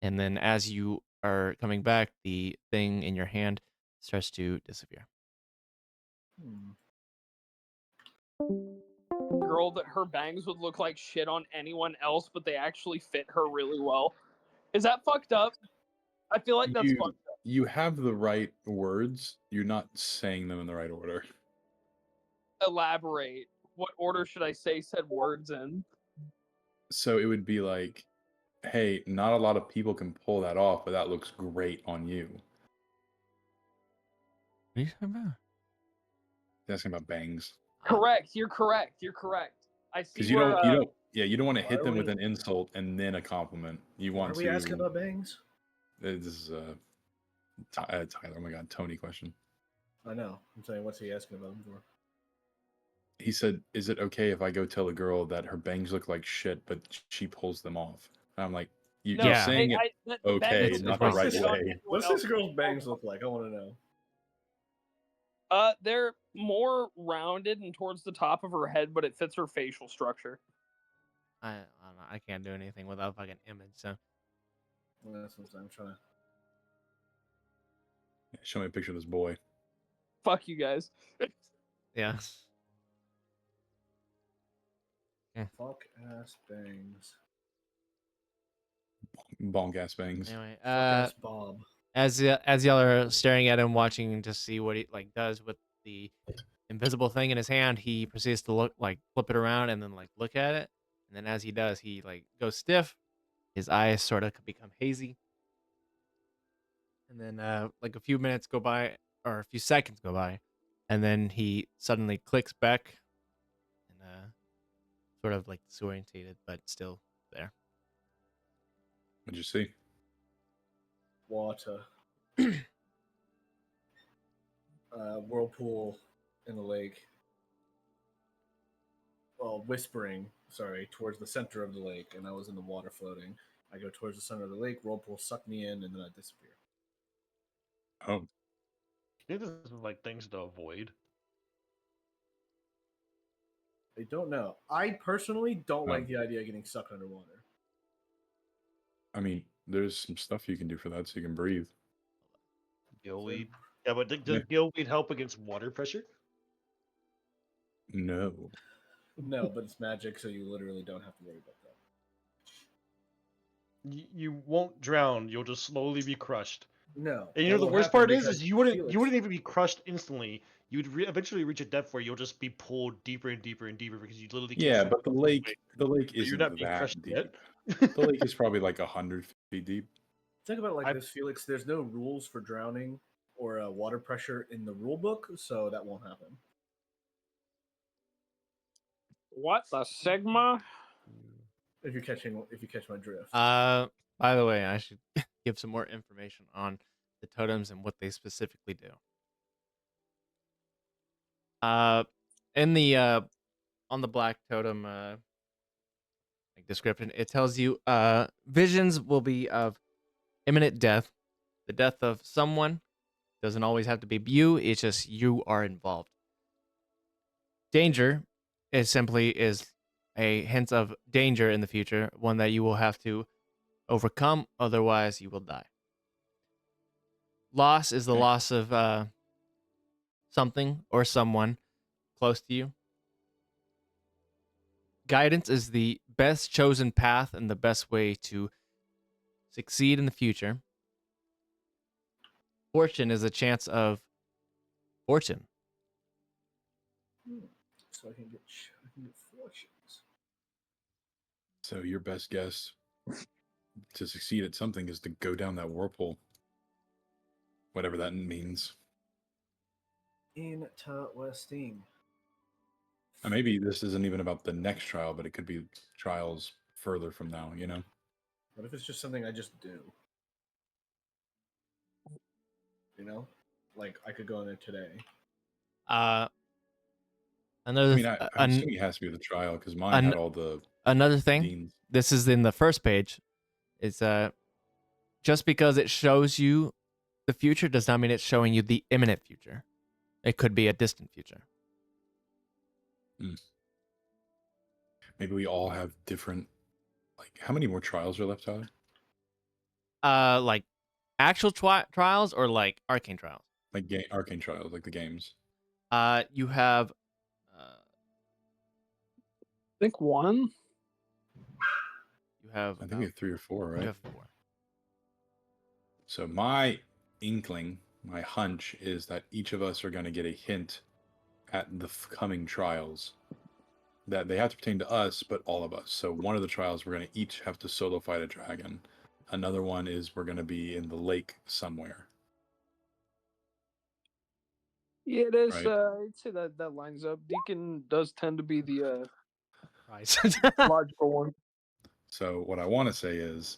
And then as you are coming back, the thing in your hand starts to disappear. Girl that her bangs would look like shit on anyone else, but they actually fit her really well. Is that fucked up? I feel like that's fucked up. You have the right words. You're not saying them in the right order. Elaborate. What order should I say said words in? So it would be like, hey, not a lot of people can pull that off, but that looks great on you. What are you talking about? He's asking about bangs. Correct. You're correct. You're correct. I see. Because you where, don't want to hit Are them with we- an insult and then a compliment. You want Are we to. asking about bangs? This is Tyler. Oh my god, Tony question. I know. I'm saying, what's he asking about them for? He said, "Is it okay if I go tell a girl that her bangs look like shit, but she pulls them off?" And I'm like, "You're Yeah. saying it the okay, bangs not look the like right shit on way." anyone What's else. this girl's bangs look like? I want to know. They're more rounded and towards the top of her head, but it fits her facial structure. I don't know. I can't do anything without a fucking image. So Well, that's what I'm trying to. Show me a picture of this boy. Fuck you guys. yeah. Fuck ass bangs. Bonk ass bangs. Anyway, Fuck ass Bob. as y'all are staring at him, watching to see what he like does with the invisible thing in his hand, he proceeds to flip it around and then look at it. And then as he does, he goes stiff. His eyes sort of become hazy. And then a few minutes go by, or a few seconds go by, and then he suddenly clicks back and sort of disorientated, but still there. What'd you see? Water. Whirlpool in the lake. Well, whispering, towards the center of the lake, and I was in the water floating. I go towards the center of the lake, whirlpool suck me in, and then I disappear. Oh, I think this is things to avoid. I don't know. I personally don't Oh. like the idea of getting sucked underwater. I mean, there's some stuff you can do for that so you can breathe. Gillweed. Yeah, but does Yeah. gillweed help against water pressure? No. No, but it's magic, so you literally don't have to worry about that. You won't drown. You'll just slowly be crushed. No. And that the will worst happen part is because you wouldn't Felix- even be crushed instantly. You'd eventually reach a depth where you'll just be pulled deeper and deeper and deeper because you literally can't Yeah, swim but the lake you're isn't not being that crushed deep. yet. The lake is probably 100 feet deep. Think about it like this, Felix. There's no rules for drowning or water pressure in the rule book, so that won't happen. What the Sigma? If you catch my drift. By the way, I should give some more information on the totems and what they specifically do. In the on the black totem like description, it tells you visions will be of imminent death, the death of someone. Doesn't always have to be you. It's just you are involved. Danger is simply a hint of danger in the future, one that you will have to overcome, otherwise you will die. Loss is the loss of something or someone close to you. Guidance is the best chosen path and the best way to succeed in the future. Fortune is a chance of fortune. So I can get fortunes. So your best guess to succeed at something is to go down that whirlpool. Whatever that means. Interesting. And maybe this isn't even about the next trial, but it could be trials further from now, you know? What if it's just something I just do? You know? Like, I could go in there today. Another I mean, I'm assuming it has to be with the trial because mine had all the another thing. deans. This is in the first page. It's just because it shows you the future does not mean it's showing you the imminent future. It could be a distant future. Maybe we all have different. Like, how many more trials are left, Tyler? Like actual trials or like arcane trials? Like arcane trials, like the games. You have. I think one. You have. I think we have 3 or 4, right? You have 4. So my inkling, my hunch is that each of us are going to get a hint at the coming trials. That they have to pertain to us, but all of us. So one of the trials we're going to each have to solo fight a dragon. Another one is we're going to be in the lake somewhere. Yeah, it is. Right. I'd say that lines up. Deacon does tend to be the Right. logical one. So what I want to say is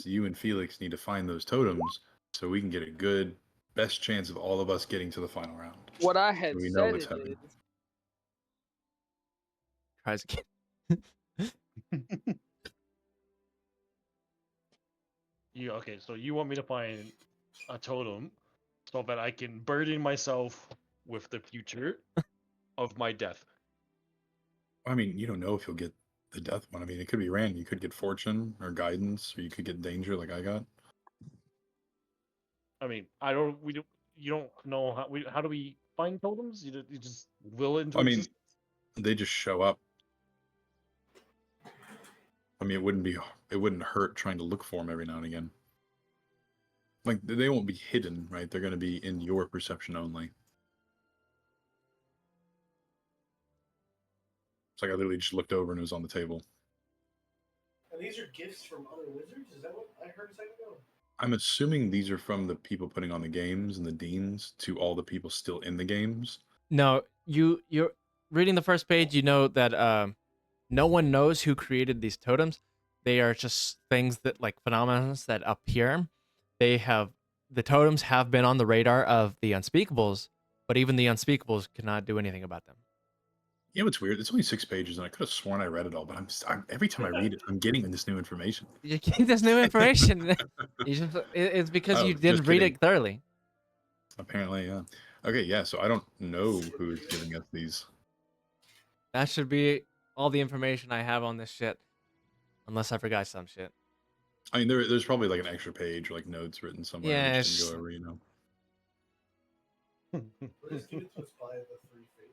you and Felix need to find those totems so we can get a good, best chance of all of us getting to the final round. What I had So we know said what's it happening. is. Tries again. So you want me to find a totem so that I can burden myself with the future of my death. I mean, you don't know if you'll get the death one. I mean, it could be random. You could get fortune or guidance, or you could get danger like I got. I mean, you don't know how do we find totems? You just will it into I mean, existence? they just show up. I mean, it wouldn't hurt trying to look for them every now and again. Like, they won't be hidden, right? They're going to be in your perception only. It's like I literally just looked over and it was on the table. And these are gifts from other wizards? Is that what I heard a second ago? I'm assuming these are from the people putting on the games and the deans to all the people still in the games. No, you're reading the first page. You know that no one knows who created these totems. They are just things that like phenomena that appear. The totems have been on the radar of the unspeakables, but even the unspeakables cannot do anything about them. You know, it's weird. It's only 6 pages, and I could have sworn I read it all, but every time I read it, I'm getting this new information. You get this new information. It's because you just didn't read kidding. it thoroughly. Apparently, yeah. Okay, yeah. So I don't know who's giving us these. That should be all the information I have on this shit, unless I forgot some shit. I mean, there's probably like an extra page or like notes written somewhere. Yeah, We it's just just- didn't go over, you know.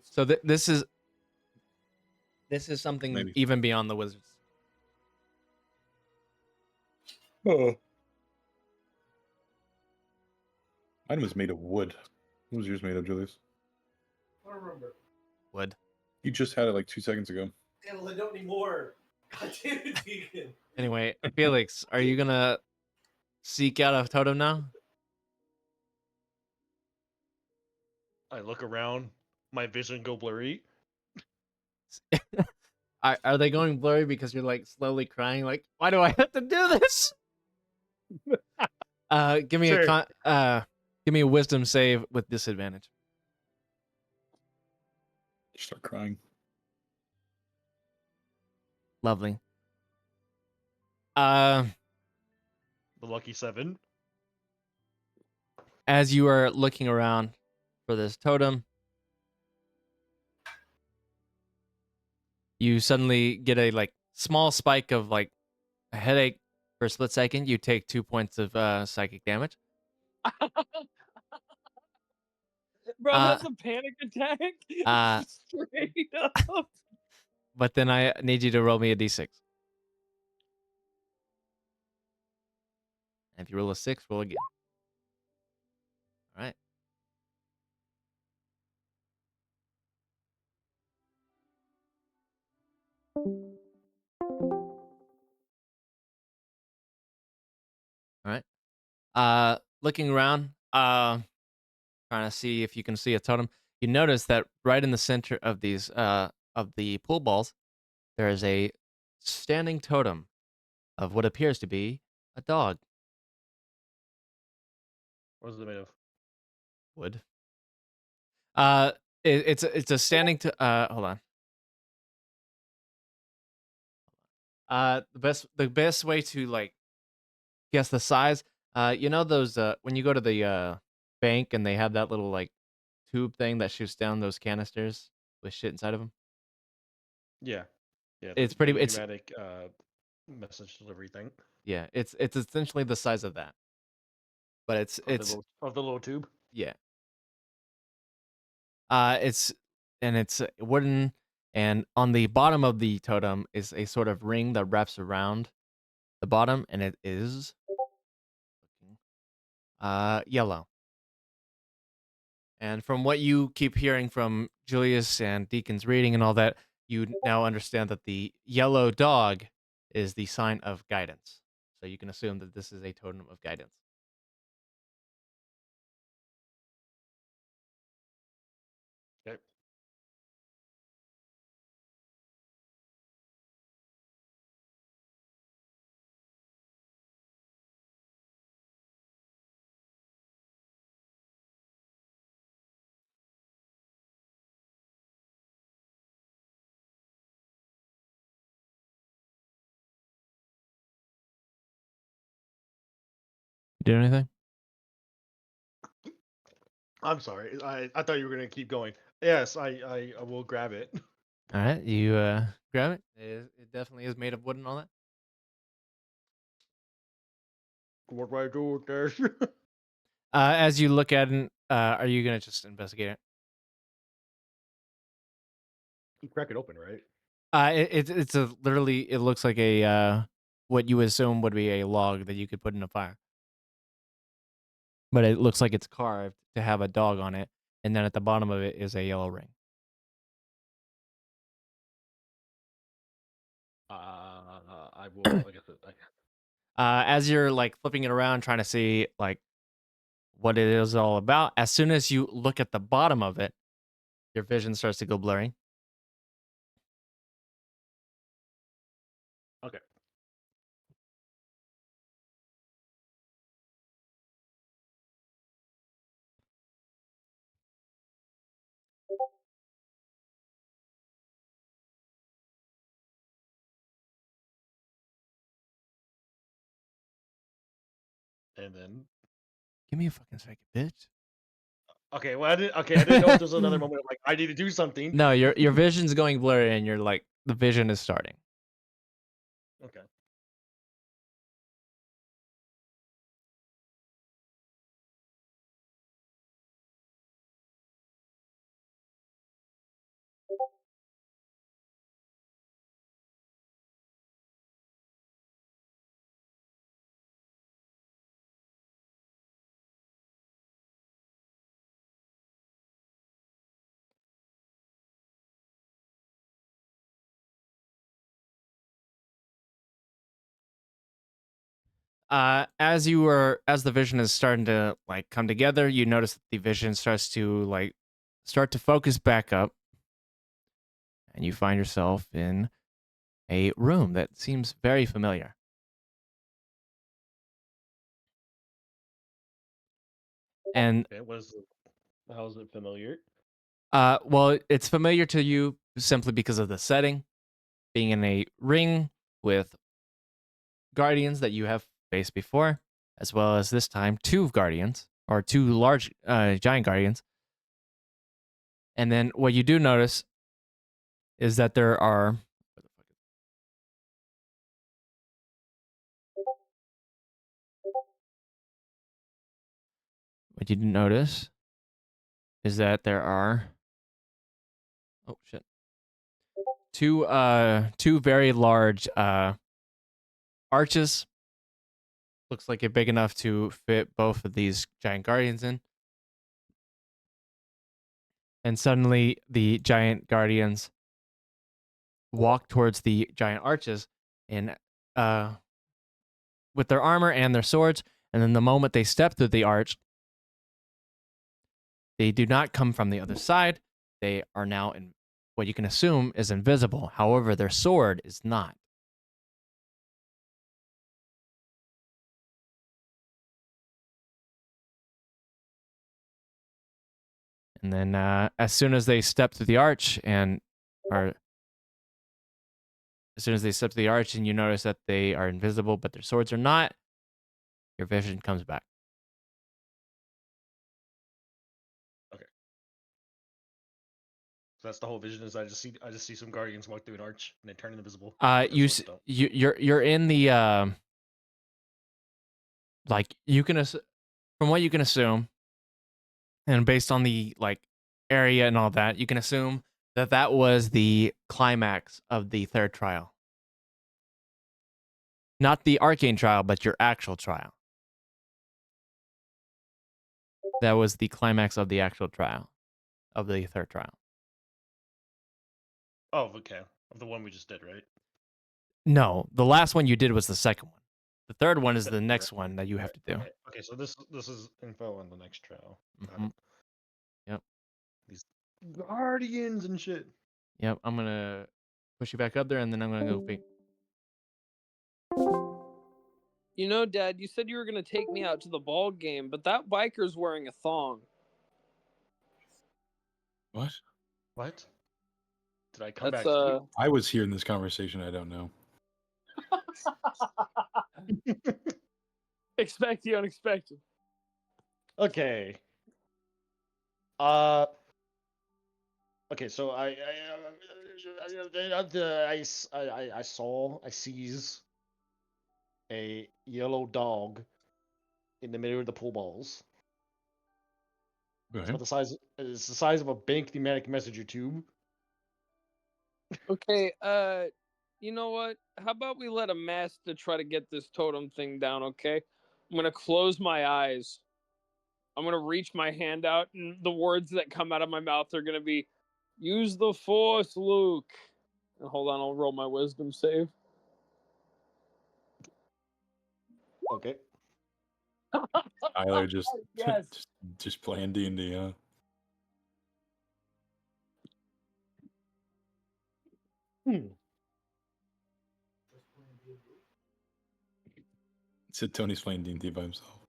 So this is something Maybe. even beyond the wizards. Oh. Mine was made of wood. What was yours made of, Julius? I don't remember. Wood. You just had it like 2 seconds ago. Yeah, well, I don't anymore. God damn it, Deacon. Anyway, Felix, are you gonna seek out a totem now? I look around, my vision go blurry. Are they going blurry because you're like slowly crying? Like, why do I have to do this? Give me Sure. give me a wisdom save with disadvantage. Start crying. Lovely. The lucky 7. As you are looking around for this totem, you suddenly get a like small spike of like a headache for a split second. You take 2 points of psychic damage. Bro, Uh, that's a panic attack. uh, Straight up. But then I need you to roll me a d6. And if you roll a 6, roll again. All right. All right. Looking around, trying to see if you can see a totem. You notice that right in the center of these of the pool balls, there is a standing totem of what appears to be a dog. What is it made of? Wood. It's a standing hold on. The best way to like guess the size, you know those when you go to the bank and they have that little like tube thing that shoots down those canisters with shit inside of them. Yeah. Yeah. It's the pretty. It's pneumatic message delivery thing. yeah. It's essentially the size of that, but Of the little tube. yeah. It's wooden, and on the bottom of the totem is a sort of ring that wraps around the bottom, and it is yellow. And from what you keep hearing from Julius and Deacon's reading and all that, you now understand that the yellow dog is the sign of guidance. So you can assume that this is a totem of guidance. Okay. You do anything? I'm sorry. I thought you were gonna keep going. Yes, I will grab it. All right, you grab it. It definitely is made of wood and all that. What do I do with this? As you look at it, are you gonna just investigate it? You crack it open, right? It's a literally. It looks like a what you assume would be a log that you could put in a fire, but it looks like it's carved to have a dog on it, and then at the bottom of it is a yellow ring. I will. I guess As you're like flipping it around, trying to see like what it is all about, as soon as you look at the bottom of it, your vision starts to go blurry. Okay. And then. Give me a fucking second, bitch. Okay. Well, I didn't. Okay, I didn't know if there's another moment of like I need to do something. No, your vision's going blurry, and you're like the vision is starting. Okay. As the vision is starting to like come together, you notice that the vision starts to focus back up, and you find yourself in a room that seems very familiar. And Okay, how is it familiar? well, it's familiar to you simply because of the setting, being in a ring with guardians that you have faced before, as well as this time two guardians or two large giant guardians. And then what you do notice is that there are what you notice is that there are oh shit, two very large arches. Looks like it's big enough to fit both of these giant guardians in. And suddenly the giant guardians walk towards the giant arches and with their armor and their swords, and then the moment they step through the arch, they do not come from the other side. They are now in what you can assume is invisible. However, their sword is not. And then as soon as they step through the arch and you notice that they are invisible, but their swords are not, your vision comes back. So that's the whole vision. Is I just see some guardians walk through an arch and they turn invisible. You're in the like you can from what you can assume, and based on the like area and all that, you can assume that that was the climax of the third trial. Not the arcane trial, but your actual trial. That was the climax of the actual trial, of the third trial. Oh, okay. Of the one we just did, right? No, the last one you did was the second one. The third one is the next one that you have to do. Okay, so this is info on the next trial. Mhm. Yep. These guardians and shit. Yep. I'm gonna push you back up there, and then I'm gonna go peek. You know, Dad, you said you were gonna take me out to the ball game, but that biker's wearing a thong. What? What? Did I come That's back? I was here in this conversation. I don't know. Expect the unexpected. Okay. Okay, so I seize a yellow dog in the middle of the pool balls. It's Okay. about it's the size of a bank pneumatic messenger tube. Okay, you know what? How about we let a master try to get this totem thing down, okay? I'm gonna close my eyes. I'm gonna reach my hand out, and the words that come out of my mouth are gonna be, "Use the force, Luke." And hold on, I'll roll my wisdom save. Okay. Tyler just Yes. just playing D&D, huh? Said Tony's playing D&D by himself.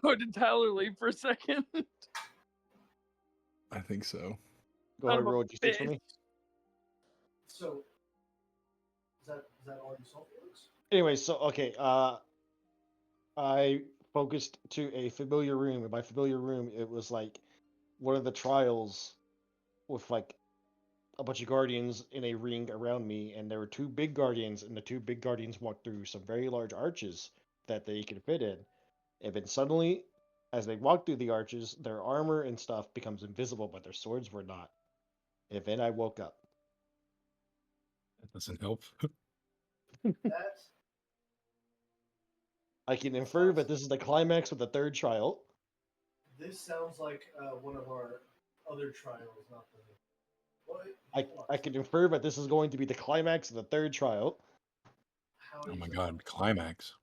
Oh, did Tyler leave for a second? I think so. Go ahead, roll d6 for me. So, is that all you saw, Felix? Anyway, so okay, I focused to a familiar room, and by familiar room, it was like one of the trials with like a bunch of guardians in a ring around me, and there were two big guardians, and the two big guardians walked through some very large arches that they could fit in. And then suddenly, as they walked through the arches, their armor and stuff becomes invisible, but their swords were not. And then I woke up. That doesn't help. That I can infer that this is the climax of the third trial. this sounds like one of our other trials, not the. What? I can infer that this is going to be the climax of the third trial. How Oh is my that? god, climax.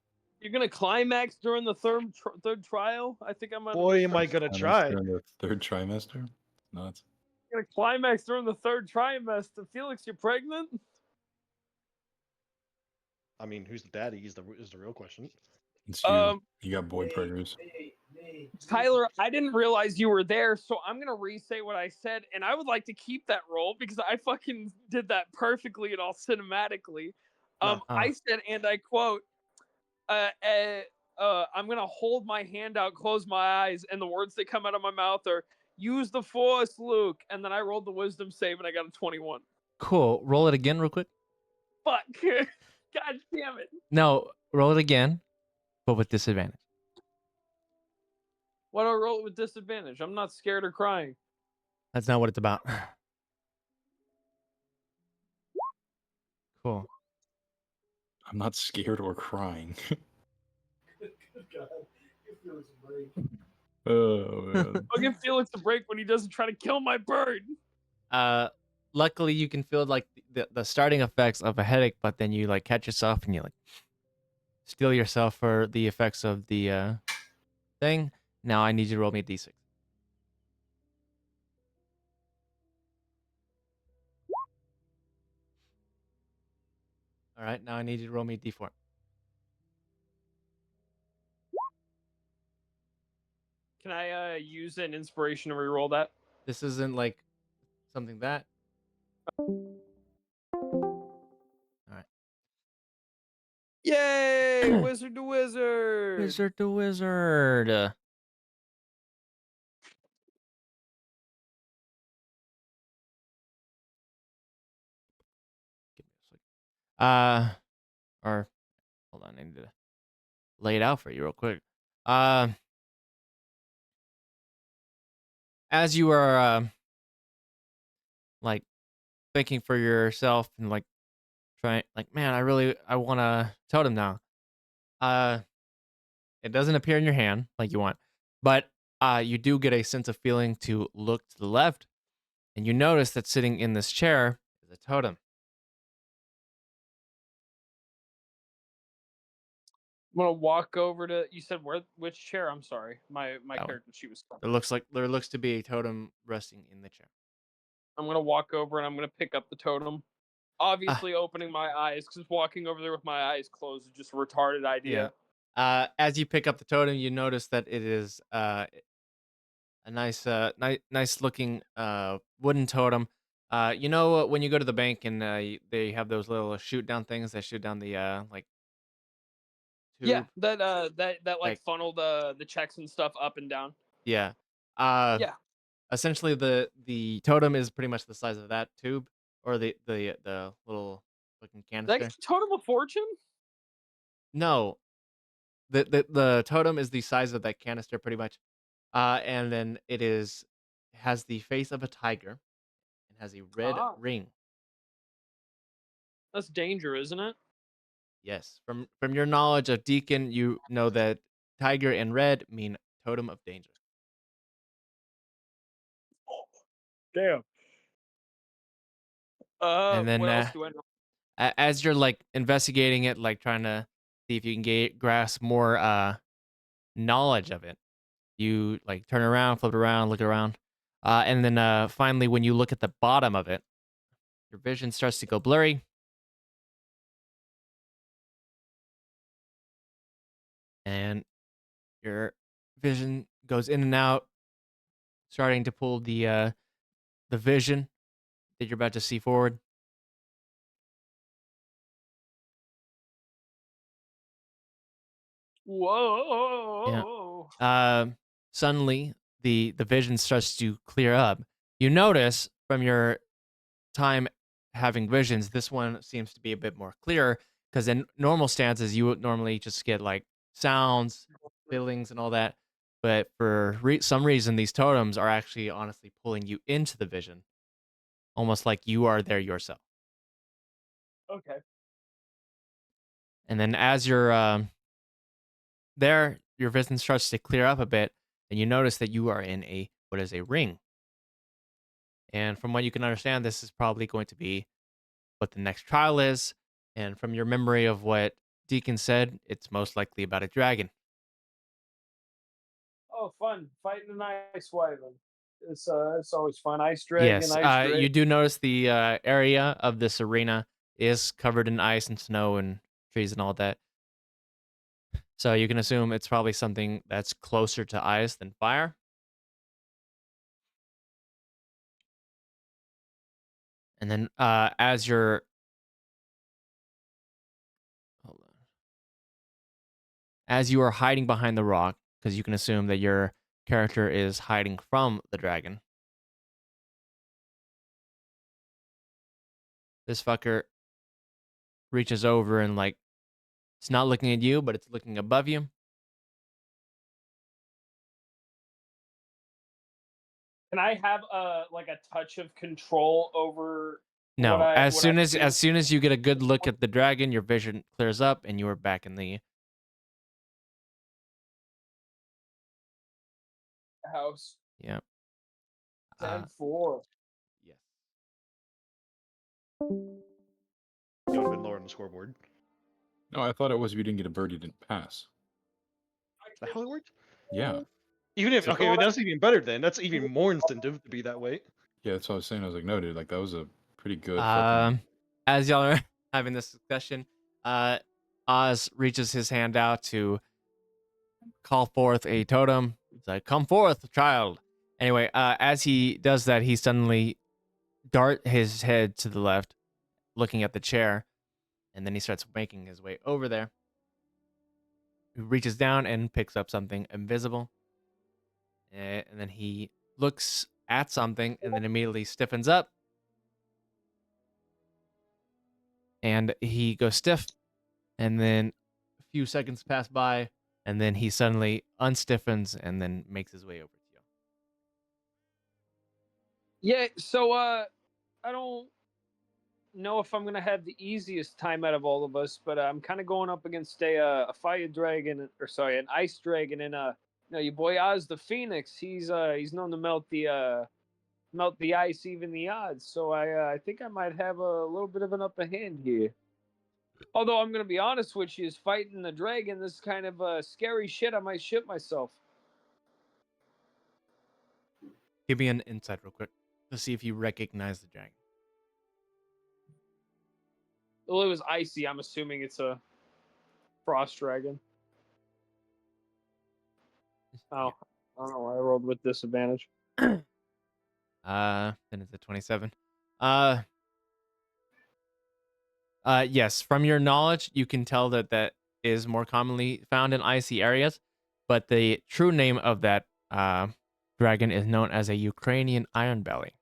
You're gonna climax during the third trial? I think I might. Boy, am I gonna try. During the third trimester? Nuts. Gonna climax during the third trimester. Felix, you're pregnant? I mean, who's the daddy is the real question. It's you. You got boy preggers. Tyler, I didn't realize you were there, so I'm gonna re-say what I said, and I would like to keep that role because I fucking did that perfectly and all cinematically. I said, and I quote, I'm gonna hold my hand out, close my eyes, and the words that come out of my mouth are "Use the Force, Luke." And then I rolled the Wisdom save, and I got a 21. Cool. Roll it again real quick. Fuck! God damn it! No, roll it again, but with disadvantage. Why do I roll it with disadvantage? I'm not scared or crying. That's not what it's about. Cool. I'm not scared or crying. Oh man. I'll give Felix a break when he doesn't try to kill my bird. Luckily you can feel like the starting effects of a headache, but then you like catch yourself and you like steel yourself for the effects of the thing. Now I need you to roll me a d6. All right, now I need you to roll me a d4. Can I use an inspiration to reroll that? This isn't like something that. All right. Yay! Wizard to wizard! Wizard to wizard. Give me a second. Or hold on, I need to lay it out for you real quick. As you are like thinking for yourself and like trying, like, man, I want a totem now. It doesn't appear in your hand like you want, but you do get a sense of feeling to look to the left, and you notice that sitting in this chair is a totem. I'm gonna walk over to. You said which chair? I'm sorry, my That one. character she was. There looks to be a totem resting in the chair. I'm gonna walk over and I'm gonna pick up the totem. Obviously, opening my eyes because walking over there with my eyes closed is just a retarded idea. Yeah. As you pick up the totem, you notice that it is a nice looking wooden totem. You know when you go to the bank and they have those little shoot down things that shoot down the like tube. Yeah, that like Like- funneled the checks and stuff up and down. Yeah. Yeah. Essentially, the totem is pretty much the size of that tube, or the little looking canister. That totem of fortune. No, the totem is the size of that canister, pretty much. And then has the face of a tiger and has a red ring. That's danger, isn't it? Yes, from your knowledge of Deacon, you know that tiger and red mean totem of danger. Damn. And then what else do I know? as you're like investigating it, like trying to see if you can grasp more knowledge of it, you like turn around, flip it around, look around, and then finally, when you look at the bottom of it, your vision starts to go blurry. And your vision goes in and out, starting to pull the vision that you're about to see forward. Whoa. Suddenly, the vision starts to clear up. You notice from your time having visions, this one seems to be a bit more clear, because in normal stances, you would normally just get like sounds, feelings, and all that. But for some reason, these totems are actually honestly pulling you into the vision, almost like you are there yourself. Okay. And then as you're there, your vision starts to clear up a bit, and you notice that you are in what is a ring. And from what you can understand, this is probably going to be what the next trial is. And from your memory of what Deacon said, it's most likely about a dragon. Oh, fun! Fighting an ice wyvern. It's always fun. Ice dragon, Yes, ice dragon. you do notice the area of this arena is covered in ice and snow and trees and all that. So you can assume it's probably something that's closer to ice than fire. And then as you're hold on. As you are hiding behind the rock, because you can assume that your character is hiding from the dragon. This fucker reaches over and like it's not looking at you, but it's looking above you. Can I have like a touch of control over No, what as soon I as do? soon as you get a good look at the dragon, your vision clears up and you are back in the House? yeah. 10-4. Yes. You would have been lower on the scoreboard. No, I thought it was if you didn't get a bird, you didn't pass. Is that how it worked? Yeah. Even if So- okay, that's even better then. That's even more incentive to be that way. Yeah, that's what I was saying. I was like, no, dude, like that was a pretty good As y'all are having this discussion, Oz reaches his hand out to call forth a totem. He's like, "Come forth, child." Anyway, as he does that, he suddenly dart his head to the left, looking at the chair, and then he starts making his way over there. He reaches down and picks up something invisible, and then he looks at something, and then immediately stiffens up, and he goes stiff, and then a few seconds pass by, and then he suddenly unstiffens and then makes his way over to you. Yeah, so I don't know if I'm gonna have the easiest time out of all of us, but I'm kind of going up against a fire dragon, or sorry, an ice dragon, and your boy Oz the Phoenix. He's known to melt the ice, even the odds. So I think I might have a little bit of an upper hand here. Although I'm gonna be honest with you, is fighting the dragon this kind of scary shit. I might shit myself. Give me an insight real quick to see if you recognize the dragon. Well, it was icy. I'm assuming it's a frost dragon. Oh, I don't know why I rolled with disadvantage. Then it's a 27. Yes, from your knowledge, you can tell that that is more commonly found in icy areas, but the true name of that dragon is known as a Ukrainian iron belly.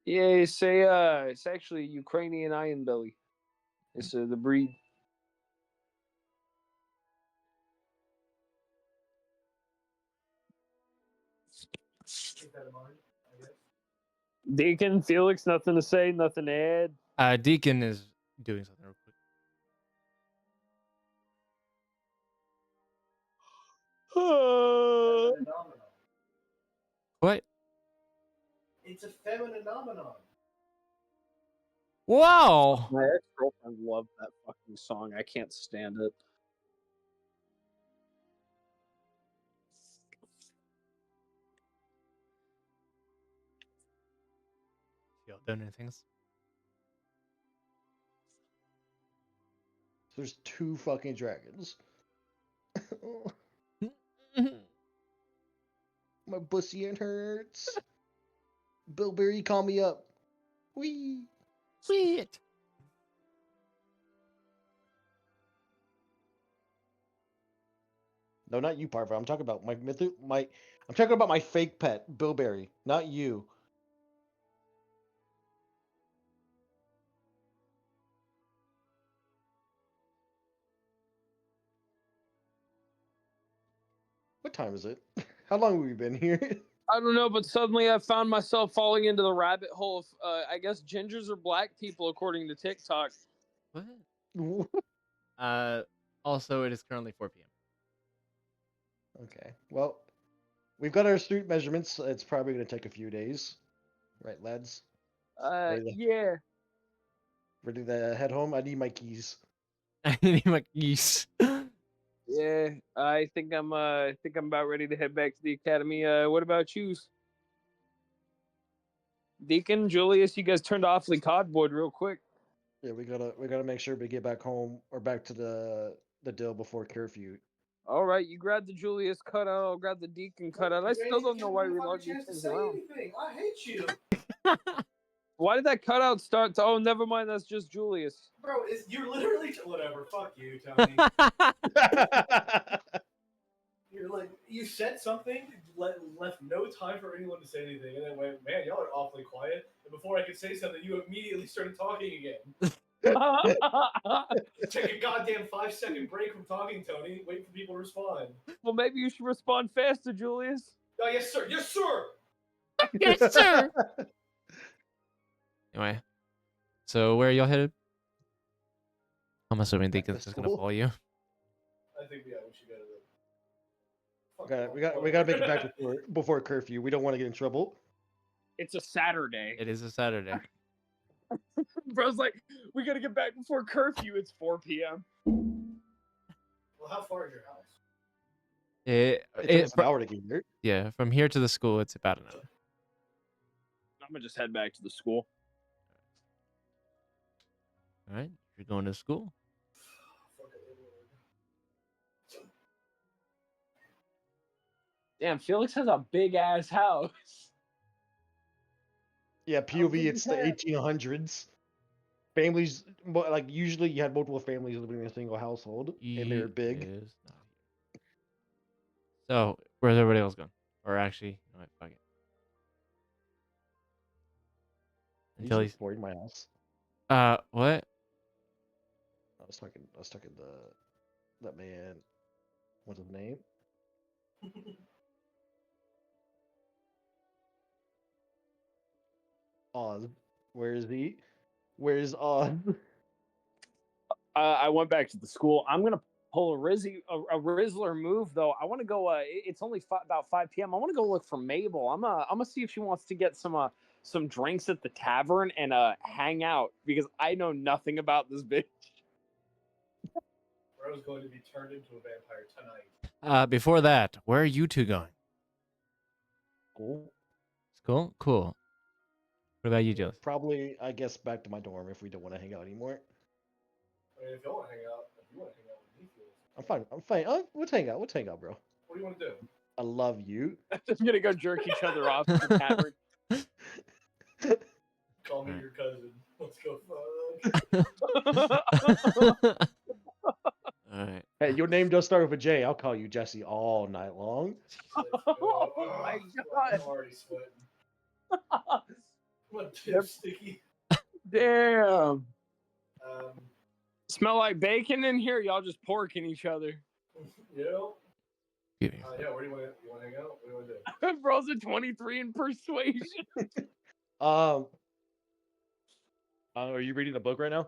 Yeah, you say it's actually Ukrainian iron belly. It's the breed. Deacon, Felix, nothing to say, nothing to add. Deacon is doing something real quick. What? It's a feminine phenomenon. Whoa! My ex-girlfriend loved that fucking song. I can't stand it. Y'all doing anything else? There's two fucking dragons. My pussy and hurts. Bilberry, call me up. Wee. Sweet. No, not you, Parva. I'm talking about I'm talking about my fake pet, Bilberry, not you. What time is it? How long have we been here? I don't know, but suddenly I found myself falling into the rabbit hole of, I guess, gingers are black people, according to TikTok. What? Also, it is currently 4 p.m. Okay. Well, we've got our street measurements. It's probably going to take a few days. Right, lads? Yeah. Ready to head home? I need my keys. I need my geese. Yeah, I think I'm about ready to head back to the academy. What about you? Deacon, Julius, you guys turned awfully cardboard real quick. Yeah, we gotta make sure we get back home or back to the deal before curfew. All right, you grab the Julius cutout, I'll grab the Deacon cutout. I still don't know why we lug these things around. I hate you, Why did that cutout start to? Oh, never mind. That's just Julius. bro. You're literally whatever. Fuck you, Tony. You're like you said something, left no time for anyone to say anything, and then went, man, y'all are awfully quiet. And before I could say something, you immediately started talking again. Take a goddamn 5-second break from talking, Tony. Wait for people to respond. Well, maybe you should respond faster, Julius. Oh, yes, sir. Yes, sir. Yes, sir. Anyway, so where are y'all headed? I'm assuming Back to Deacon's just gonna school. follow you. I think we should go to the. We gotta make it back before curfew. We don't want to get in trouble. It's a Saturday. It is a Saturday. Bro's like, we gotta get back before curfew. It's 4 p.m. Well, how far is your house? It, It takes an hour to get here. yeah, from here to the school, it's about an hour. I'm gonna just head back to the school. All right, you're going to school. Damn, Felix has a big ass house. Yeah, POV, big it's is the that? 1800s. Families, like usually you had multiple families living in a single household, and they were big. He is not here. So, where's everybody else going? Or actually, no, wait, fuck it. Until he's in my house. what? I was talking that man. What's his name? Oz. Where is he? Where's Oz? I went back to the school. I'm gonna pull a Rizzler move though. I want to go. It's only about 5 p.m. I want to go look for Mabel. I'm gonna see if she wants to get some drinks at the tavern and hang out because I know nothing about this bitch. Bro's going to be turned into a vampire tonight. Before that, where are you two going? Cool. School? Cool. What about you, Jules? Probably, I guess, back to my dorm if we don't want to hang out anymore. I mean, if you want to hang out, with me, I'm fine. I'm fine. Let's hang out. Let's hang out, bro. what do you want to do? I love you. I'm just gonna go jerk each other off at the tavern. Call me Alright. your cousin. Let's go fuck. All right. Hey, your name does start with a J. I'll call you Jesse all night long. Let's go. Oh my God. I'm already sweating. What Yep. sticky? Damn. Um, Smell like bacon in here? Y'all just porking each other. you know? Give me. Yeah, where do you want to hang out? What do you want to do? Bro's a 23 in persuasion. Are you reading a book right now?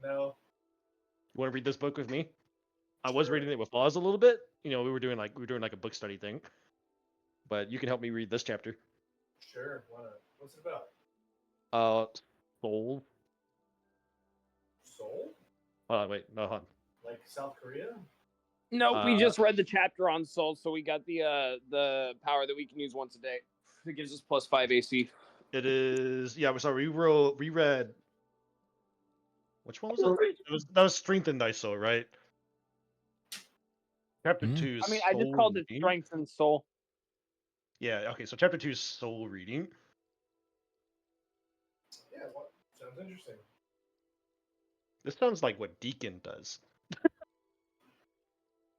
No. You want to read this book with me? I was reading it with Oz a little bit. You know, we were doing like a book study thing. But you can help me read this chapter. Sure, why not? What's it about? Soul. Soul? Wait, no, hold on. Like South Korea? Nope, we just read the chapter on Soul, so we got the power that we can use once a day. It gives us +5 AC. It is, yeah. Sorry, we read. Which one was it? That was Strength and ISO, right? Chapter 2 is I mean, I just Soul called it Reading. Strength and Soul. Yeah, okay, so chapter 2 is Soul Reading. Yeah, what? Sounds interesting. This sounds like what Deacon does.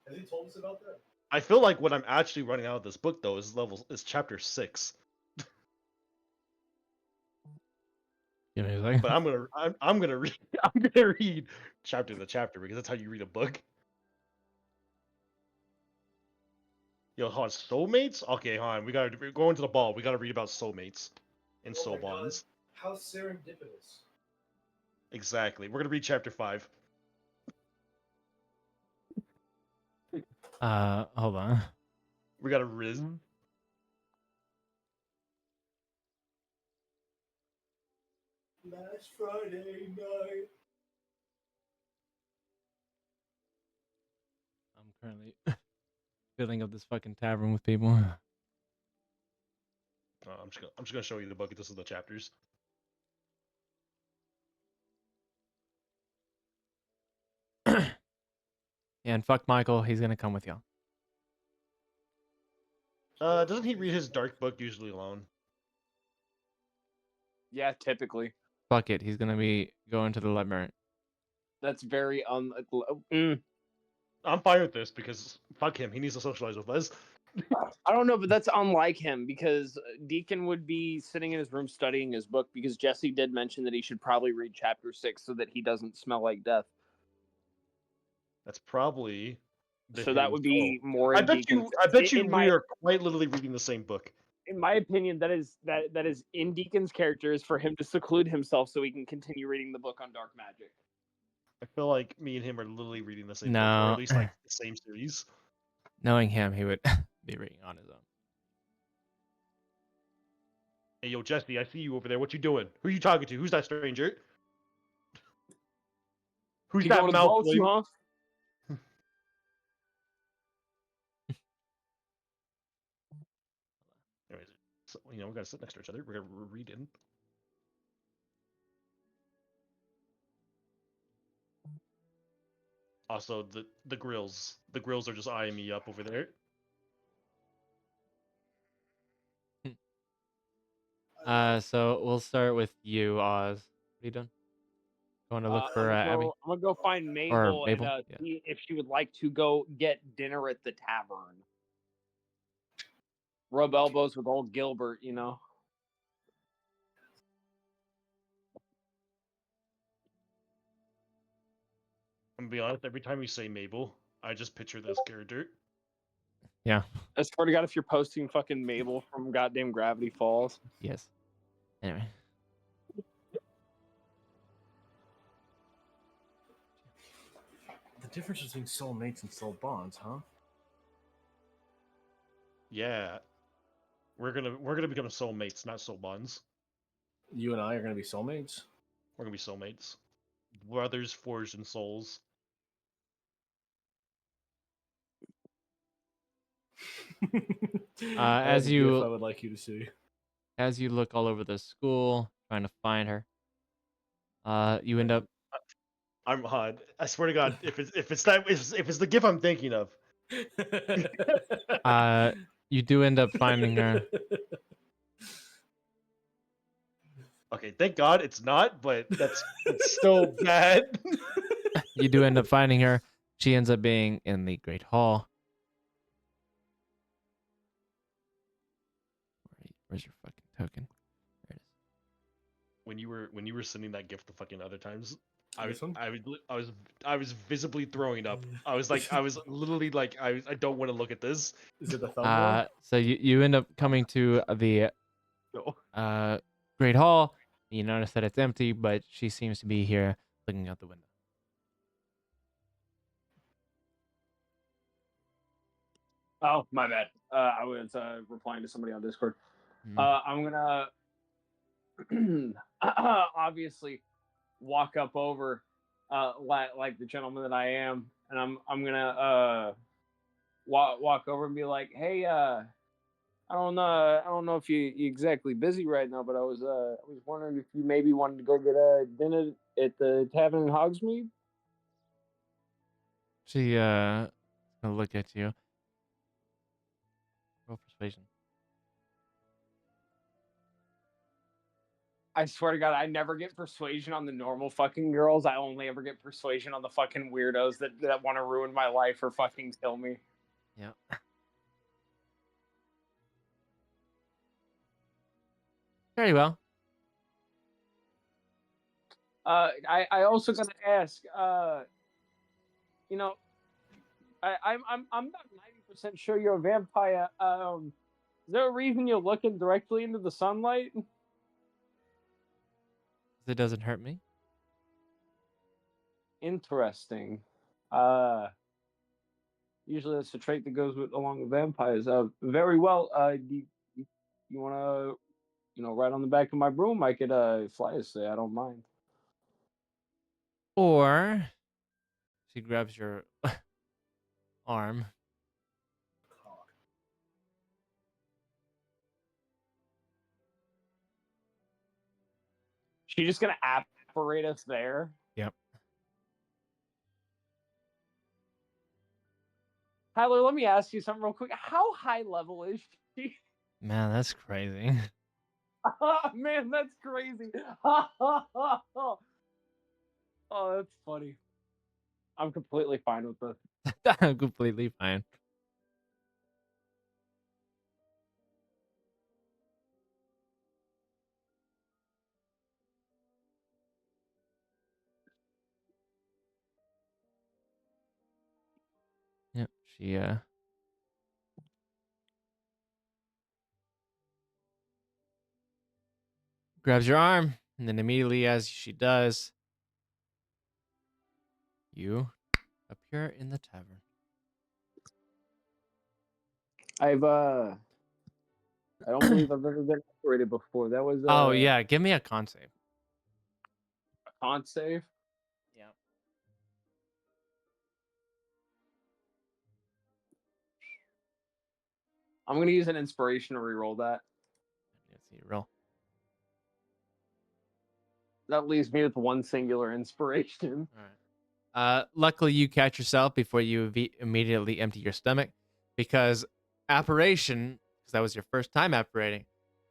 Has he told us about that? I feel like what I'm actually running out of this book though is chapter 6. Give me a second. But I'm gonna read chapter to chapter because that's how you read a book. Yo, hold on, soulmates? Okay, hold on. We're going to the ball. We gotta read about soulmates and Oh soul my God. bonds. How serendipitous. Exactly. We're gonna read chapter 5. Hold on. We got a Riz. Last Friday night. currently filling up this fucking tavern with people. I'm just gonna show you the book. This is the chapters. Yeah, and fuck Michael, he's gonna come with y'all. Doesn't he read his dark book usually alone? Yeah, typically. Fuck it, he's gonna be going to the library. That's very I'm fine with this because fuck him. He needs to socialize with us. I don't know, but that's unlike him because Deacon would be sitting in his room studying his book because Jesse did mention that he should probably read chapter 6 so that he doesn't smell like death. That's probably. So that would be more. I in bet Deacon's, you. I bet you in we my, are quite literally reading the same book. in my opinion, that is in Deacon's character is for him to seclude himself so he can continue reading the book on dark magic. I feel like me and him are literally reading the same book, or No. at least like the same series. Knowing him, he would be reading on his own. Hey, yo, Jesse, I see you over there. What you doing? Who you talking to? Who's that stranger? Who's You that going to the mouth? vaults, huh? Anyways, so, we gotta sit next to each other. We're reading. Also, the grills. The grills are just eyeing me up over there. So we'll start with you, Oz. What are you doing? Going to look for Abby? I'm gonna go find Or Mabel, Mabel? and Yeah. see if she would like to go get dinner at the tavern. Rub elbows with old Gilbert, you know. I'm gonna be honest. Every time you say Mabel, I just picture this character. Yeah. I swear to God, if you're posting fucking Mabel from goddamn Gravity Falls. Yes. Anyway. The difference between soulmates and soul bonds, huh? Yeah, we're gonna become soulmates, not soul bonds. You and I are gonna be soulmates. We're gonna be soulmates, brothers forged in souls. I have As a you GIF I would like you to see. as you look all over the school trying to find her, you end up I'm hot. I swear to God, if it's the GIF I'm thinking of. you do end up finding her. Okay, thank God it's not, but it's still bad. You do end up finding her. She ends up being in the Great Hall. Where's your fucking token? There it is. When you were sending that GIF the fucking other times, I This one? was visibly throwing up. I was literally like I don't want to look at this. Is it the thumb one? So you end up coming to the No. Great Hall. You notice that it's empty, but she seems to be here looking out the window. Oh, my bad. I was replying to somebody on Discord. Mhm. I'm gonna obviously walk up over, like the gentleman that I am, and I'm gonna walk over and be like, "Hey, I don't know if you exactly busy right now, but I was wondering if you maybe wanted to go get a dinner at the tavern in Hogsmeade." She gonna look at you. Roll persuasion. I swear to God, I never get persuasion on the normal fucking girls. I only ever get persuasion on the fucking weirdos that want to ruin my life or fucking kill me. Yeah. Very well. I also gotta ask, you know, I'm about 90% sure you're a vampire. Is there a reason you're looking directly into the sunlight? It doesn't hurt me. Interesting. Usually that's a trait that goes along with vampires. Very well. Do you wanna, ride on the back of my broom? I could fly us there. I don't mind. Or she grabs your arm. Cock. She's just gonna apparate us there. Yep. Tyler, let me ask you something real quick. How high level is she? Man, that's crazy. Man, that's crazy. Oh, that's funny. I'm completely fine with this. I'm completely fine. Yep. She grabs your arm, and then immediately as she does, you appear in the tavern. I don't believe I've ever been operated before. That was Oh yeah, give me a con save. a con save. Yeah. I'm gonna use an inspiration to reroll that. Let's see, roll. That leaves me with one singular inspiration. All right. Luckily, you catch yourself before you immediately empty your stomach, because apparition, because that was your first time apparating,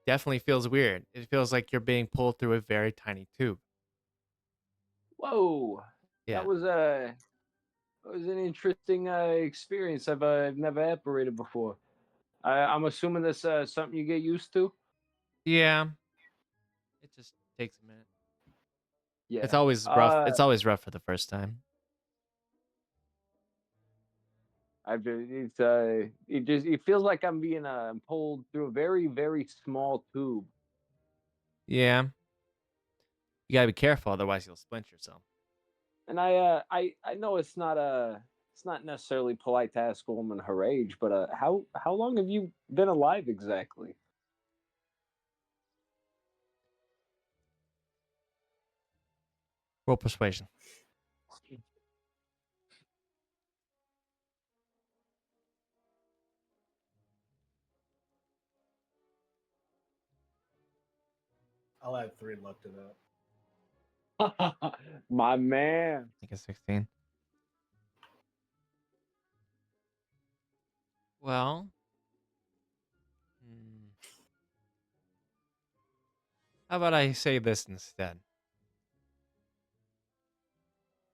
definitely feels weird. It feels like you're being pulled through a very tiny tube. Whoa, Yeah. that was an interesting experience. I've never apparated before. I'm assuming this something you get used to. Yeah. It just takes a minute. Yeah, It's always rough. It's always rough for the first time. it feels like I'm being pulled through a very very small tube. Yeah. You gotta be careful, otherwise you'll splint yourself. And I know it's not necessarily polite to ask a woman her age, but how long have you been alive exactly? Roll persuasion. I'll add 3 luck to that. My man. I think it's 16. Well. How about I say this instead?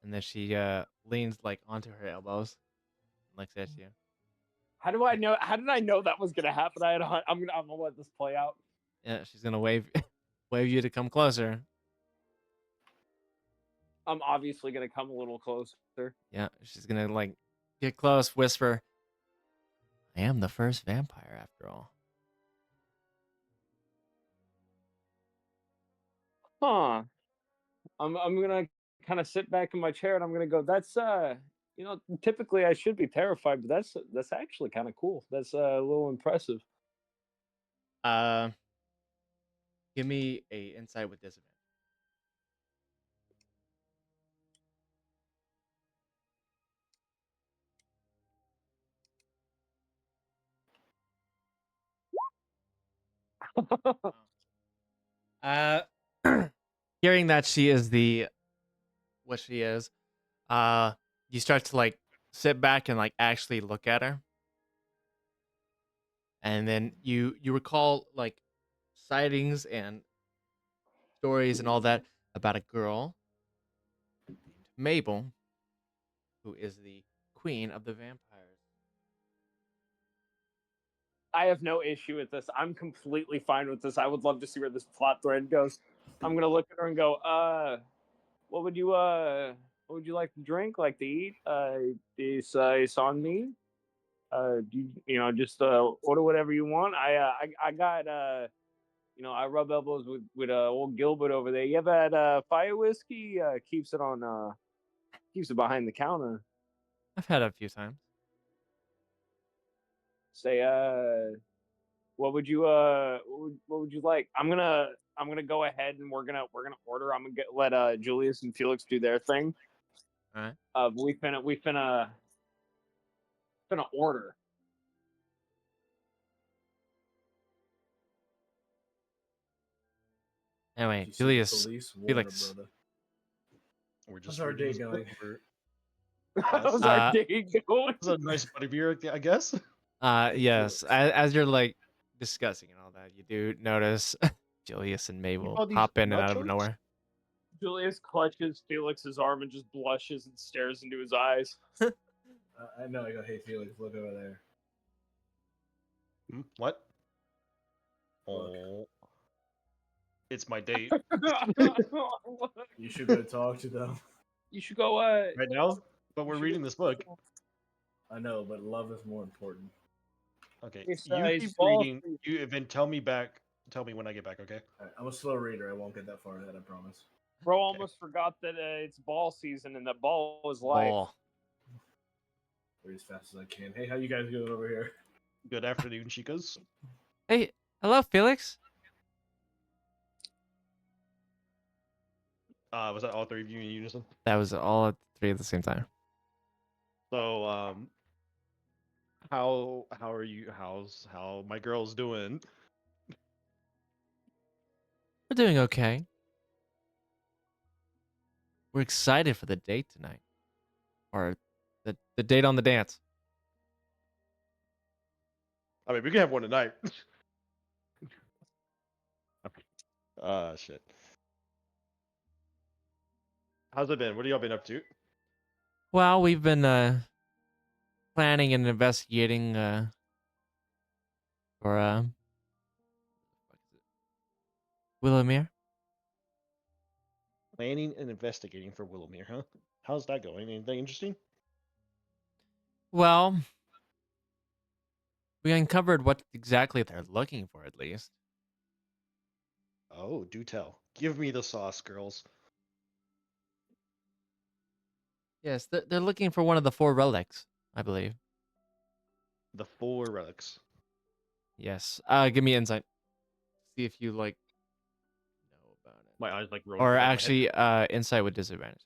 And then she leans like onto her elbows and looks at you. How did I know that was gonna happen? I'm gonna let this play out. Yeah, she's gonna wave wave you to come closer. I'm obviously gonna come a little closer. Yeah, she's gonna like get close, whisper, I am the first vampire after all. Huh. I'm gonna kind of sit back in my chair and I'm gonna go, that's typically I should be terrified, but that's actually kind of cool. That's a little impressive. Give me a insight with disadvantage. uh Hearing that she is what she is, you start to like sit back and like actually look at her. And then you recall like sightings and stories and all that about a girl named Mabel, who is the queen of the vampires. I have no issue with this. I'm completely fine with this. I would love to see where this plot thread goes. I'm gonna look at her and go, what would you like to drink, like to eat? It's on me. Just order whatever you want. I got I rub elbows with old Gilbert over there. You ever had fire whiskey? Keeps it behind the counter. I've had it a few times. Say what would you like? I'm gonna go ahead and we're gonna order. I'm gonna let Julius and Felix do their thing. All right. We finna Gonna order. Anyway, You see the Julius, police, Warner Felix. brother. We're just How's our reading day this book. going? How's Uh, our day going? It's a nice buddy beer, I guess. Hey, yes. Felix. As you're like discussing and all that, you do notice Julius and Mabel call these pop in and out of nachos? nowhere. Julius clutches Felix's arm and just blushes and stares into his eyes. I know. I go, hey Felix, look over there. What? Look. Oh, it's my date You should go talk to them. You should go. right now. But we're should reading go- this book. I know, but love is more important. Okay, It's, you it's keep ball reading. season. You then tell me back. Tell me when I get back. Okay. Alright, I'm a slow reader. I won't get that far ahead. I promise. Bro almost forgot that it's ball season and that ball is life. Ball. Read as fast as I can. Hey, how you guys doing over here? Good afternoon, chicas. Hey, hello, Felix. Was that all three of you in unison? That was all at 3 at the same time. So, how are you? How my girl's doing? We're doing okay. We're excited for the date tonight. Or the date on the dance. I mean, we can have one tonight. Shit. How's it been? What have y'all been up to? Well, we've been planning and investigating for Willowmere. Planning and investigating for Willowmere, huh? How's that going? Anything interesting? Well, we uncovered what exactly they're looking for, at least. Oh, do tell. Give me the sauce, girls. Yes, they're looking for one of the 4 relics, I believe. The 4 relics. Yes. Give me insight. See if you like know about it. My eyes like roll. Or above my head. actually, insight with disadvantage.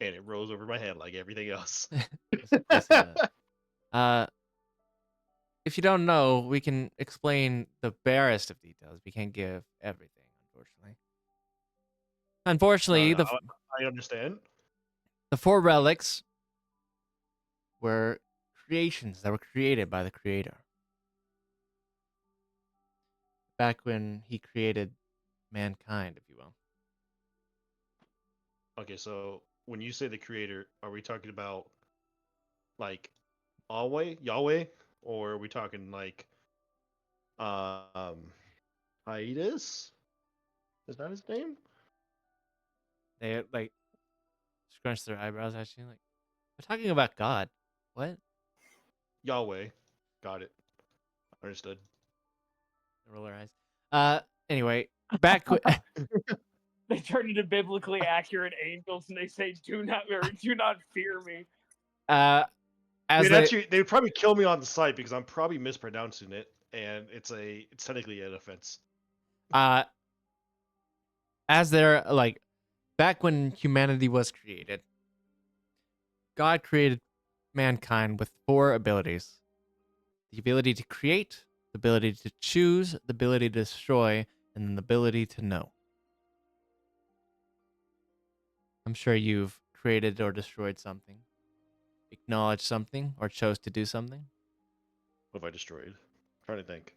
And it rolls over my head like everything else. Yes, it does. If you don't know, we can explain the barest of details. We can't give everything, unfortunately. Unfortunately, No, I understand. the 4 relics were creations that were created by the creator. Back when he created mankind, if you will. Okay, so when you say the creator, are we talking about like Yahweh, or are we talking like Hiatus? Is that his name? They like scrunch their eyebrows at you, like, we're talking about God. What? Yahweh. Got it. Understood. Roll their eyes. Anyway, back. They turn into biblically accurate angels and they say, "Do not fear me." As Dude, they, actually, they'd probably kill me on the site because I'm probably mispronouncing it, and it's technically an offense. as they're like, back when humanity was created, God created mankind with 4 abilities: the ability to create, the ability to choose, the ability to destroy, and the ability to know. I'm sure you've created or destroyed something, acknowledged something, or chose to do something. What have I destroyed? I'm trying to think.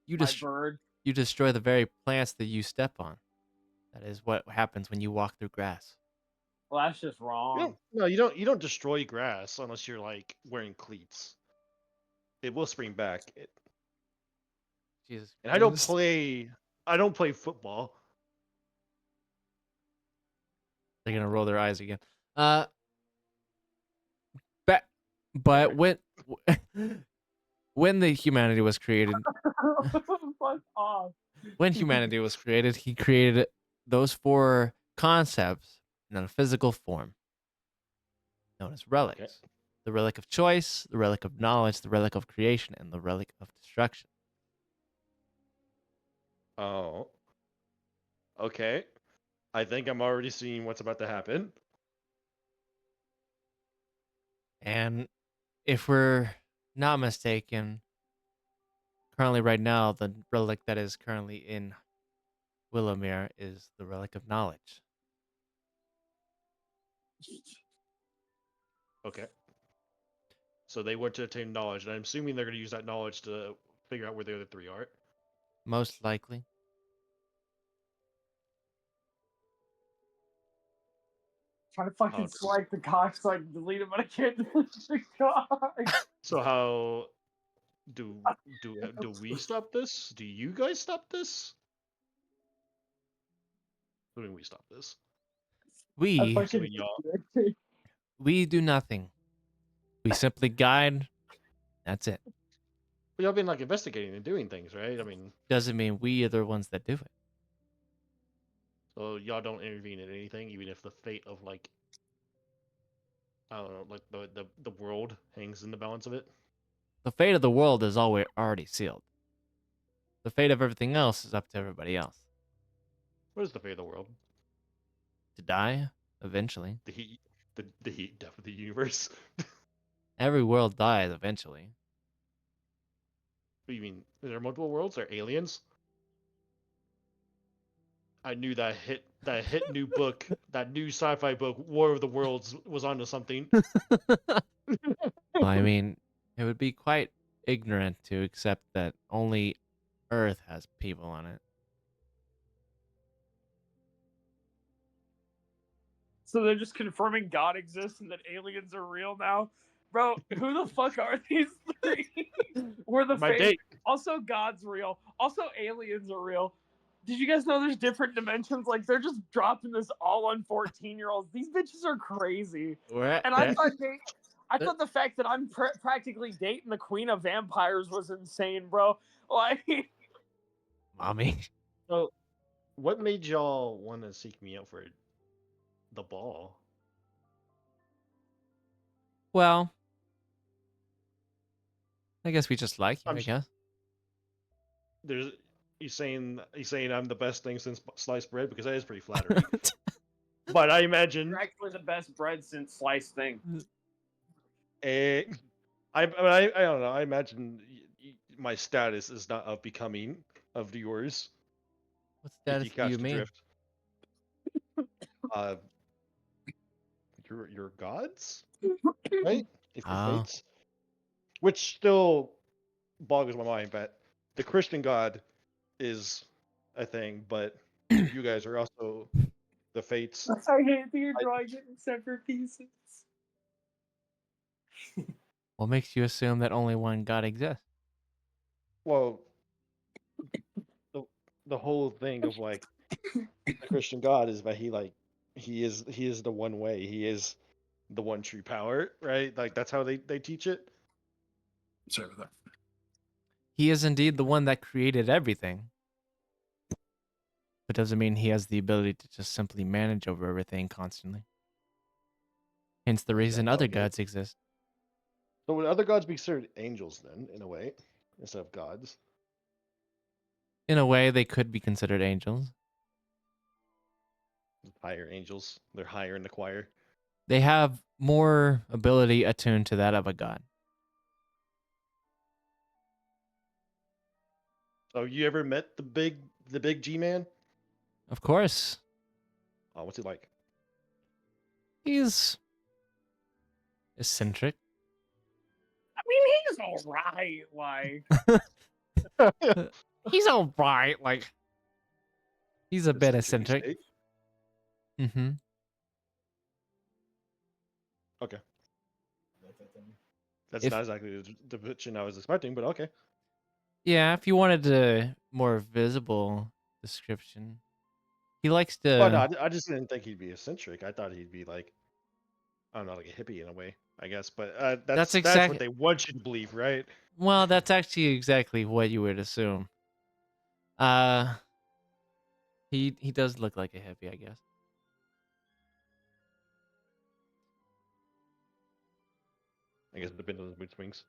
You My just bird. you destroy the very plants that you step on. That is what happens when you walk through grass. Well, that's just wrong. You don't destroy grass unless you're like wearing cleats. It will spring back. Jesus. And I don't Christ. play football. They're gonna roll their eyes again. But when the humanity was created, Fuck off. when humanity was created, he created those 4 concepts in a physical form, known as relics. Okay. The relic of choice, the relic of knowledge, the relic of creation, and the relic of destruction. Oh. Okay. I think I'm already seeing what's about to happen. And if we're not mistaken, currently right now, the relic that is currently in Willowmere is the relic of knowledge. Okay. So they want to attain knowledge, and I'm assuming they're going to use that knowledge to figure out where the other three are. Most likely. Trying to fucking select the cock so I can delete it, but I can't delete the cock. So how do we stop this? Do you guys stop this? How do we stop this? We fucking y'all- we do nothing. We simply guide. That's it. Y'all been like investigating and doing things, right? I mean, Doesn't mean we are the ones that do it. so y'all don't intervene in anything, even if the fate of like I don't know, like the world hangs in the balance of it. The fate of the world is already sealed. The fate of everything else is up to everybody else. What is the fate of the world? To die, eventually. The heat, the heat death of the universe. Every world dies eventually. What do you mean? Is there multiple worlds? Are aliens? I knew that hit new book, that new sci-fi book, War of the Worlds, was onto something. Well, I mean, it would be quite ignorant to accept that only Earth has people on it. So they're just confirming God exists and that aliens are real now? Bro, who the fuck are these three? We're the My fake. date. Also, God's real. Also, aliens are real. Did you guys know there's different dimensions? Like, they're just dropping this all on 14-year-olds. These bitches are crazy. And I thought the fact that I'm practically dating the queen of vampires was insane, bro. Like, Mommy. So, what made y'all want to seek me out for the ball? Well, I guess we just like you, I'm I s- guess. There's you saying I'm the best thing since sliced bread, because that is pretty flattering. But I imagine you're actually the best bread since sliced thing. I don't know. I imagine my status is not of becoming of yours. What If you status do catch you the mean? drift. Uh, your gods, right? If your Oh. fates, which still boggles my mind. But the Christian God is a thing, but you guys are also the fates. I hate that you're drawing it in separate pieces. What makes you assume that only one God exists? Well, the whole thing of like the Christian God is that he is the one way. He is the one true power, right? Like that's how they teach it. Sorry about that. He is indeed the one that created everything. But doesn't mean he has the ability to just simply manage over everything constantly. Hence the reason other okay? gods exist. So would other gods be considered angels then, in a way, instead of gods? In a way, they could be considered angels. Higher angels. They're higher in the choir. They have more ability attuned to that of a god. So you ever met the big G man? Of course, Oh, what's he like? he's eccentric. I mean, he's alright, like. He's alright, like he's a bit eccentric. State? Mm-hmm. Okay. That's If- not exactly the depiction I was expecting, but okay. Yeah, if you wanted a more visible description, he likes to. Well, no, I just didn't think he'd be eccentric. I thought he'd be like, I don't know, like a hippie in a way, I guess. But that's exact- what they want you to believe, right? Well, that's actually exactly what you would assume. He does look like a hippie, I guess. I guess it depends on the mood swings.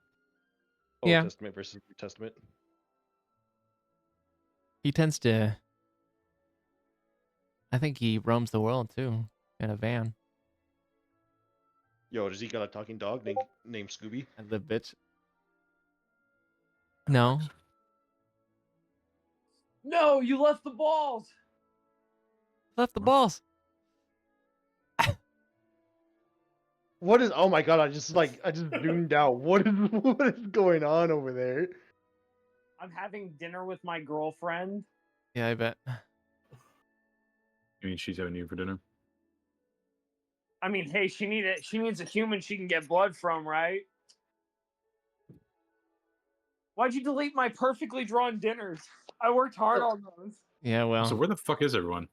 Old Yeah. Testament versus New Testament. He tends to. I think he roams the world too in a van. Yo, does he got a talking dog named Scooby? I live, bitch. No. No, you left the balls. Left the balls. What is? Oh my god! I just zoomed out. What is going on over there? I'm having dinner with my girlfriend. Yeah, I bet. You mean she's having you for dinner? I mean, hey, she needs a human she can get blood from, right? Why'd you delete my perfectly drawn dinners? I worked hard on those. Yeah, well. So where the fuck is everyone?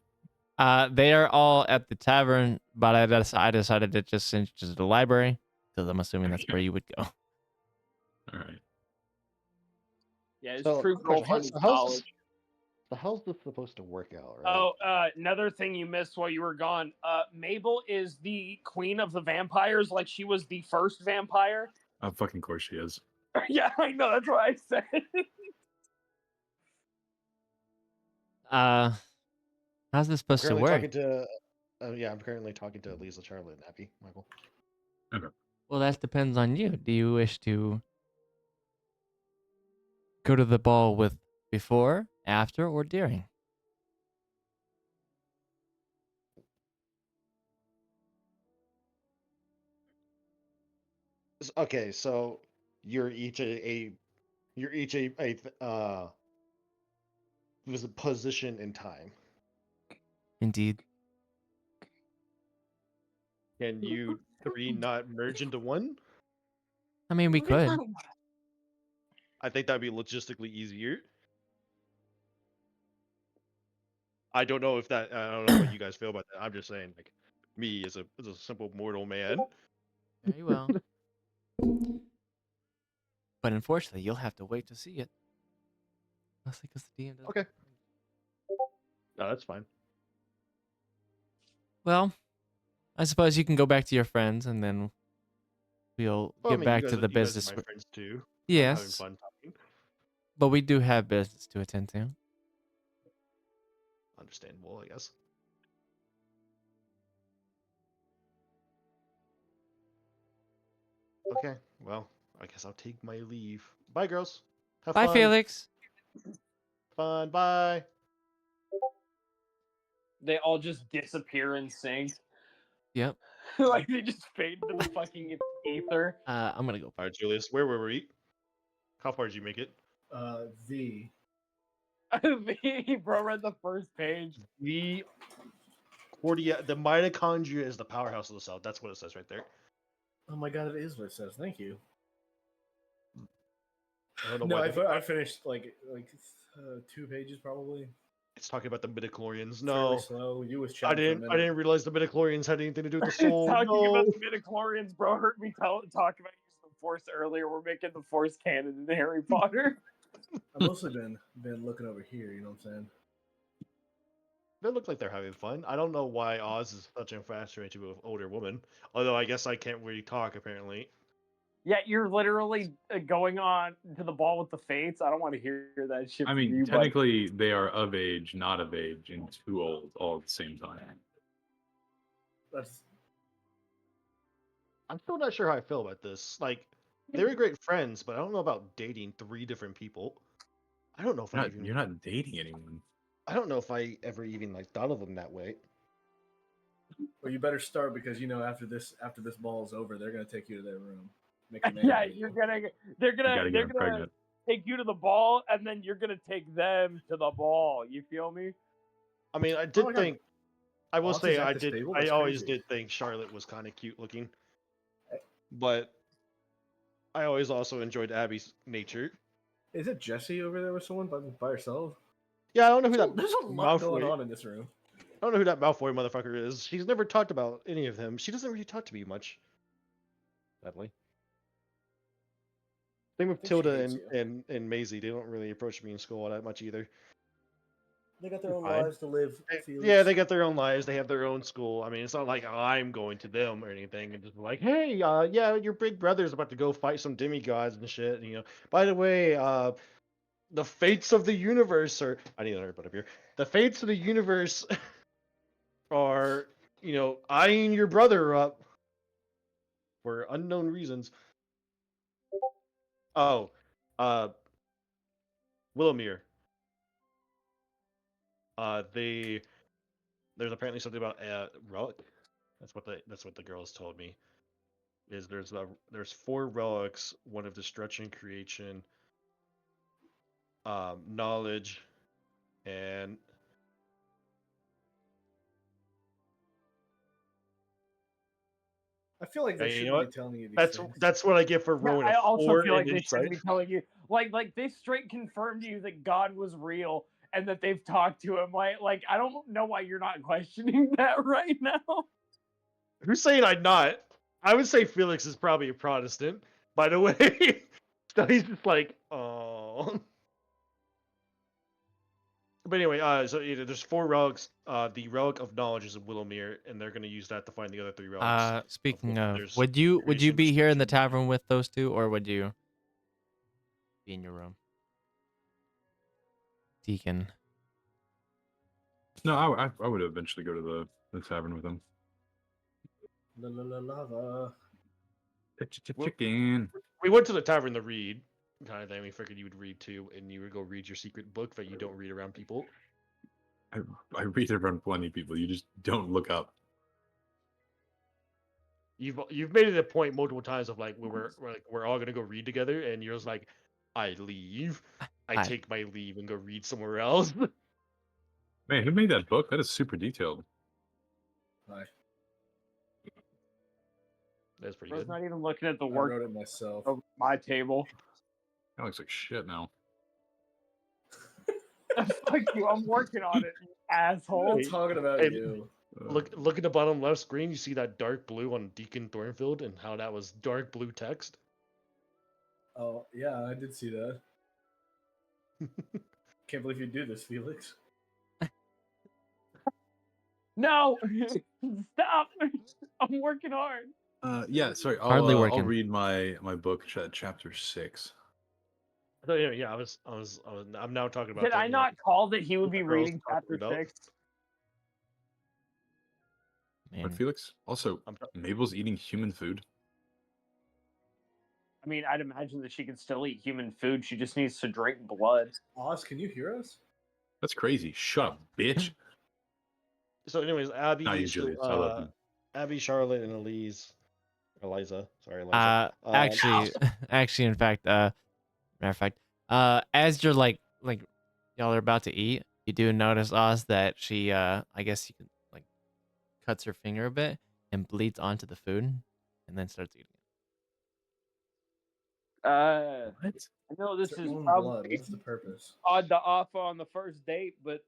They are all at the tavern, but I decided to just send you to the library because I'm assuming that's where you would go. All right. Yeah, his So, true question, girlfriend is how's college. how's this supposed to work out, right? Oh, another thing you missed while you were gone. Mabel is the queen of the vampires, like she was the first vampire. Of fucking course she is. Yeah, I know. That's what I said. How's this I'm supposed to currently work? talking to. I'm currently talking to Lisa, Charlotte, and Abby. Michael. Well, that depends on you. Do you wish to go to the ball with before, after, or during? Okay, so you're each was a position in time. Indeed. Can you three not merge into one? I mean, we could. I think that'd be logistically easier. I don't know what you guys feel about that. I'm just saying, like, me as a simple mortal man. Very well. But unfortunately, you'll have to wait to see it. Mostly because the DM doesn't. Okay. No, that's fine. Well, I suppose you can go back to your friends, and then we'll Well, I get mean, back you to guys, the you guys business. are my friends too. I'm having Yes, fun talking. but we do have business to attend to. Understandable, I guess. Okay, well, I guess I'll take my leave. Bye, girls. Have Bye, fun. Felix. Fun. Bye. They all just disappear in sync. Yep. Like they just fade into the fucking ether. I'm gonna go. All right, Julius, where were we? How far did you make it? The Bro read the first page. The mitochondria is the powerhouse of the cell. That's what it says right there. oh my god, it is what it says. Thank you. I don't know No, why I finished like 2 pages probably. it's talking about the midichlorians. Fairly No, slow. You was I chatting for a didn't. minute. I didn't realize the midichlorians had anything to do with the It's soul. talking No. about the midichlorians, bro. Heard me talk about using the Force earlier. We're making the Force canon in Harry Potter. I've mostly been looking over here. You know what I'm saying? They look like they're having fun. I don't know why Oz is such infatuated with an older woman. Although I guess I can't really talk apparently. Yeah, you're literally going on to the ball with the Fates. I don't want to hear that shit I from mean, you, but technically, they are of age, not of age, and too old all at the same time. That's I'm still not sure how I feel about this. Like, they're great friends, but I don't know about dating 3 different people. I don't know if You're not dating anyone. I don't know if I ever even like thought of them that way. well. You better start because you know after this ball is over, they're gonna take you to their room. Make a man yeah, out of you. they're You gotta get they're her gonna pregnant. take you to the ball, and then you're gonna take them to the ball. You feel me? I mean, I did my God. think. I will Oz say is at I this did. table? I That's always crazy. did think Charlotte was kind of cute looking, but I always also enjoyed Abby's nature. Is it Jesse over there with someone by herself? Yeah, I don't know who that There's a lot going Malfoy. on in this room. I don't know who that Malfoy motherfucker is. She's never talked about any of them. She doesn't really talk to me much. Sadly. Same with I think she Tilda hates you. and Maisie. They don't really approach me in school all that much either. They got their own Fine. lives to live. Felix. Yeah, they got their own lives. They have their own school. I mean, it's not like I'm going to them or anything and just like, hey, yeah, your big brother's about to go fight some demigods and shit. And, by the way, the fates of the universe, or I need another butt up here. The fates of the universe are, eyeing your brother up for unknown reasons. Oh, Willowmere. There's apparently something about relic. That's what the girls told me. There's 4 relics, one of destruction, creation, knowledge, and I feel like they you shouldn't know be what? telling you these That's things. that's what I get for Yeah, rolling I a also 4 feel like in they shouldn't be insight. telling you, like they straight confirmed to you that God was real and that they've talked to him. Like I don't know why you're not questioning that right now. Who's saying I'm not? I would say Felix is probably a Protestant, by the way. So he's just like, oh. But anyway, so there's 4 relics. The relic of knowledge is in Willowmere, and they're going to use that to find the other 3 relics. Speaking of, There's would you creation, be here in the destruction. tavern with those 2, or would you be in your room? Deacon. No, I would eventually go to the tavern with him. La la la lava. Chicken. We went to the tavern to read, kind of thing. We figured you would read too, and you would go read your secret book that you don't read around people. I read around plenty of people. You just don't look up. You've made it a point multiple times of like we're all gonna go read together, and you're just like, I leave, I I- take my leave and go read somewhere else. Man, who made that book? That is super detailed. Hi. That's pretty I was good. not even looking at the I work wrote it myself. of my table. That looks like shit now. Fuck you, I'm working on it, you asshole. I'm talking about Hey, you. Look at the bottom left screen. You see that dark blue on Deacon Thornfield, and how that was dark blue text. Oh yeah, I did see that. Can't believe you do this, Felix. No, stop! I'm working hard. Yeah, sorry. Hardly I'll working. read my book, chapter 6. So yeah, I'm now talking about. Did I not call that he would what be the girls reading talking chapter about. 6? But Man, Felix, also, Mabel's eating human food. I mean, I'd imagine that she can still eat human food. She just needs to drink blood. Oz, can you hear us? That's crazy. Shut up, bitch. So, anyways, Abby, Not you, Julius. I love you. Abby, Charlotte, and Eliza. Sorry, Eliza. actually, in fact, matter of fact, as you're like y'all are about to eat, you do notice Oz that she I guess you can like cuts her finger a bit and bleeds onto the food, and then starts eating it. What? I know this It's her is own probably blood. What's the purpose? odd to offer on the first date, but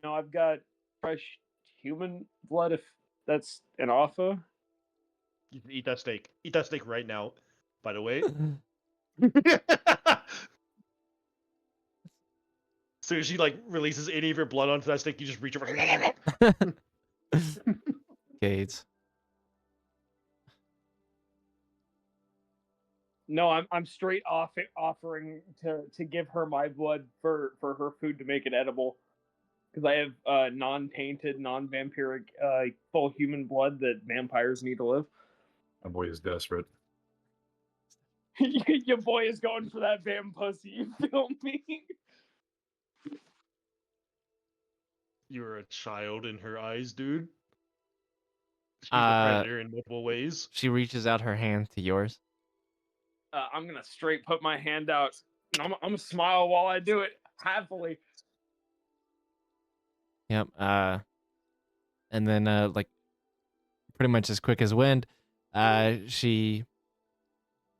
I've got fresh human blood if that's an offer. You can eat that steak. Eat that steak right now. By the way. So as she like releases any of your blood onto that steak, you just reach over. Gates. No, I'm straight offering to give her my blood for her food to make it edible, because I have non-tainted, non-vampiric, full human blood that vampires need to live. My boy is desperate. Your boy is going for that vamp pussy. You feel me? You're a child in her eyes, dude. She's a predator in multiple ways. She reaches out her hand to yours. I'm gonna straight put my hand out. And I'm gonna smile while I do it happily. Yep. And then like pretty much as quick as wind, she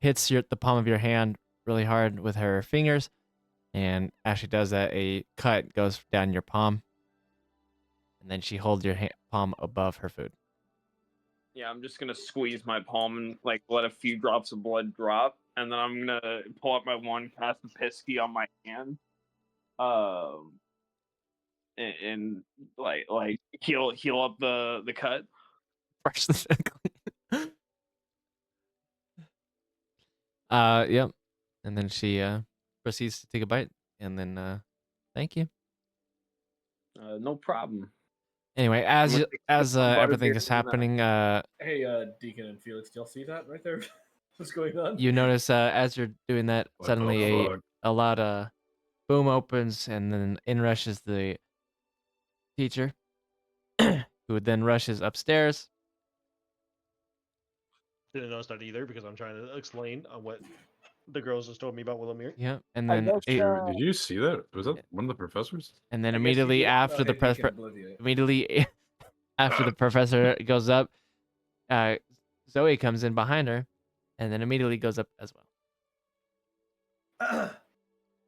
hits the palm of your hand really hard with her fingers, and as she does that, a cut goes down your palm, and then she holds your palm above her food. Yeah, I'm just gonna squeeze my palm and like let a few drops of blood drop, and then I'm gonna pull up my one, cast a pisky on my hand, and like heal up the cut. Brush the clean. Yep. And then she proceeds to take a bite, and then thank you. No problem. Anyway, as everything is happening, Hey, Deacon and Felix, do y'all see that right there? What's going on? you notice as you're doing that, What the suddenly fuck? a lot of boom opens, and then in rushes the teacher, who then rushes upstairs. Didn't notice that either because I'm trying to explain what the girls just told me about Willowmere. Yeah, and I then guess, Did you see that? Was that one of the professors? and then I guess you immediately did- after no, the hey, Deacon, Obliviate. immediately after the professor goes up, Zoe comes in behind her, and then immediately goes up as well.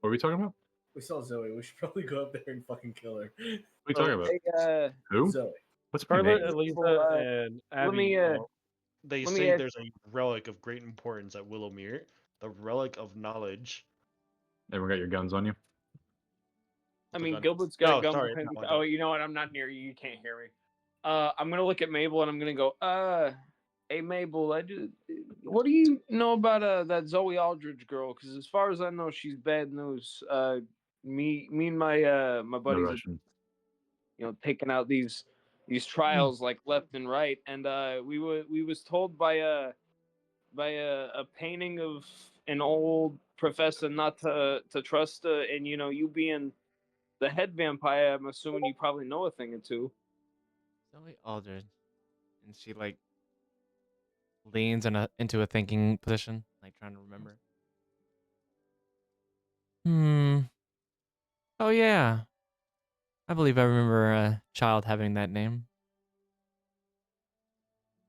What are we talking about? We saw Zoe. We should probably go up there and fucking kill her. What are we talking about? Hey, Who? Zoe. What's my Charlotte, name? Elisa, and Abby. me, They let me say ask- there's a relic of great importance at Willowmere, the relic of knowledge. Everyone got your guns on you? I The mean, gun. Gilbert's got Oh, a gun sorry, behind no, me. I Oh, don't. you know what? I'm not near you. You can't hear me. I'm gonna look at Mabel and I'm gonna go, hey Mabel, what do you know about that Zoe Aldridge girl? Because as far as I know, she's bad news. Me and my No buddies, are, Russian. taking out these trials like left and right, and we was told by a painting of an old professor not to trust her, and you being the head vampire, I'm assuming you probably know a thing or two. Zoe Aldridge, and she like leans into a thinking position, like trying to remember. Oh yeah, I believe I remember a child having that name.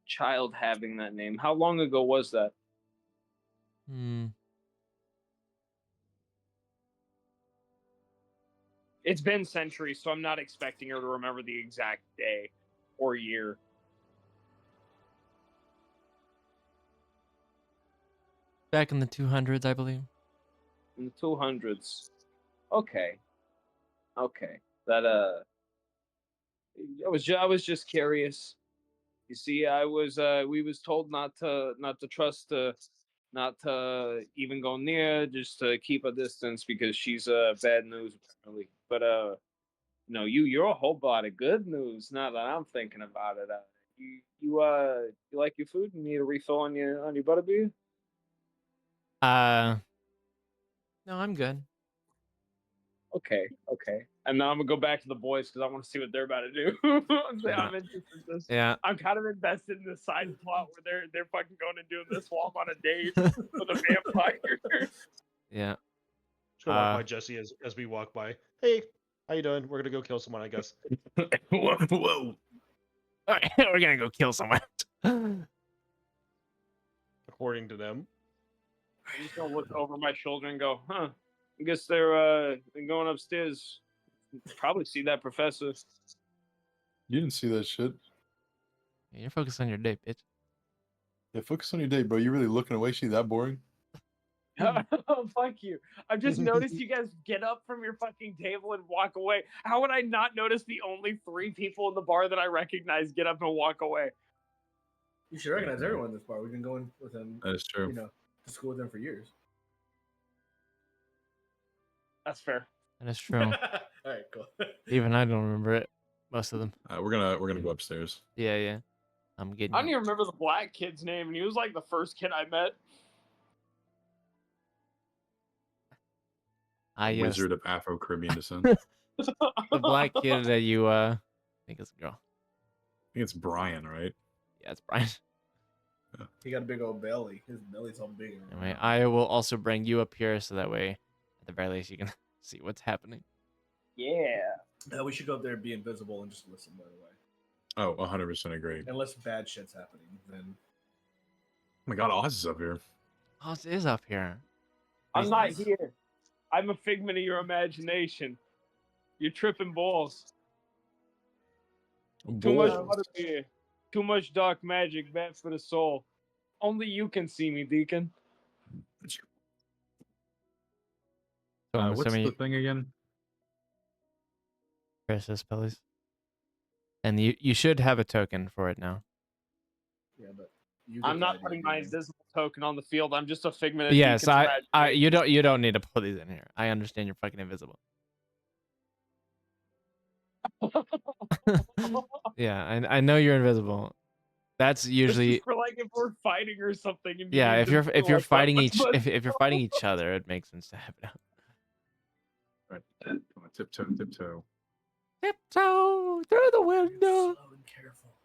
Child having that name. How long ago was that? It's been centuries, so I'm not expecting her to remember the exact day or year. Back in the 200s, I believe. In the 200s. Okay. That I was just curious. You see, we was told not to trust, not to even go near, just to keep a distance because she's bad news apparently. But no, you're a whole lot of good news now that I'm thinking about it. You like your food? You need a refill on your butterbeer? No, I'm good. Okay. And now I'm gonna go back to the boys because I want to see what they're about to do. I'm interested in this. Yeah. I'm kind of invested in the side plot where they're fucking going and doing this while I'm on a date with a vampire. Yeah. Just gonna walk by Jesse as we walk by. Hey, how you doing? We're gonna go kill someone, I guess. Whoa. All right, we're gonna go kill someone. According to them. I'm just gonna look over my shoulder and go, huh? I guess they're going upstairs. Probably see that professor. You didn't see that shit. Yeah, you're focused on your date, bitch. Yeah, focus on your date, bro. You really looking away? She that boring? Oh, fuck you. I've just noticed you guys get up from your fucking table and walk away. How would I not notice the only 3 people in the bar that I recognize get up and walk away? You should recognize everyone in this bar. We've been going with them, That is true. to school with them for years. That's fair. That is true. All right, cool. Even I don't remember it. Most of them. We're gonna go upstairs. Yeah. I'm getting. I don't even remember the black kid's name, and he was like the first kid I met. Yes. Wizard of Afro-Caribbean descent. The black kid that you think is a girl. I think it's Brian, right? Yeah, it's Brian. He got a big old belly. His belly's all big. Anyway, I will also bring you up here so that way, at the very least, you can see what's happening. Yeah. We should go up there and be invisible and just listen, by the way. Oh, 100% agree. Oh Unless bad shit's happening, then. my god, Oz is up here. Oz is up here. I'm not here. I'm a figment of your imagination. You're tripping balls. Too much butterbeer. Too much dark magic, bad for the soul. Only you can see me, Deacon. So I'm What's assuming the thing again? Chris's spells. And you should have a token for it now. Yeah, but. You I'm get not the idea, putting my Deacon. invisible token on the field. I'm just a figment of Yes, Deacon's I imagination. you don't need to put these in here. I understand you're fucking invisible. Yeah, I know you're invisible. That's usually for like if we're fighting or something. And you yeah. need If you're like, fighting weapons, but- if you're fighting each other, it makes sense to have it out. Right. Come on, tiptoe, tiptoe. Tiptoe through the window. Slow and careful.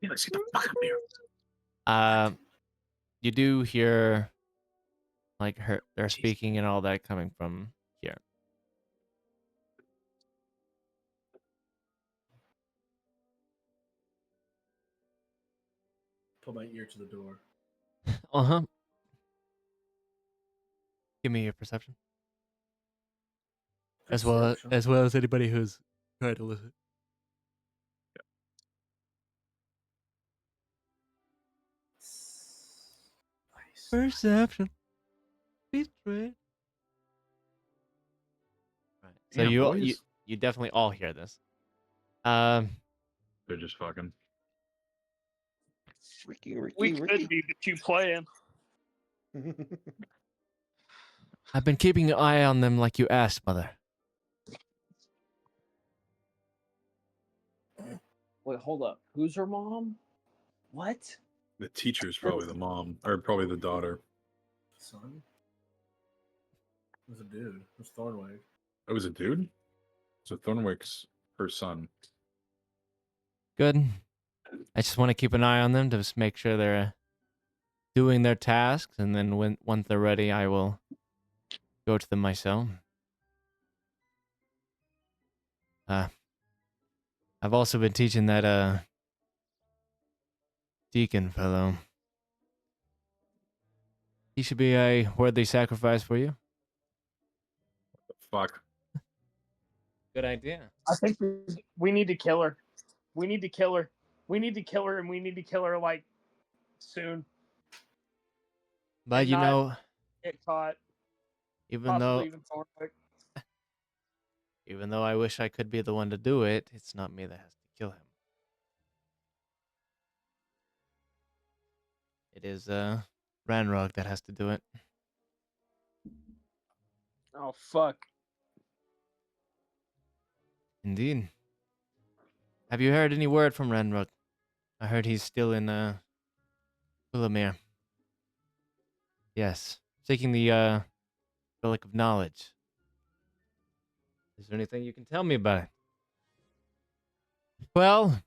Felix, get the fuck up here. You do hear like they're speaking and all that coming from here. Put my ear to the door. Uh-huh. Give me your perception. Perception. As well as anybody who's trying to listen. Nice. Perception. Betray. Right. So Damn, you boys. you definitely all hear this. They're just fucking. Ricky, we could be the two playing. I've been keeping an eye on them like you asked, Mother. Wait, hold up. Who's her mom? What? The teacher's probably the mom, or probably the daughter. Son? It was a dude. It was Thornwig. It was a dude? So Thornwick's her son. Good. I just want to keep an eye on them to just make sure they're doing their tasks, and then once they're ready, I will go to them myself. I've also been teaching that deacon fellow. He should be a worthy sacrifice for you. Fuck. Good idea. I think we need to kill her. We need to kill her. We need to kill her, and we need to kill her like soon. But And you not know, get caught. even Possibly though even Thornwick. even though I wish I could be the one to do it, it's not me that has to kill him. It is Ranrog that has to do it. Oh fuck. Indeed. Have you heard any word from Ranrog? I heard he's still in Willamere. Yes, seeking the relic of knowledge. Is there anything you can tell me about it? Well,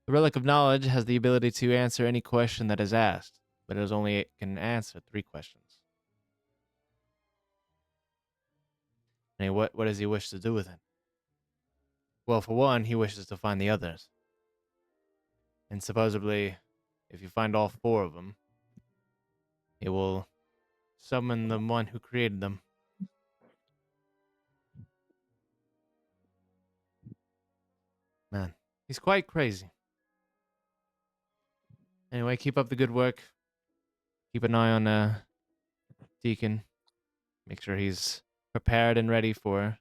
the relic of knowledge has the ability to answer any question that is asked, but it can answer 3 questions. And what does he wish to do with it? Well, for one, he wishes to find the others. And supposedly, if you find all 4 of them, it will summon the one who created them. Man, he's quite crazy. Anyway, keep up the good work. Keep an eye on Deacon. Make sure he's prepared and ready for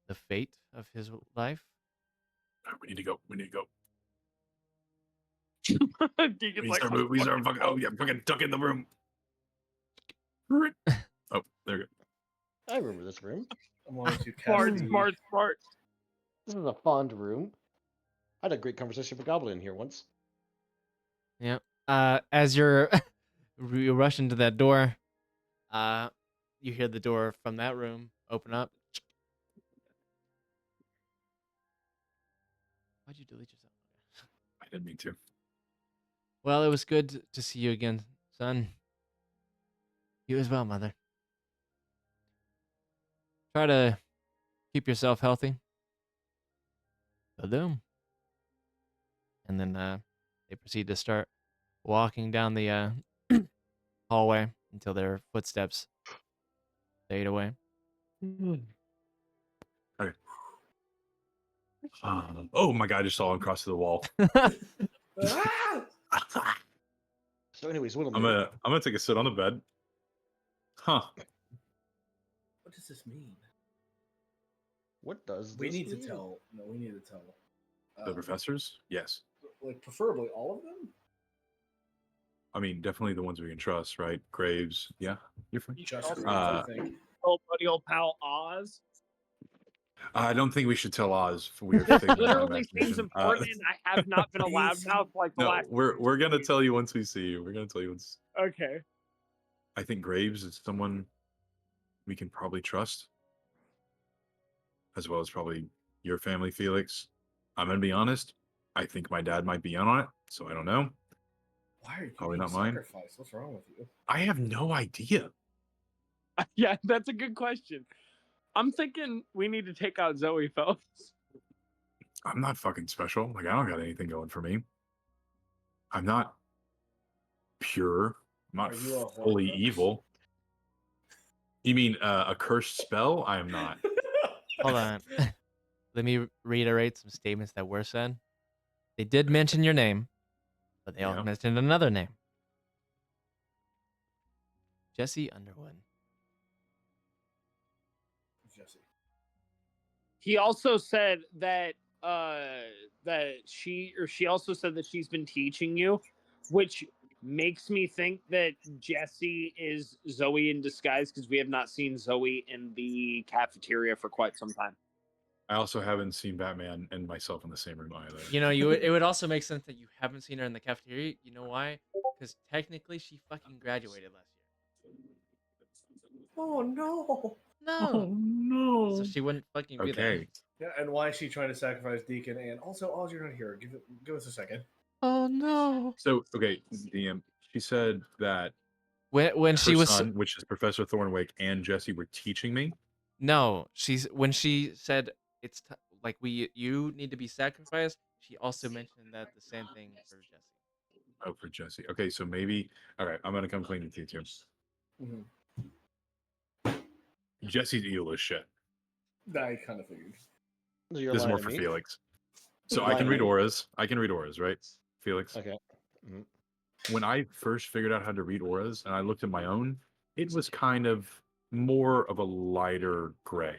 the fate of his life. We need to go. We need to go. Deacon's We like, start moving. We start fucking. Oh yeah, fucking duck in the room. Oh, there we go. I remember this room. I'm going to cast smart, the- smart, smart. This is a fond room. I had a great conversation with a goblin in here once. Yeah. As you're you rush into that door, you hear the door from that room open up. Why'd you delete yourself? I didn't mean to. Well, it was good to see you again, son. You as well, Mother. Try to keep yourself healthy. Ba-doom. And then they proceed to start walking down the hallway until their footsteps fade away. Okay. Oh my god! I just saw him cross the wall. Ah! So, anyways, what I'm gonna take a sit on the bed. Huh? What does this mean? What does We this need to mean? tell. No, we need to tell. The professors? Yes. Like preferably all of them. I mean, definitely the ones we can trust, right? Graves. Yeah, you're fine. Just Graves, Uh, I think. Old buddy, old pal Oz. I don't think we should tell Oz for weird This things. literally seems important, and I have not been a loudmouth like the No, last. we're gonna tell you once we see you. We're gonna tell you once. Okay. I think Graves is someone we can probably trust, as well as probably your family, Felix. I'm gonna be honest. I think my dad might be in on it, so I don't know. Why are you Probably being not mine. sacrificed? What's wrong with you? I have no idea. Yeah, that's a good question. I'm thinking we need to take out Zoe, fellas. I'm not fucking special. Like I don't got anything going for me. I'm not pure. I'm not Are you a fully Horcrux? evil. You mean a cursed spell? I am not. Hold on. Let me reiterate some statements that were said. They did mention your name, but they also Yeah. mentioned another name. Jesse Underwood. Jesse. He also said that she also said that she's been teaching you, which makes me think that Jesse is Zoe in disguise because we have not seen Zoe in the cafeteria for quite some time. I also haven't seen Batman and myself in the same room either. You know, it would also make sense that you haven't seen her in the cafeteria. You know why? Because technically she fucking graduated last year. Oh no. No. no! So she wouldn't fucking be there. Okay. Yeah, and why is she trying to sacrifice Deacon? And also, Oz, you're not here. Give us a second. Oh no. So okay, DM. She said that When her she was son, which is Professor Thornwick, and Jesse were teaching me. no, when she said it's like you need to be sacrificed. She also mentioned that the same thing for Jesse. Oh, for Jesse. Okay, so maybe. All right, I'm gonna come clean to teach you. Mm-hmm. Jesse's evil as shit. I kind of figured. You're This is lying more to for me? Felix. So You're I can lying read to me? auras. I can read auras, right, Felix? Okay. Mhm. When I first figured out how to read auras and I looked at my own, it was kind of more of a lighter gray.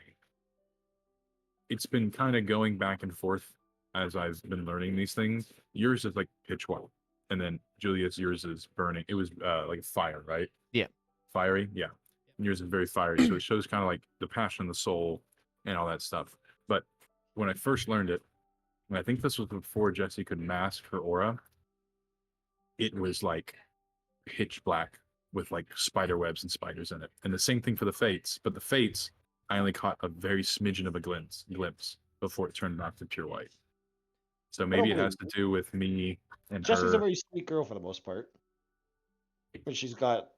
It's been kind of going back and forth as I've been learning these things. Yours is like pitch white, and then Julia's, yours is burning. It was like fire, right? Yeah. Fiery, yeah. And yours is very fiery, so it shows kind of like the passion, the soul, and all that stuff. But when I first learned it, and I think this was before Jessie could mask her aura, it was like pitch black with like spider webs and spiders in it. And the same thing for the fates, but the fates, I only caught a very smidgen of a glimpse before it turned back to pure white. So maybe it has to do with me and Jessie's a her. very sweet girl for the most part. But she's got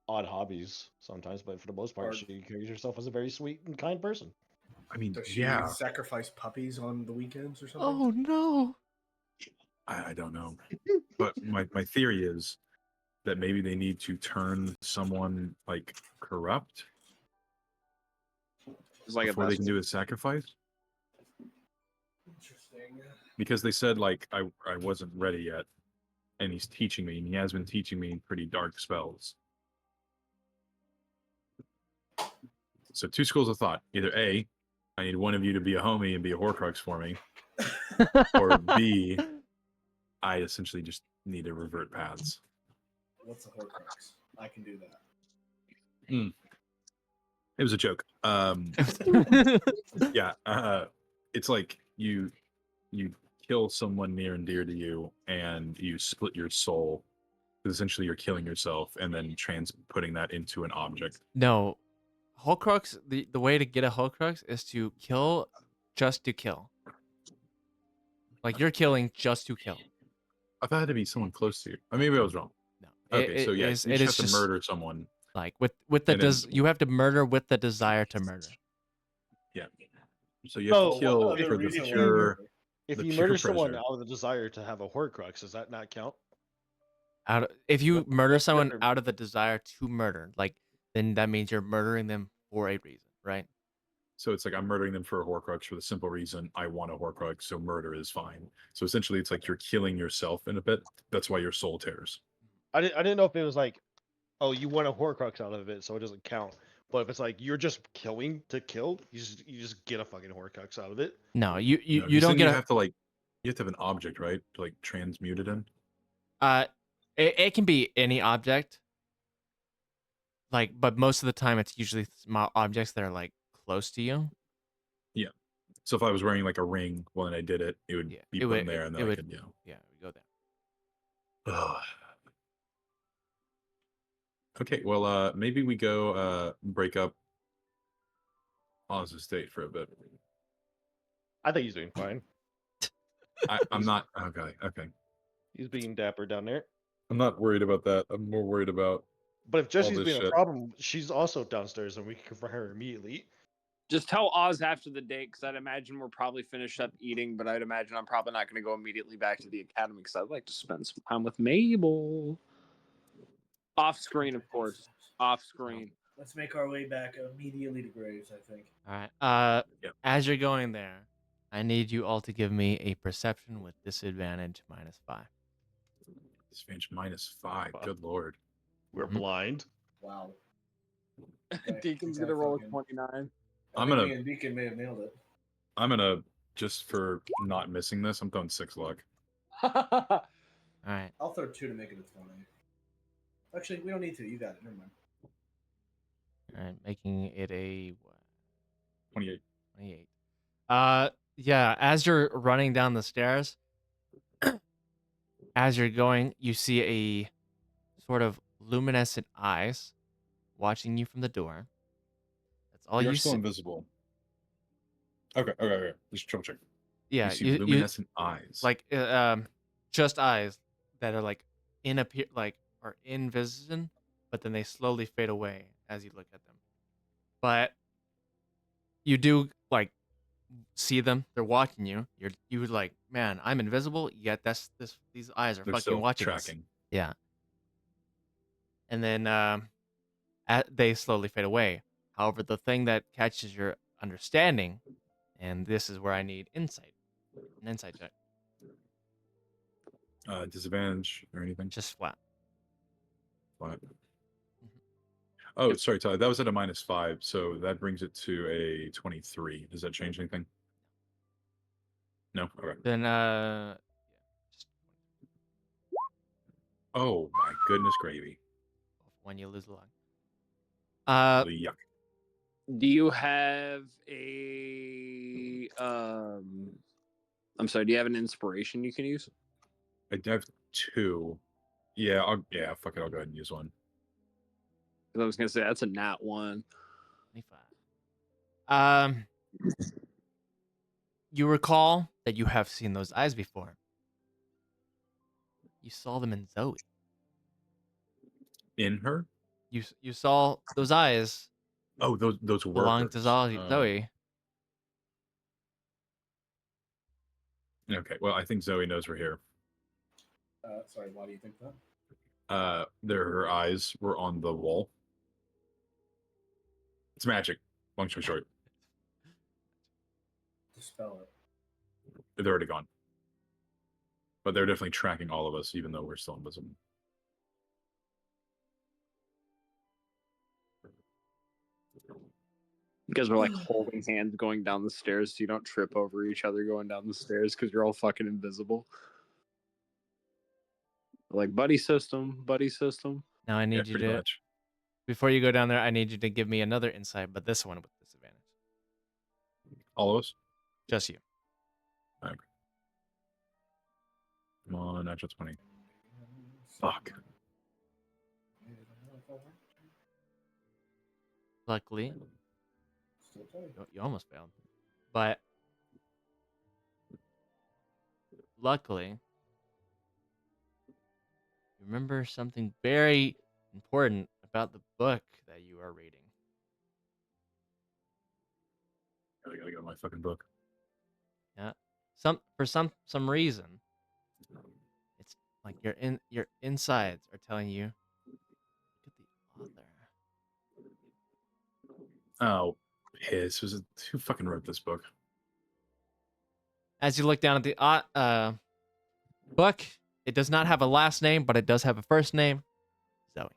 odd hobbies sometimes, but for the most part, Or- she carries herself as a very sweet and kind person. I mean, Does she yeah, sacrifice puppies on the weekends or something? Oh no. I don't know. But my theory is that maybe they need to turn someone like corrupt It's like before they can do a sacrifice. Interesting. Because they said like I wasn't ready yet, and he's teaching me, and he has been teaching me pretty dark spells. So two schools of thought: either A, I need one of you to be a homie and be a Horcrux for me, or B, I essentially just need to revert paths. What's a Horcrux? I can do that. It was a joke. Yeah, it's like you kill someone near and dear to you, and you split your soul. Essentially, you're killing yourself and then putting that into an object. No. Horcrux, the way to get a Horcrux is to kill just to kill. Like you're killing just to kill. I thought it had to be someone close to you. Or maybe I was wrong. No. Okay, so yeah, you just have to just murder someone. like with the and then- you have to murder with the desire to murder. Yeah. So you have Oh, to kill Other for the reason why pure. If The you pure murder someone pleasure. out of the desire to have a Horcrux, does that not count? If you murder someone Murder. out of the desire to murder, like then that means you're murdering them for a reason, right? So it's like I'm murdering them for a Horcrux for the simple reason I want a Horcrux, so murder is fine. So essentially, it's like you're killing yourself in a bit. That's why your soul tears. I didn't know if it was like, oh, you want a Horcrux out of it, so it doesn't count. But if it's like you're just killing to kill, you just get a fucking Horcrux out of it. No, you No, 'cause don't then get you a have to like you have to have an object, right? To like transmute it in. it can be any object. Like, but most of the time it's usually small objects that are like close to you. So if I was wearing like a ring when I did it, it would Yeah, be it put would- in there, and it then I would- could, Yeah, we go there. Ugh. Okay, well, maybe we go break up Oz's estate for a bit. I think he's doing fine. I'm not okay. Okay, He's being dapper down there. I'm not worried about that. I'm more worried about. But if Jesse's this being a shit. problem, she's also downstairs, and we can confront her immediately. Just tell Oz after the date, because I'd imagine we're probably finished up eating, but I'd imagine I'm probably not going to go immediately back to the academy because I'd like to spend some time with Mabel. Off screen, of course. Off screen. Let's make our way back immediately to Graves, I think. All right. Yep. As you're going there, I need you all to give me a perception with disadvantage -5. Disadvantage -5. Wow. Good lord. We're Mhm. blind. Wow. Okay, Deacon's I going to roll a fucking- 29. I I'm think gonna- me and Deacon may have nailed it. I'm gonna just for not missing this. I'm throwing 6 luck. All right. I'll throw 2 to make it a 20. Actually, we don't need to. You got it. Never mind. All right. Making it a what? 28. 28. Yeah. As you're running down the stairs, as you're going, you see a sort of luminescent eyes watching you from the door. That's all You're you still see. invisible. Okay. Just triple check. Yeah. You see luminescent eyes. like just eyes that are like are in vision, but then they slowly fade away as you look at them. But you do like see them. They're watching you. You would like, man, I'm invisible. Yet these eyes are they're fucking still watching us. tracking. Yeah. And then they slowly fade away. However, the thing that catches your understanding, and this is where I need insight. An insight check. Disadvantage or anything. Just flat. Flat. Oh, sorry, Tyler. That was at a -5, so that brings it to a 23. Does that change anything? No. Okay. Then Oh my goodness, gravy. when you lose luck. Yuck. Do you have a I'm sorry, do you have an inspiration you can use? I have 2. Yeah. Fuck it. I'll go ahead and use one. 'Cause I was gonna say that's a nat 1. 25. You recall that you have seen those eyes before. You saw them in Zoe. In her? You saw those eyes Oh, those were belong to hers. Zoe. Okay. Well, I think Zoe knows we're here. Sorry, why do you think that? Her eyes were on the wall. It's magic. Long story short, Dispel it. they're already gone. But they're definitely tracking all of us, even though we're still invisible. You guys were like holding hands going down the stairs so you don't trip over each other going down the stairs because you're all fucking invisible. Like buddy system. Now I need you pretty to, much. before you go down there, I need you to give me another insight, but this one with disadvantage. All of us? Just you. Okay. Come on, natural 20. Fuck. Luckily, Still 20. you almost failed. But luckily, you remember something very important about the book that you are reading. I gotta get my fucking book. Yeah. For some reason, it's like your insides are telling you, look at the author. Oh, piss. Who fucking wrote this book? As you look down at the book, it does not have a last name, but it does have a first name, Zoe.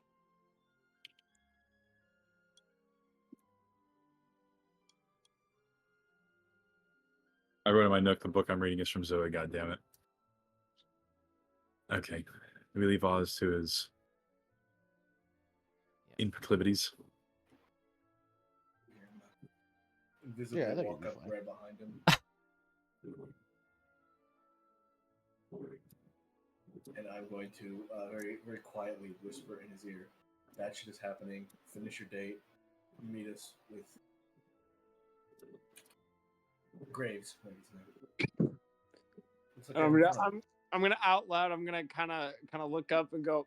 I wrote in my nook, the book I'm reading is from Zoe, God damn it. Okay. We leave Oz to his proclivities. Invisible Yeah, I think walk it'd be up fine. right behind him. And I'm going to very, very quietly whisper in his ear, "That shit is happening. Finish your date. Meet us with Graves." Looks like I'm having gonna, fun. I'm gonna out loud. I'm gonna kind of look up and go.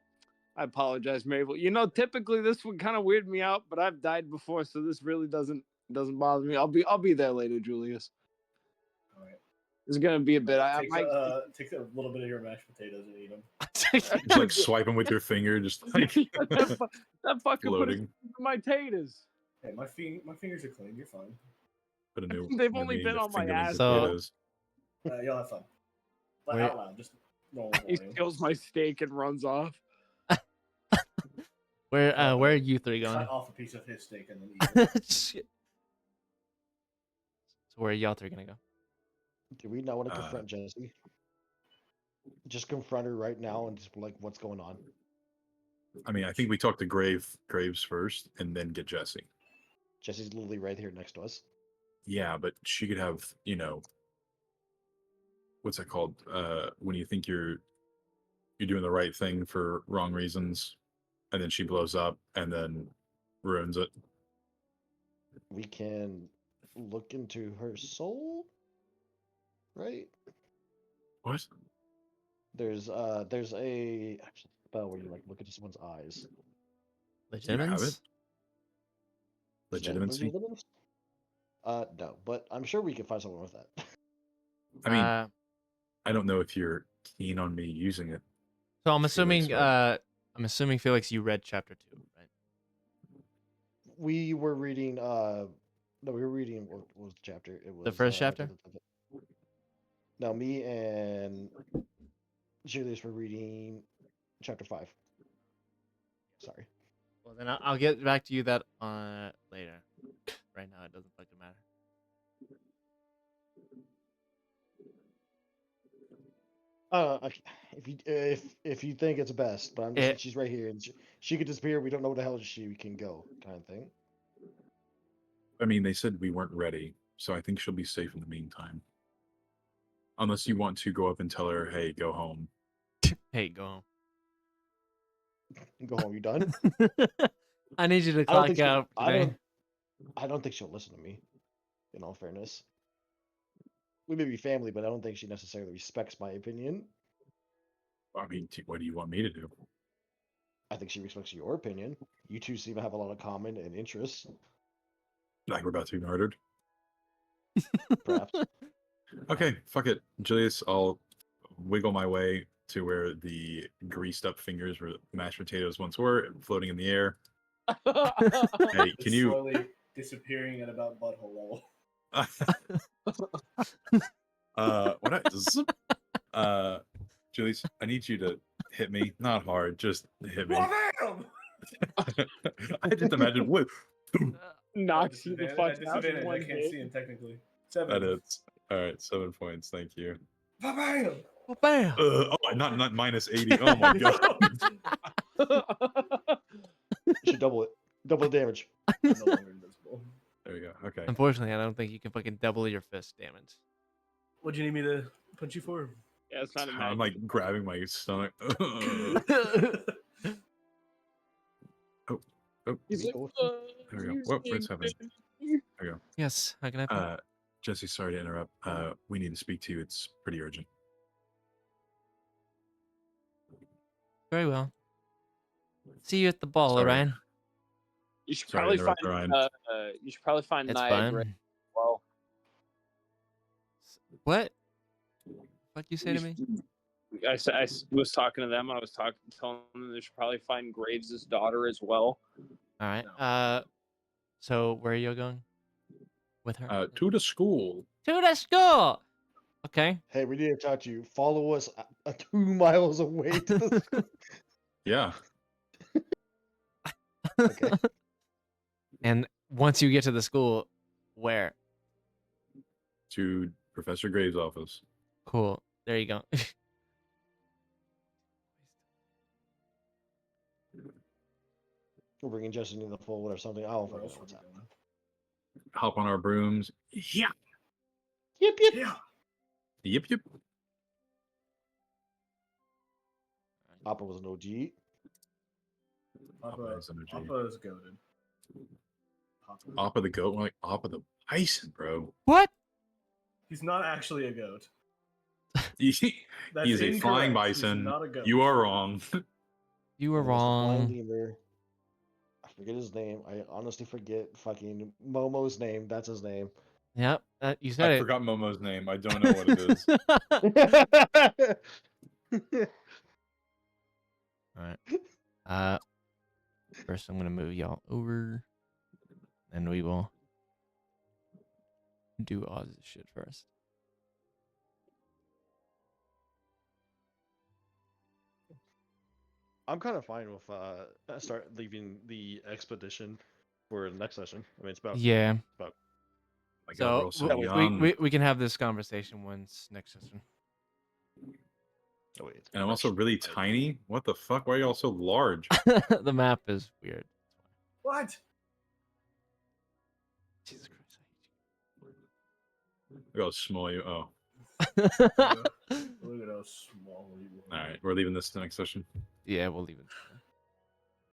I apologize, Mabel. You know, typically this would kind of weird me out, but I've died before, so this really doesn't bother me. I'll be there later, Julius. All right. It's gonna be a bit. I Take, might. take a little bit of your mashed potatoes and eat them. Just like swiping with your finger, just like that fucker put it floating. in my taters. Hey, my fingers are clean. You're fine. Put a new. They've new only meaning been to on my fingerling ass. So- potatoes. You'll have fun. But Wait. out loud, just normal He volume. steals my steak and runs off. Where are you three going? Cut off a piece of his steak and then eat it. Shit. So where are y'all three gonna go? Do we not want to confront Jesse? Just confront her right now and just be like, what's going on? I mean, I think we talked to Graves first, and then get Jesse. Jesse's literally right here next to us. Yeah, but she could have, what's that called? When you think you're doing the right thing for wrong reasons, and then she blows up and then ruins it. We can look into her soul, right? What? There's a actually spell where you like look into someone's eyes. You have it? Legitimates? Legitimacy? No, but I'm sure we can find someone with that. I mean, Uh, I don't know if you're keen on me using it. so I'm assuming Felix, Felix, you read chapter 2, right? We were reading no, we were reading what was the chapter? It was The first chapter? No, me and Julius were reading chapter 5. Sorry. Well, then I'll get back to you that later. Right now, it doesn't fucking matter. If you think it's best, but I'm just she's right here and she could disappear. We don't know where the hell she can go, kind of thing. I mean, they said we weren't ready, so I think she'll be safe in the meantime. Unless you want to go up and tell her, "Hey, go home." Hey, go Go home. You done? home. I need you to clock out today. I don't think she'll listen to me. In all fairness, we may be family, but I don't think she necessarily respects my opinion. I mean, what do you want me to do? I think she respects your opinion. You two seem to have a lot of common and interests. Like we're about to be murdered? Perhaps. Okay, fuck it, Julius. I'll wiggle my way to where the greased up fingers where mashed potatoes once were, floating in the air. Hey, can you? Slowly disappearing at about butthole level. Julius, I need you to hit me. Not hard, just hit me. Wham! I just imagine what. Knocks you the fuck out in Disadvantage. one I can't hit. see him technically. 7. That is all right. 7 points. Thank you. Bam! Oh, bam! Oh, not minus 80. Oh my god. You should double it. Double the damage. I'm no longer invisible. There we go. Okay. Unfortunately, I don't think you can fucking double your fist damage. What'd you need me to punch you for? Yeah, it's not a I'm magic. like grabbing my stomach. Oh, He's like, there we go. What's happening? There we go. Yes, how can I help? Jesse, sorry to interrupt. We need to speak to you. It's pretty urgent. Very well. See you at the ball, Sorry. Orion. You should Sorry to probably interrupt, find. Ryan. You should probably find It's Niagara. fine. Well, What? What you say to me? I was talking to them. I was telling them they should probably find Graves' daughter as well. All right. So where are you going with her? To the school. To the school. Okay. Hey, we need to talk to you. Follow us 2 miles away to the school. Yeah. Okay. And once you get to the school, where? To Professor Graves' office. Cool. There you go. We're bringing Justin in the fold or something. I don't Where fucking else know were what's we happening. going? Hop on our brooms. Yeah. Yep, yep. Yeah. Yep, yep. Papa was an OG. Papa, is an OG. Papa is goaded. Papa. Appa the goat. We're like Appa the bison, bro. What? He's not actually a goat. He's That's a flying incorrect. He's bison. not a goat. You are wrong. You were It was the blind wrong. lemur. I forget his name. I honestly forget fucking Momo's name. That's his name. Yep, you said I it. forgot Momo's name. I don't know what it is. All right. First I'm gonna move y'all over, and we will do Oz's shit first. I'm kind of fine with start leaving the expedition for the next session. I mean, it's about Yeah. My God, So we're all so w- young. we can have this conversation once next session. Oh, wait, it's And I'm also really tiny. What the fuck? Why are y'all so large? The map is weird. What? Jesus Christ. Look how small you. Oh, Look at how small you all right. We're leaving this to next session. Yeah, we'll leave it.